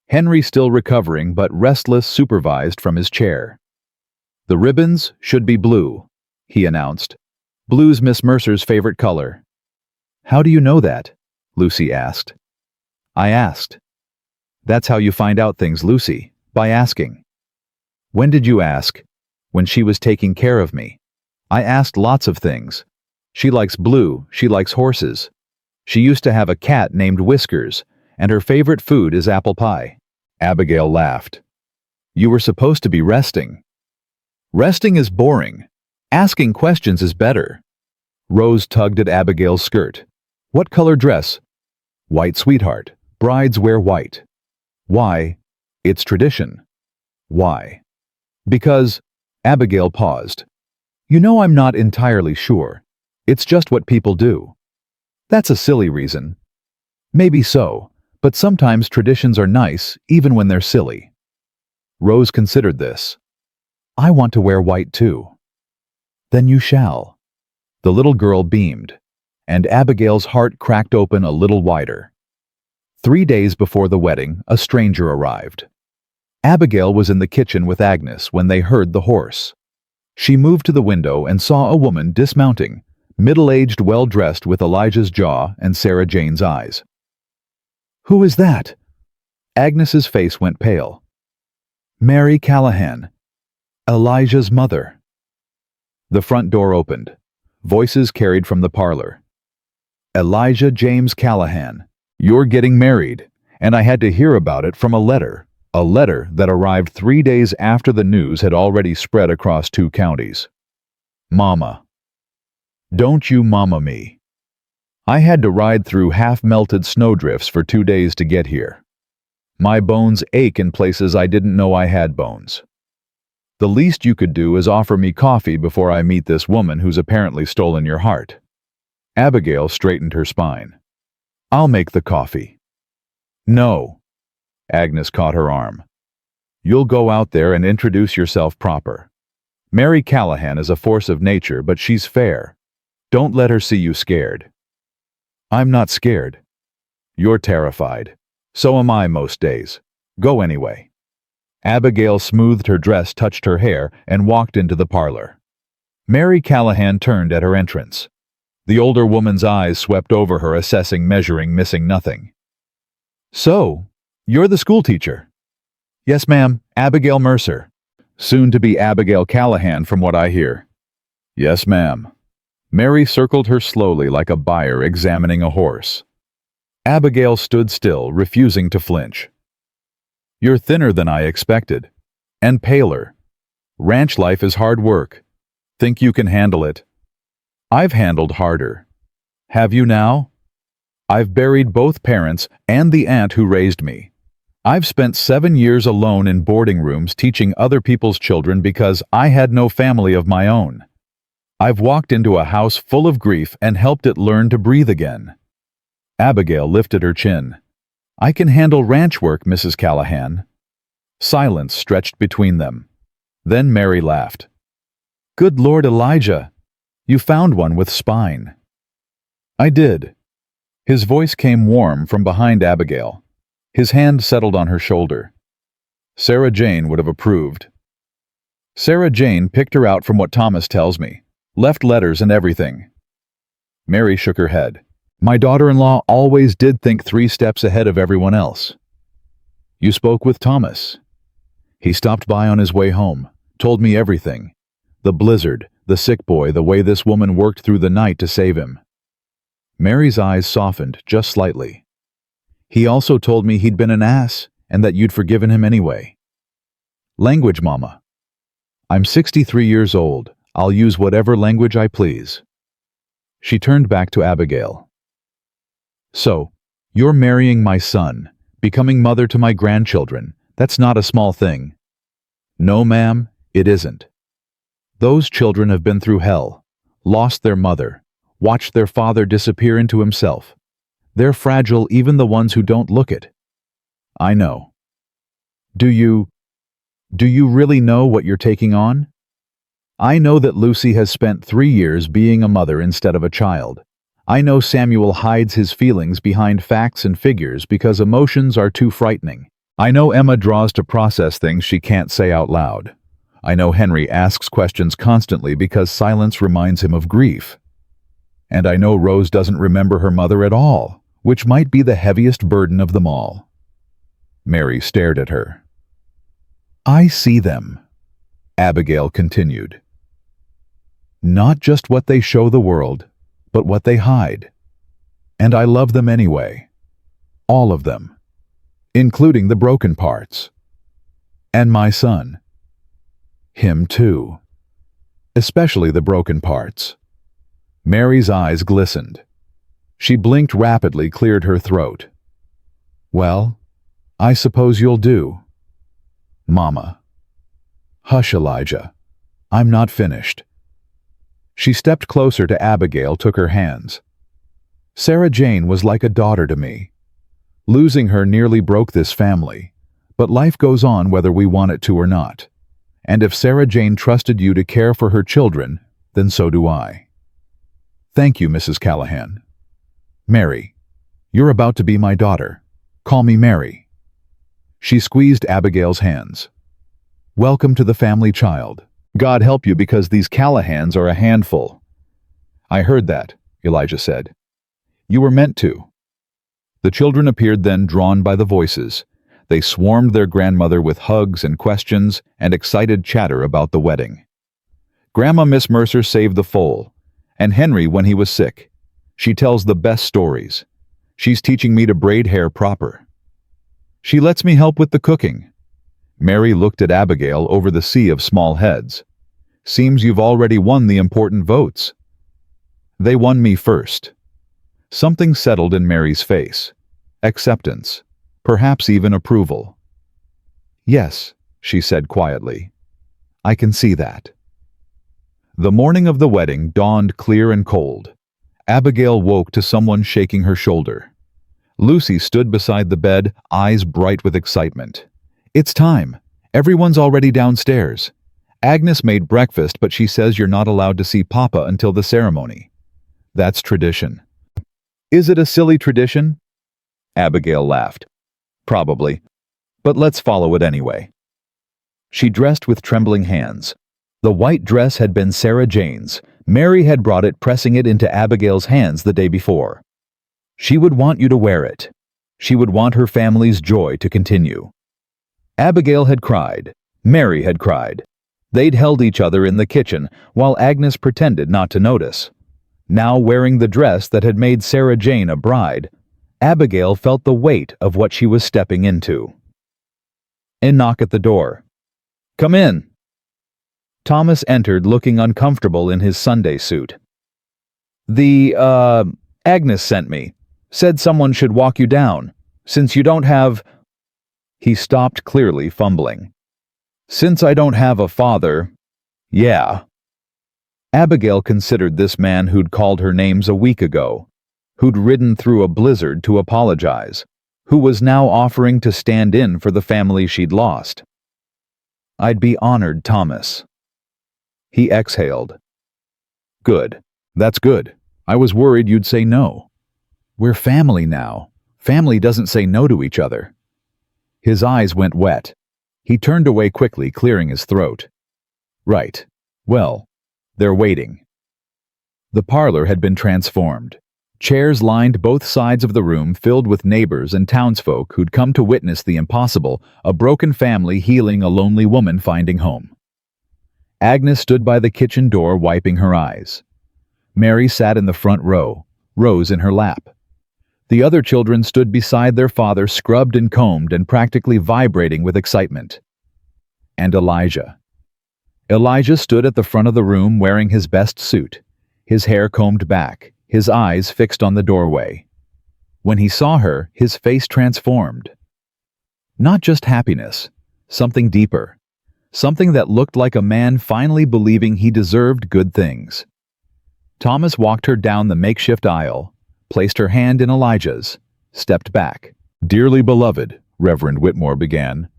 Henry, still recovering but restless, supervised from his chair. "The ribbons should be blue," he announced. "Blue's Miss Mercer's favorite color." "How do you know that?" Lucy asked. "I asked." "That's how you find out things, Lucy, by asking." "When did you ask?" "When she was taking care of me. I asked lots of things. She likes blue, she likes horses. She used to have a cat named Whiskers, and her favorite food is apple pie." Abigail laughed. "You were supposed to be resting." "Resting is boring. Asking questions is better." Rose tugged at Abigail's skirt. "What color dress?" "White, sweetheart. Brides wear white." "Why?" "It's tradition." "Why?" "Because—" Abigail paused. "You know, I'm not entirely sure. It's just what people do." "That's a silly reason." "Maybe so, but sometimes traditions are nice, even when they're silly." Rose considered this. "I want to wear white too." "Then you shall." The little girl beamed, and Abigail's heart cracked open a little wider. 3 days before the wedding, a stranger arrived. Abigail was in the kitchen with Agnes when they heard the horse. She moved to the window and saw a woman dismounting, middle-aged, well-dressed, with Elijah's jaw and Sarah Jane's eyes. "Who is that?" Agnes's face went pale. "Mary Callahan, Elijah's mother." The front door opened. Voices carried from the parlor. "Elijah James Callahan, you're getting married, and I had to hear about it from a letter that arrived 3 days after the news had already spread across 2 counties. Mama. Don't you mama me. I had to ride through half-melted snowdrifts for 2 days to get here. My bones ache in places I didn't know I had bones. The least you could do is offer me coffee before I meet this woman who's apparently stolen your heart." Abigail straightened her spine. "I'll make the coffee." "No." Agnes caught her arm. "You'll go out there and introduce yourself proper. Mary Callahan is a force of nature, but she's fair. Don't let her see you scared." "I'm not scared." "You're terrified. So am I most days. Go anyway." Abigail smoothed her dress, touched her hair, and walked into the parlor. Mary Callahan turned at her entrance. The older woman's eyes swept over her, assessing, measuring, missing nothing. So, you're the schoolteacher? Yes, ma'am, Abigail Mercer. Soon to be Abigail Callahan, from what I hear. Yes, ma'am. Mary circled her slowly like a buyer examining a horse. Abigail stood still, refusing to flinch. You're thinner than I expected. And paler. Ranch life is hard work. Think you can handle it? I've handled harder. Have you now? I've buried both parents and the aunt who raised me. I've spent 7 years alone in boarding rooms teaching other people's children because I had no family of my own. I've walked into a house full of grief and helped it learn to breathe again. Abigail lifted her chin. I can handle ranch work, Mrs. Callahan. Silence stretched between them. Then Mary laughed. Good Lord, Elijah! You found one with spine. I did. His voice came warm from behind Abigail. His hand settled on her shoulder. Sarah Jane would have approved. Sarah Jane picked her out from what Thomas tells me. Left letters and everything. Mary shook her head. My daughter-in-law always did think 3 steps ahead of everyone else. You spoke with Thomas. He stopped by on his way home, told me everything. The blizzard, the sick boy, the way this woman worked through the night to save him. Mary's eyes softened just slightly. He also told me he'd been an ass and that you'd forgiven him anyway. Language, Mama. I'm 63 years old. I'll use whatever language I please. She turned back to Abigail. So, you're marrying my son, becoming mother to my grandchildren. That's not a small thing. No, ma'am, it isn't. Those children have been through hell, lost their mother, watched their father disappear into himself. They're fragile, even the ones who don't look it. I know. Do you really know what you're taking on? I know that Lucy has spent 3 years being a mother instead of a child. I know Samuel hides his feelings behind facts and figures because emotions are too frightening. I know Emma draws to process things she can't say out loud. I know Henry asks questions constantly because silence reminds him of grief. And I know Rose doesn't remember her mother at all, which might be the heaviest burden of them all. Mary stared at her. I see them, Abigail continued. Not just what they show the world, but what they hide. And I love them anyway. All of them. Including the broken parts. And my son. Him too. Especially the broken parts. Mary's eyes glistened. She blinked rapidly, cleared her throat. Well, I suppose you'll do. Mama. Hush, Elijah. I'm not finished. She stepped closer to Abigail, took her hands. Sarah Jane was like a daughter to me. Losing her nearly broke this family, but life goes on whether we want it to or not. And if Sarah Jane trusted you to care for her children, then so do I. Thank you, Mrs. Callahan. Mary, you're about to be my daughter. Call me Mary. She squeezed Abigail's hands. Welcome to the family, child. God help you, because these Callahans are a handful. I heard that, Elijah said. You were meant to. The children appeared then, drawn by the voices. They swarmed their grandmother with hugs and questions and excited chatter about the wedding. Grandma Miss Mercer saved the foal, and Henry when he was sick. She tells the best stories. She's teaching me to braid hair proper. She lets me help with the cooking. Mary looked at Abigail over the sea of small heads. Seems you've already won the important votes. They won me first. Something settled in Mary's face. Acceptance. Perhaps even approval. Yes, she said quietly. I can see that. The morning of the wedding dawned clear and cold. Abigail woke to someone shaking her shoulder. Lucy stood beside the bed, eyes bright with excitement. It's time. Everyone's already downstairs. Agnes made breakfast, but she says you're not allowed to see Papa until the ceremony. That's tradition. Is it a silly tradition? Abigail laughed. Probably. But let's follow it anyway. She dressed with trembling hands. The white dress had been Sarah Jane's. Mary had brought it, pressing it into Abigail's hands the day before. She would want you to wear it. She would want her family's joy to continue. Abigail had cried. Mary had cried. They'd held each other in the kitchen while Agnes pretended not to notice. Now wearing the dress that had made Sarah Jane a bride, Abigail felt the weight of what she was stepping into. A knock at the door. "Come in." Thomas entered, looking uncomfortable in his Sunday suit. Agnes sent me. Said someone should walk you down. Since you don't have—" He stopped, clearly fumbling. "Since I don't have a father—" "Yeah." Abigail considered this man who'd called her names a week ago, who'd ridden through a blizzard to apologize, who was now offering to stand in for the family she'd lost. "I'd be honored, Thomas." He exhaled. "Good. That's good. I was worried you'd say no. We're family now. Family doesn't say no to each other." His eyes went wet. He turned away quickly, clearing his throat. "Right. Well, they're waiting." The parlor had been transformed. Chairs lined both sides of the room, filled with neighbors and townsfolk who'd come to witness the impossible, a broken family healing, a lonely woman finding home. Agnes stood by the kitchen door, wiping her eyes. Mary sat in the front row, Rose in her lap. The other children stood beside their father, scrubbed and combed and practically vibrating with excitement. And Elijah. Elijah stood at the front of the room wearing his best suit, his hair combed back, his eyes fixed on the doorway. When he saw her, his face transformed. Not just happiness, something deeper. Something that looked like a man finally believing he deserved good things. Thomas walked her down the makeshift aisle, placed her hand in Elijah's, stepped back. "Dearly beloved," Reverend Whitmore began.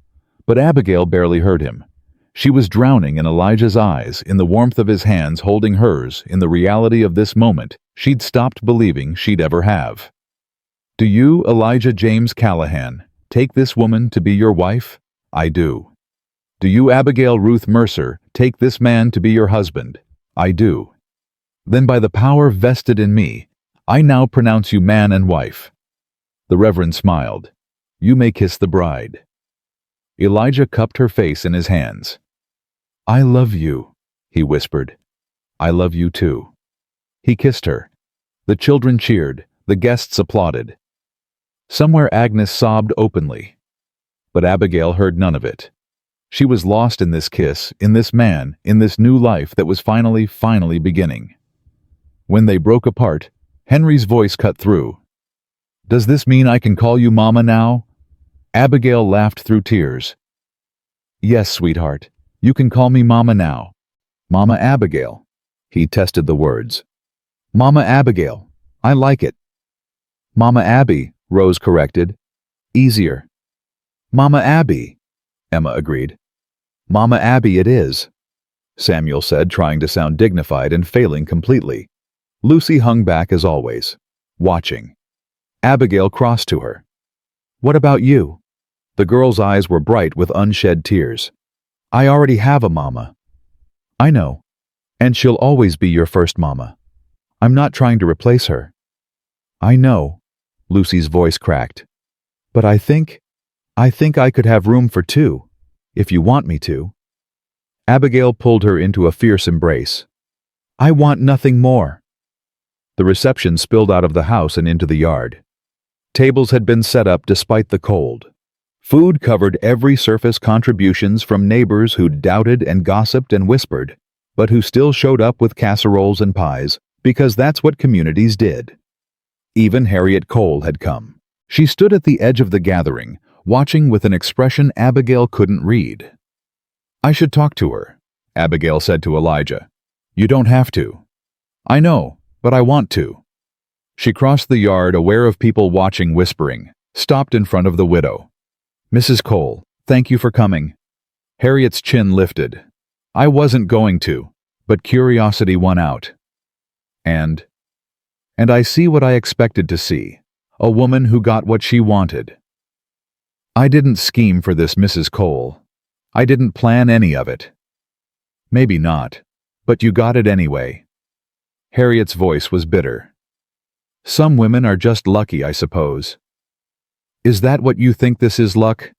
But Abigail barely heard him. She was drowning in Elijah's eyes, in the warmth of his hands holding hers, in the reality of this moment she'd stopped believing she'd ever have. "Do you, Elijah James Callahan, take this woman to be your wife?" "I do." "Do you, Abigail Ruth Mercer, take this man to be your husband?" "I do." "Then by the power vested in me, I now pronounce you man and wife." The Reverend smiled. "You may kiss the bride." Elijah cupped her face in his hands. "I love you," he whispered. "I love you too." He kissed her. The children cheered, the guests applauded. Somewhere Agnes sobbed openly. But Abigail heard none of it. She was lost in this kiss, in this man, in this new life that was finally beginning. When they broke apart, Henry's voice cut through. "Does this mean I can call you Mama now?" Abigail laughed through tears. "Yes, sweetheart, you can call me Mama now. Mama Abigail." He tested the words. "Mama Abigail, I like it." "Mama Abby," Rose corrected. "Easier." "Mama Abby," Emma agreed. "Mama Abby it is," Samuel said, trying to sound dignified and failing completely. Lucy hung back as always, watching. Abigail crossed to her. "What about you?" The girl's eyes were bright with unshed tears. "I already have a mama." "I know. And she'll always be your first mama. I'm not trying to replace her." "I know," Lucy's voice cracked. "But I think I could have room for two, if you want me to." Abigail pulled her into a fierce embrace. "I want nothing more." The reception spilled out of the house and into the yard. Tables had been set up despite the cold. Food covered every surface, contributions from neighbors who'd doubted and gossiped and whispered, but who still showed up with casseroles and pies, because that's what communities did. Even Harriet Cole had come. She stood at the edge of the gathering, watching with an expression Abigail couldn't read. "I should talk to her," Abigail said to Elijah. "You don't have to." "I know, but I want to." She crossed the yard, aware of people watching, whispering, stopped in front of the widow. "Mrs. Cole, thank you for coming." Harriet's chin lifted. "I wasn't going to, but curiosity won out. And I see what I expected to see, a woman who got what she wanted. I didn't scheme for this, Mrs. Cole. I didn't plan any of it." Maybe not, but you got it anyway. Harriet's voice was bitter. Some women are just lucky, I suppose. Is that what you think this is, luck?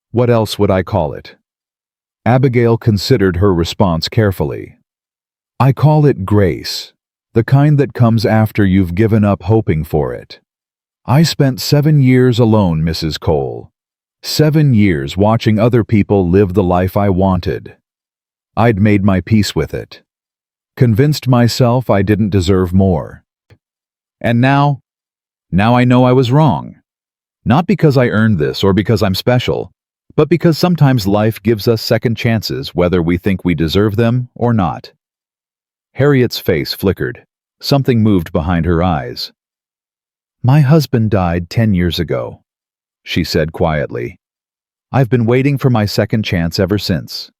What else would I call it? Abigail considered her response carefully. I call it grace, the kind that comes after you've given up hoping for it. I spent 7 years alone, Mrs. Cole. 7 years watching other people live the life I wanted. I'd made my peace with it. Convinced myself I didn't deserve more. And now I know I was wrong. Not because I earned this or because I'm special, but because sometimes life gives us second chances whether we think we deserve them or not. Harriet's face flickered. Something moved behind her eyes. My husband died 10 years ago, she said quietly. I've been waiting for my second chance ever since.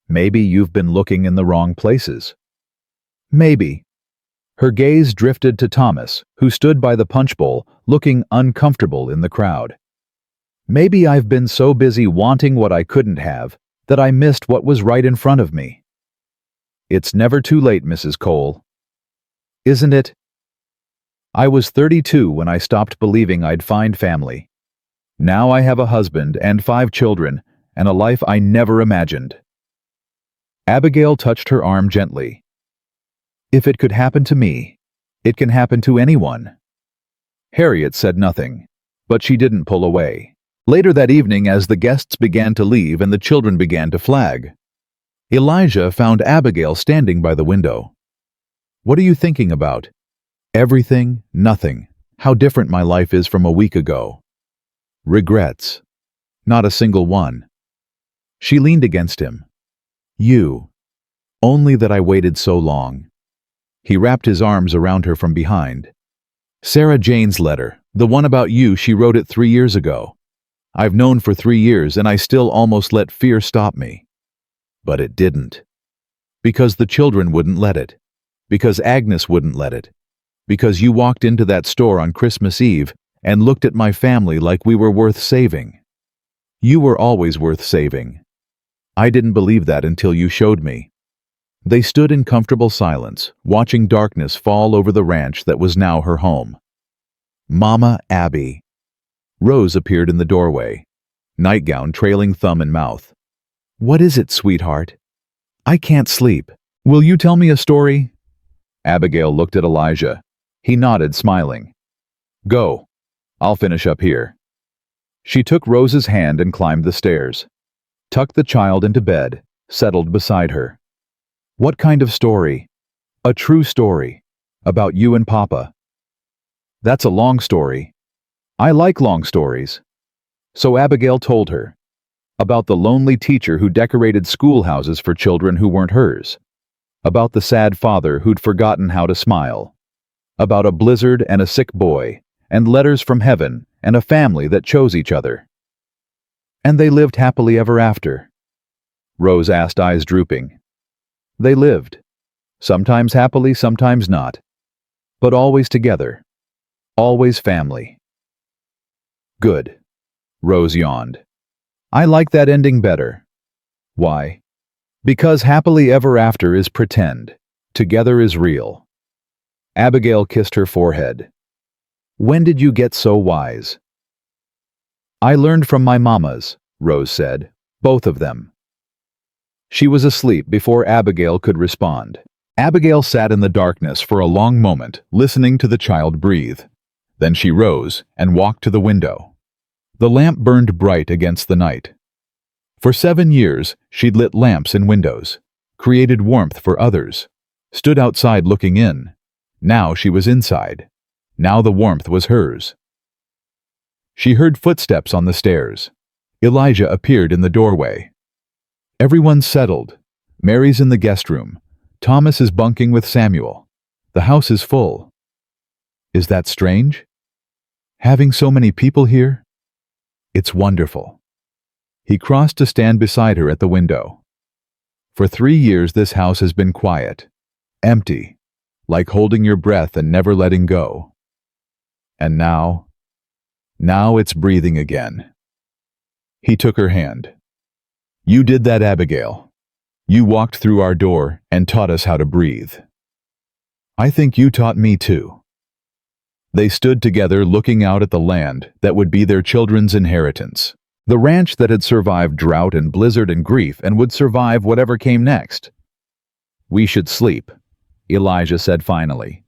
Maybe you've been looking in the wrong places. Maybe. Her gaze drifted to Thomas, who stood by the punch bowl, looking uncomfortable in the crowd. Maybe I've been so busy wanting what I couldn't have that I missed what was right in front of me. It's never too late, Mrs. Cole. Isn't it? I was 32 when I stopped believing I'd find family. Now I have a husband and 5 children and a life I never imagined. Abigail touched her arm gently. If it could happen to me, it can happen to anyone. Harriet said nothing, but she didn't pull away. Later that evening, as the guests began to leave and the children began to flag, Elijah found Abigail standing by the window. What are you thinking about? Everything, nothing. How different my life is from a week ago. Regrets. Not a single one. She leaned against him. You. Only that I waited so long. He wrapped his arms around her from behind. Sarah Jane's letter, the one about you, she wrote it 3 years ago. I've known for 3 years and I still almost let fear stop me. But it didn't. Because the children wouldn't let it. Because Agnes wouldn't let it. Because you walked into that store on Christmas Eve and looked at my family like we were worth saving. You were always worth saving. I didn't believe that until you showed me. They stood in comfortable silence, watching darkness fall over the ranch that was now her home. Mama Abby. Rose appeared in the doorway, nightgown trailing thumb in mouth. What is it, sweetheart? I can't sleep. Will you tell me a story? Abigail looked at Elijah. He nodded, smiling. Go. I'll finish up here. She took Rose's hand and climbed the stairs. Tucked the child into bed, settled beside her. What kind of story? A true story. About you and Papa. That's a long story. I like long stories. So Abigail told her. About the lonely teacher who decorated schoolhouses for children who weren't hers. About the sad father who'd forgotten how to smile. About a blizzard and a sick boy, and letters from heaven, and a family that chose each other. And they lived happily ever after. Rose asked, eyes drooping. They lived. Sometimes happily, sometimes not. But always together. Always family. Good. Rose yawned. I like that ending better. Why? Because happily ever after is pretend. Together is real. Abigail kissed her forehead. When did you get so wise? I learned from my mamas, Rose said, both of them. She was asleep before Abigail could respond. Abigail sat in the darkness for a long moment, listening to the child breathe. Then she rose and walked to the window. The lamp burned bright against the night. For 7 years, she'd lit lamps in windows, created warmth for others, stood outside looking in. Now she was inside. Now the warmth was hers. She heard footsteps on the stairs. Elijah appeared in the doorway. Everyone's settled. Mary's in the guest room. Thomas is bunking with Samuel. The house is full. Is that strange? Having so many people here? It's wonderful. He crossed to stand beside her at the window. For 3 years this house has been quiet, empty, like holding your breath and never letting go. And now it's breathing again. He took her hand. You did that, Abigail. You walked through our door and taught us how to breathe. I think you taught me too. They stood together looking out at the land that would be their children's inheritance. The ranch that had survived drought and blizzard and grief and would survive whatever came next. We should sleep, Elijah said finally.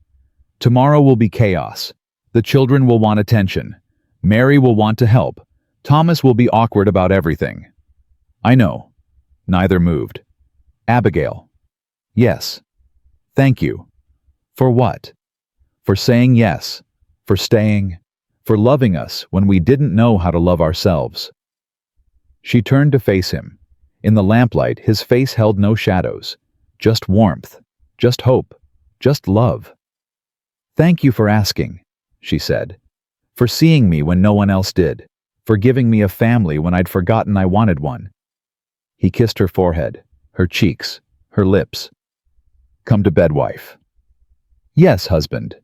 Tomorrow will be chaos. The children will want attention. Mary will want to help. Thomas will be awkward about everything. I know. Neither moved. Abigail. Yes. Thank you. For what? For saying yes. For staying. For loving us when we didn't know how to love ourselves. She turned to face him. In the lamplight, his face held no shadows. Just warmth. Just hope. Just love. Thank you for asking, she said. For seeing me when no one else did. For giving me a family when I'd forgotten I wanted one. He kissed her forehead, her cheeks, her lips. Come to bed, wife. Yes, husband.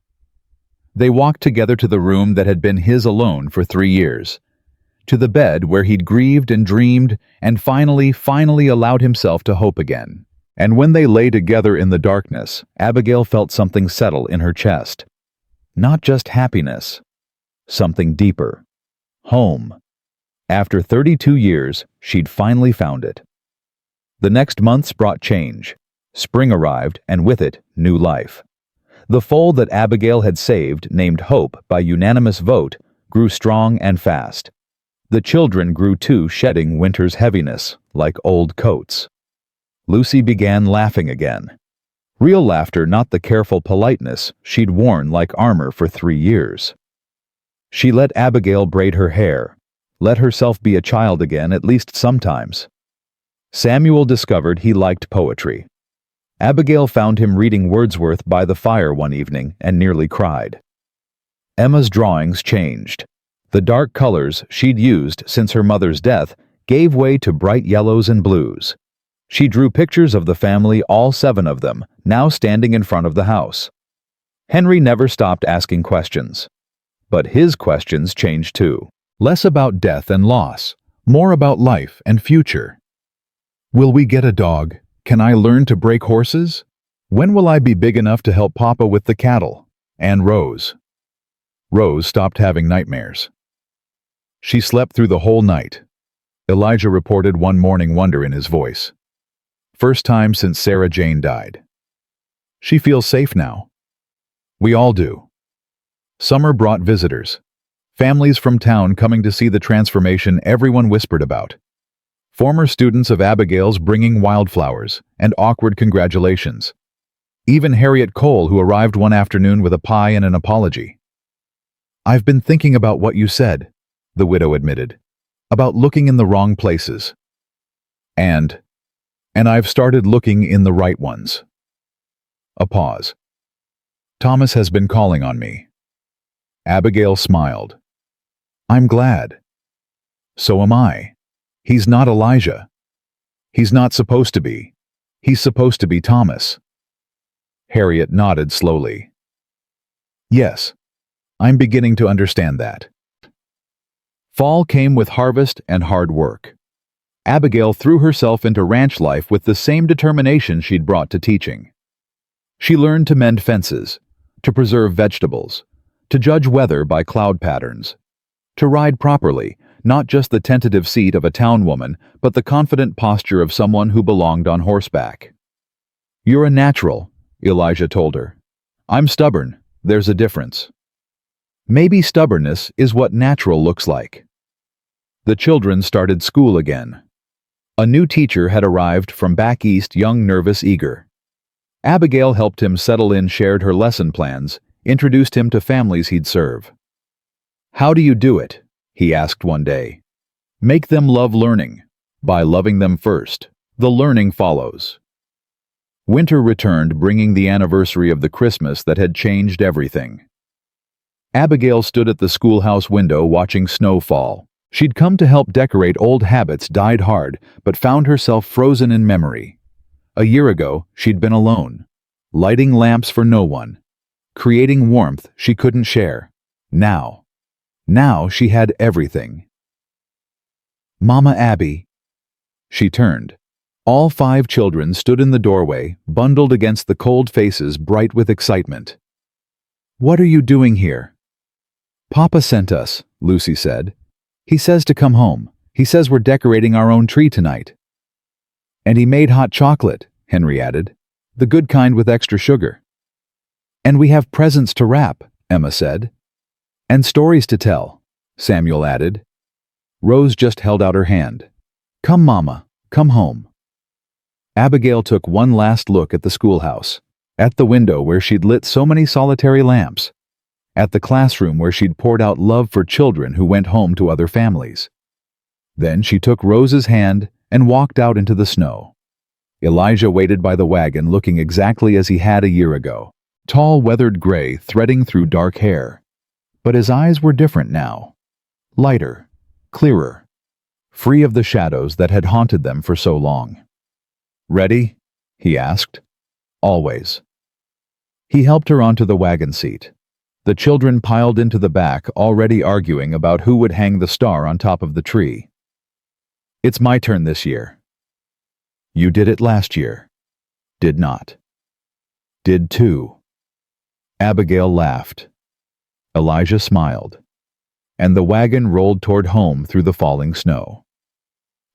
They walked together to the room that had been his alone for 3 years. To the bed where he'd grieved and dreamed and finally allowed himself to hope again. And when they lay together in the darkness, Abigail felt something settle in her chest. Not just happiness. Something deeper. Home. After 32 years, she'd finally found it. The next months brought change. Spring arrived, and with it, new life. The foal that Abigail had saved, named Hope by unanimous vote, grew strong and fast. The children grew too, shedding winter's heaviness, like old coats. Lucy began laughing again. Real laughter, not the careful politeness she'd worn like armor for 3 years. She let Abigail braid her hair, let herself be a child again, at least sometimes. Samuel discovered he liked poetry. Abigail found him reading Wordsworth by the fire one evening and nearly cried. Emma's drawings changed. The dark colors she'd used since her mother's death gave way to bright yellows and blues. She drew pictures of the family, all 7 of them, now standing in front of the house. Henry never stopped asking questions. But his questions changed too. Less about death and loss, more about life and future. Will we get a dog? Can I learn to break horses? When will I be big enough to help Papa with the cattle? And Rose. Rose stopped having nightmares. She slept through the whole night. Elijah reported one morning wonder in his voice. First time since Sarah Jane died. She feels safe now. We all do. Summer brought visitors. Families from town coming to see the transformation everyone whispered about. Former students of Abigail's bringing wildflowers and awkward congratulations. Even Harriet Cole, who arrived one afternoon with a pie and an apology. I've been thinking about what you said, the widow admitted, about looking in the wrong places. And I've started looking in the right ones. A pause. Thomas has been calling on me. Abigail smiled. I'm glad. So am I. He's not Elijah. He's not supposed to be. He's supposed to be Thomas. Harriet nodded slowly. Yes, I'm beginning to understand that. Fall came with harvest and hard work. Abigail threw herself into ranch life with the same determination she'd brought to teaching. She learned to mend fences, to preserve vegetables, to judge weather by cloud patterns, to ride properly, not just the tentative seat of a town woman, but the confident posture of someone who belonged on horseback. You're a natural, Elijah told her. I'm stubborn, there's a difference. Maybe stubbornness is what natural looks like. The children started school again. A new teacher had arrived from back east, young, nervous, eager. Abigail helped him settle in, shared her lesson plans, introduced him to families he'd serve. How do you do it? He asked one day. Make them love learning. By loving them first, the learning follows. Winter returned, bringing the anniversary of the Christmas that had changed everything. Abigail stood at the schoolhouse window watching snow fall. She'd come to help decorate. Old habits died hard, but found herself frozen in memory. A year ago, she'd been alone, lighting lamps for no one, creating warmth she couldn't share. Now she had everything. Mama Abby. She turned. All 5 children stood in the doorway, bundled against the cold faces bright with excitement. "What are you doing here?" "Papa sent us," Lucy said. "He says to come home. He says we're decorating our own tree tonight." "And he made hot chocolate," Henry added. "The good kind with extra sugar." "And we have presents to wrap," Emma said. "And stories to tell," Samuel added. Rose just held out her hand. "Come, Mama, come home." Abigail took one last look at the schoolhouse, at the window where she'd lit so many solitary lamps, at the classroom where she'd poured out love for children who went home to other families. Then she took Rose's hand and walked out into the snow. Elijah waited by the wagon looking exactly as he had a year ago, tall weathered gray threading through dark hair. But his eyes were different now, lighter, clearer, free of the shadows that had haunted them for so long. "Ready?" he asked. "Always." He helped her onto the wagon seat. The children piled into the back, already arguing about who would hang the star on top of the tree. "It's my turn this year." "You did it last year." "Did not." "Did too." Abigail laughed. Elijah smiled. And the wagon rolled toward home through the falling snow.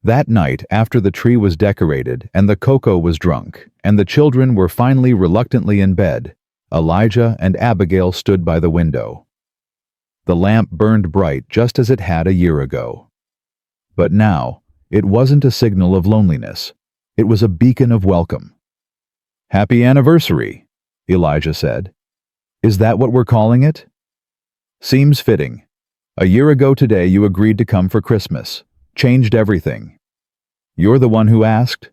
That night, after the tree was decorated and the cocoa was drunk, and the children were finally reluctantly in bed, Elijah and Abigail stood by the window. The lamp burned bright just as it had a year ago. But now, it wasn't a signal of loneliness. It was a beacon of welcome. "Happy anniversary," Elijah said. "Is that what we're calling it?" "Seems fitting. A year ago today you agreed to come for Christmas. Changed everything. You're the one who asked.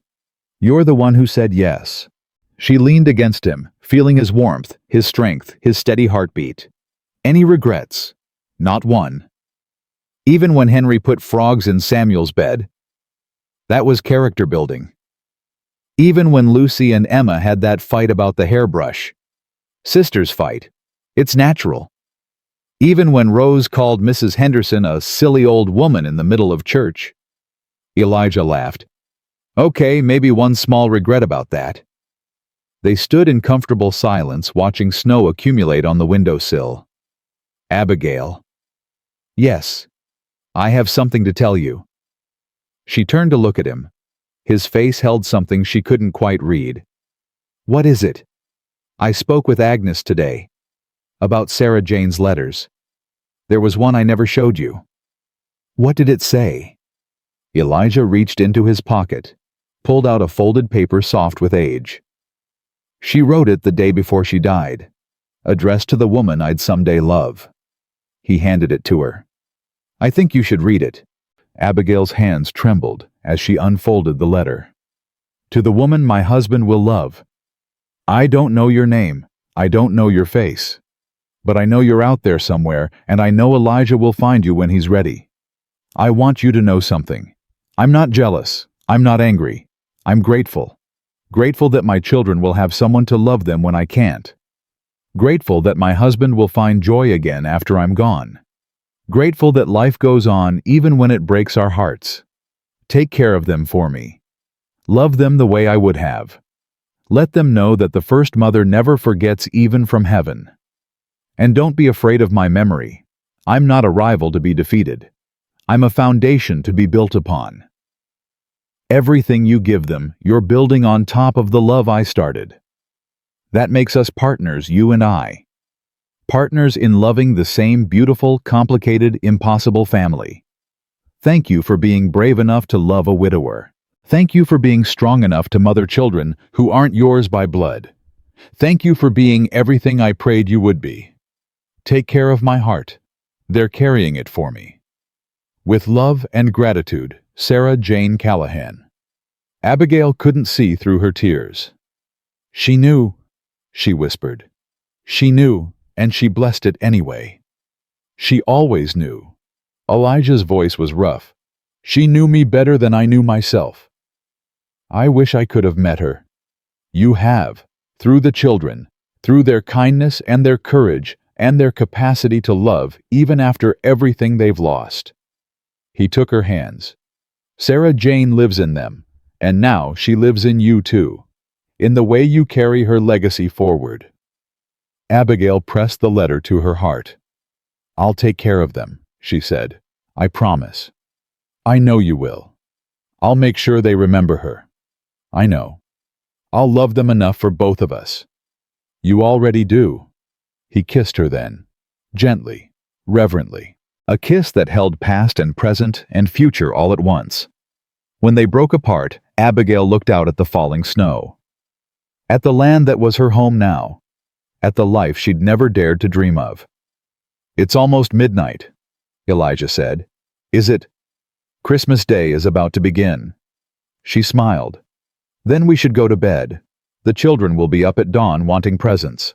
You're the one who said yes." She leaned against him, feeling his warmth, his strength, his steady heartbeat. "Any regrets?" "Not one." "Even when Henry put frogs in Samuel's bed?" "That was character building." "Even when Lucy and Emma had that fight about the hairbrush?" "Sisters fight. It's natural." "Even when Rose called Mrs. Henderson a silly old woman in the middle of church?" Elijah laughed. "Okay, maybe one small regret about that." They stood in comfortable silence, watching snow accumulate on the windowsill. "Abigail." "Yes. I have something to tell you." She turned to look at him. His face held something she couldn't quite read. "What is it?" "I spoke with Agnes today. About Sarah Jane's letters. There was one I never showed you." "What did it say?" Elijah reached into his pocket, pulled out a folded paper soft with age. "She wrote it the day before she died, addressed to the woman I'd someday love." He handed it to her. "I think you should read it." Abigail's hands trembled as she unfolded the letter. "To the woman my husband will love. I don't know your name. I don't know your face. But I know you're out there somewhere, and I know Elijah will find you when he's ready. I want you to know something. I'm not jealous. I'm not angry. I'm grateful. Grateful that my children will have someone to love them when I can't. Grateful that my husband will find joy again after I'm gone. Grateful that life goes on even when it breaks our hearts. Take care of them for me. Love them the way I would have. Let them know that the first mother never forgets even from heaven. And don't be afraid of my memory. I'm not a rival to be defeated. I'm a foundation to be built upon. Everything you give them, you're building on top of the love I started. That makes us partners, you and I. Partners in loving the same beautiful, complicated, impossible family. Thank you for being brave enough to love a widower. Thank you for being strong enough to mother children who aren't yours by blood. Thank you for being everything I prayed you would be. Take care of my heart. They're carrying it for me. With love and gratitude, Sarah Jane Callahan. Abigail couldn't see through her tears. "She knew," she whispered. "She knew, and she blessed it anyway. She always knew." Elijah's voice was rough. "She knew me better than I knew myself. I wish I could have met her. You have, through the children, through their kindness and their courage and their capacity to love even after everything they've lost." He took her hands. "Sarah Jane lives in them, And now she lives in you too, in the way you carry her legacy forward. Abigail pressed the letter to her heart. "I'll take care of them," she said. "I promise. I know you will. I'll make sure they remember her. I know. I'll love them enough for both of us. You already do." He kissed her then, gently, reverently, a kiss that held past and present and future all at once. When they broke apart, Abigail looked out at the falling snow, at the land that was her home now, at the life she'd never dared to dream of. "It's almost midnight," Elijah said. "Is it? Christmas Day is about to begin." She smiled. "Then we should go to bed. The children will be up at dawn wanting presents."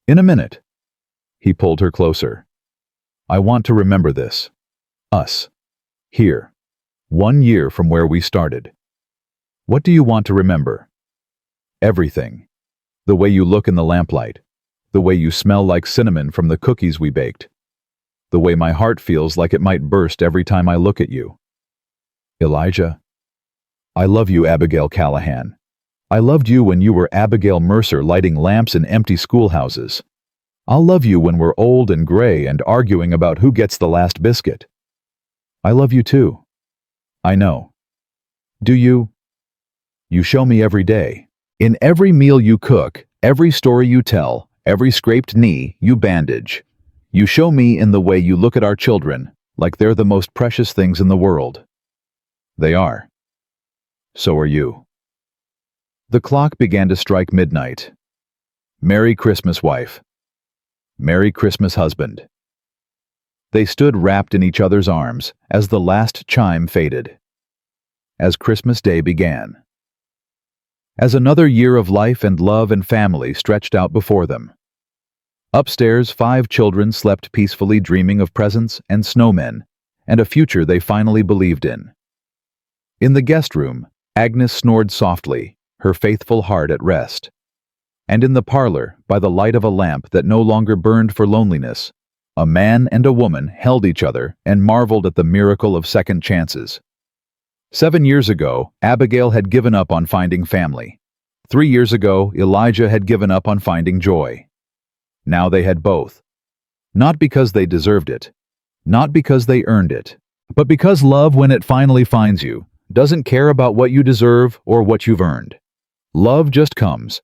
"In a minute." He pulled her closer. "I want to remember this. Us. Here. 1 year from where we started. What do you want to remember?" "Everything. The way you look in the lamplight. The way you smell like cinnamon from the cookies we baked. The way my heart feels like it might burst every time I look at you." "Elijah, I love you, Abigail Callahan. I loved you when you were Abigail Mercer lighting lamps in empty schoolhouses. I'll love you when we're old and gray and arguing about who gets the last biscuit. I love you too. I know. Do you? You show me every day. In every meal you cook, every story you tell, every scraped knee you bandage. You show me in the way you look at our children, like they're the most precious things in the world. They are. So are you." The clock began to strike midnight. Merry Christmas, wife. Merry Christmas, husband. They stood wrapped in each other's arms as the last chime faded. As Christmas Day began. As another year of life and love and family stretched out before them. Upstairs, 5 children slept peacefully, dreaming of presents and snowmen, and a future they finally believed in. In the guest room, Agnes snored softly, her faithful heart at rest. And in the parlor, by the light of a lamp that no longer burned for loneliness, a man and a woman held each other and marveled at the miracle of second chances. 7 years ago, Abigail had given up on finding family. 3 years ago, Elijah had given up on finding joy. Now they had both. Not because they deserved it, not because they earned it, but because love, when it finally finds you, doesn't care about what you deserve or what you've earned. Love just comes,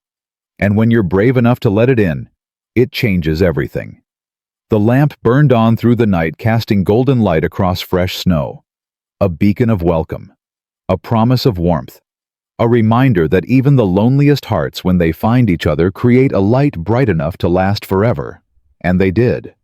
and when you're brave enough to let it in, it changes everything. The lamp burned on through the night, casting golden light across fresh snow. A beacon of welcome. A promise of warmth. A reminder that even the loneliest hearts, when they find each other, create a light bright enough to last forever. And they did.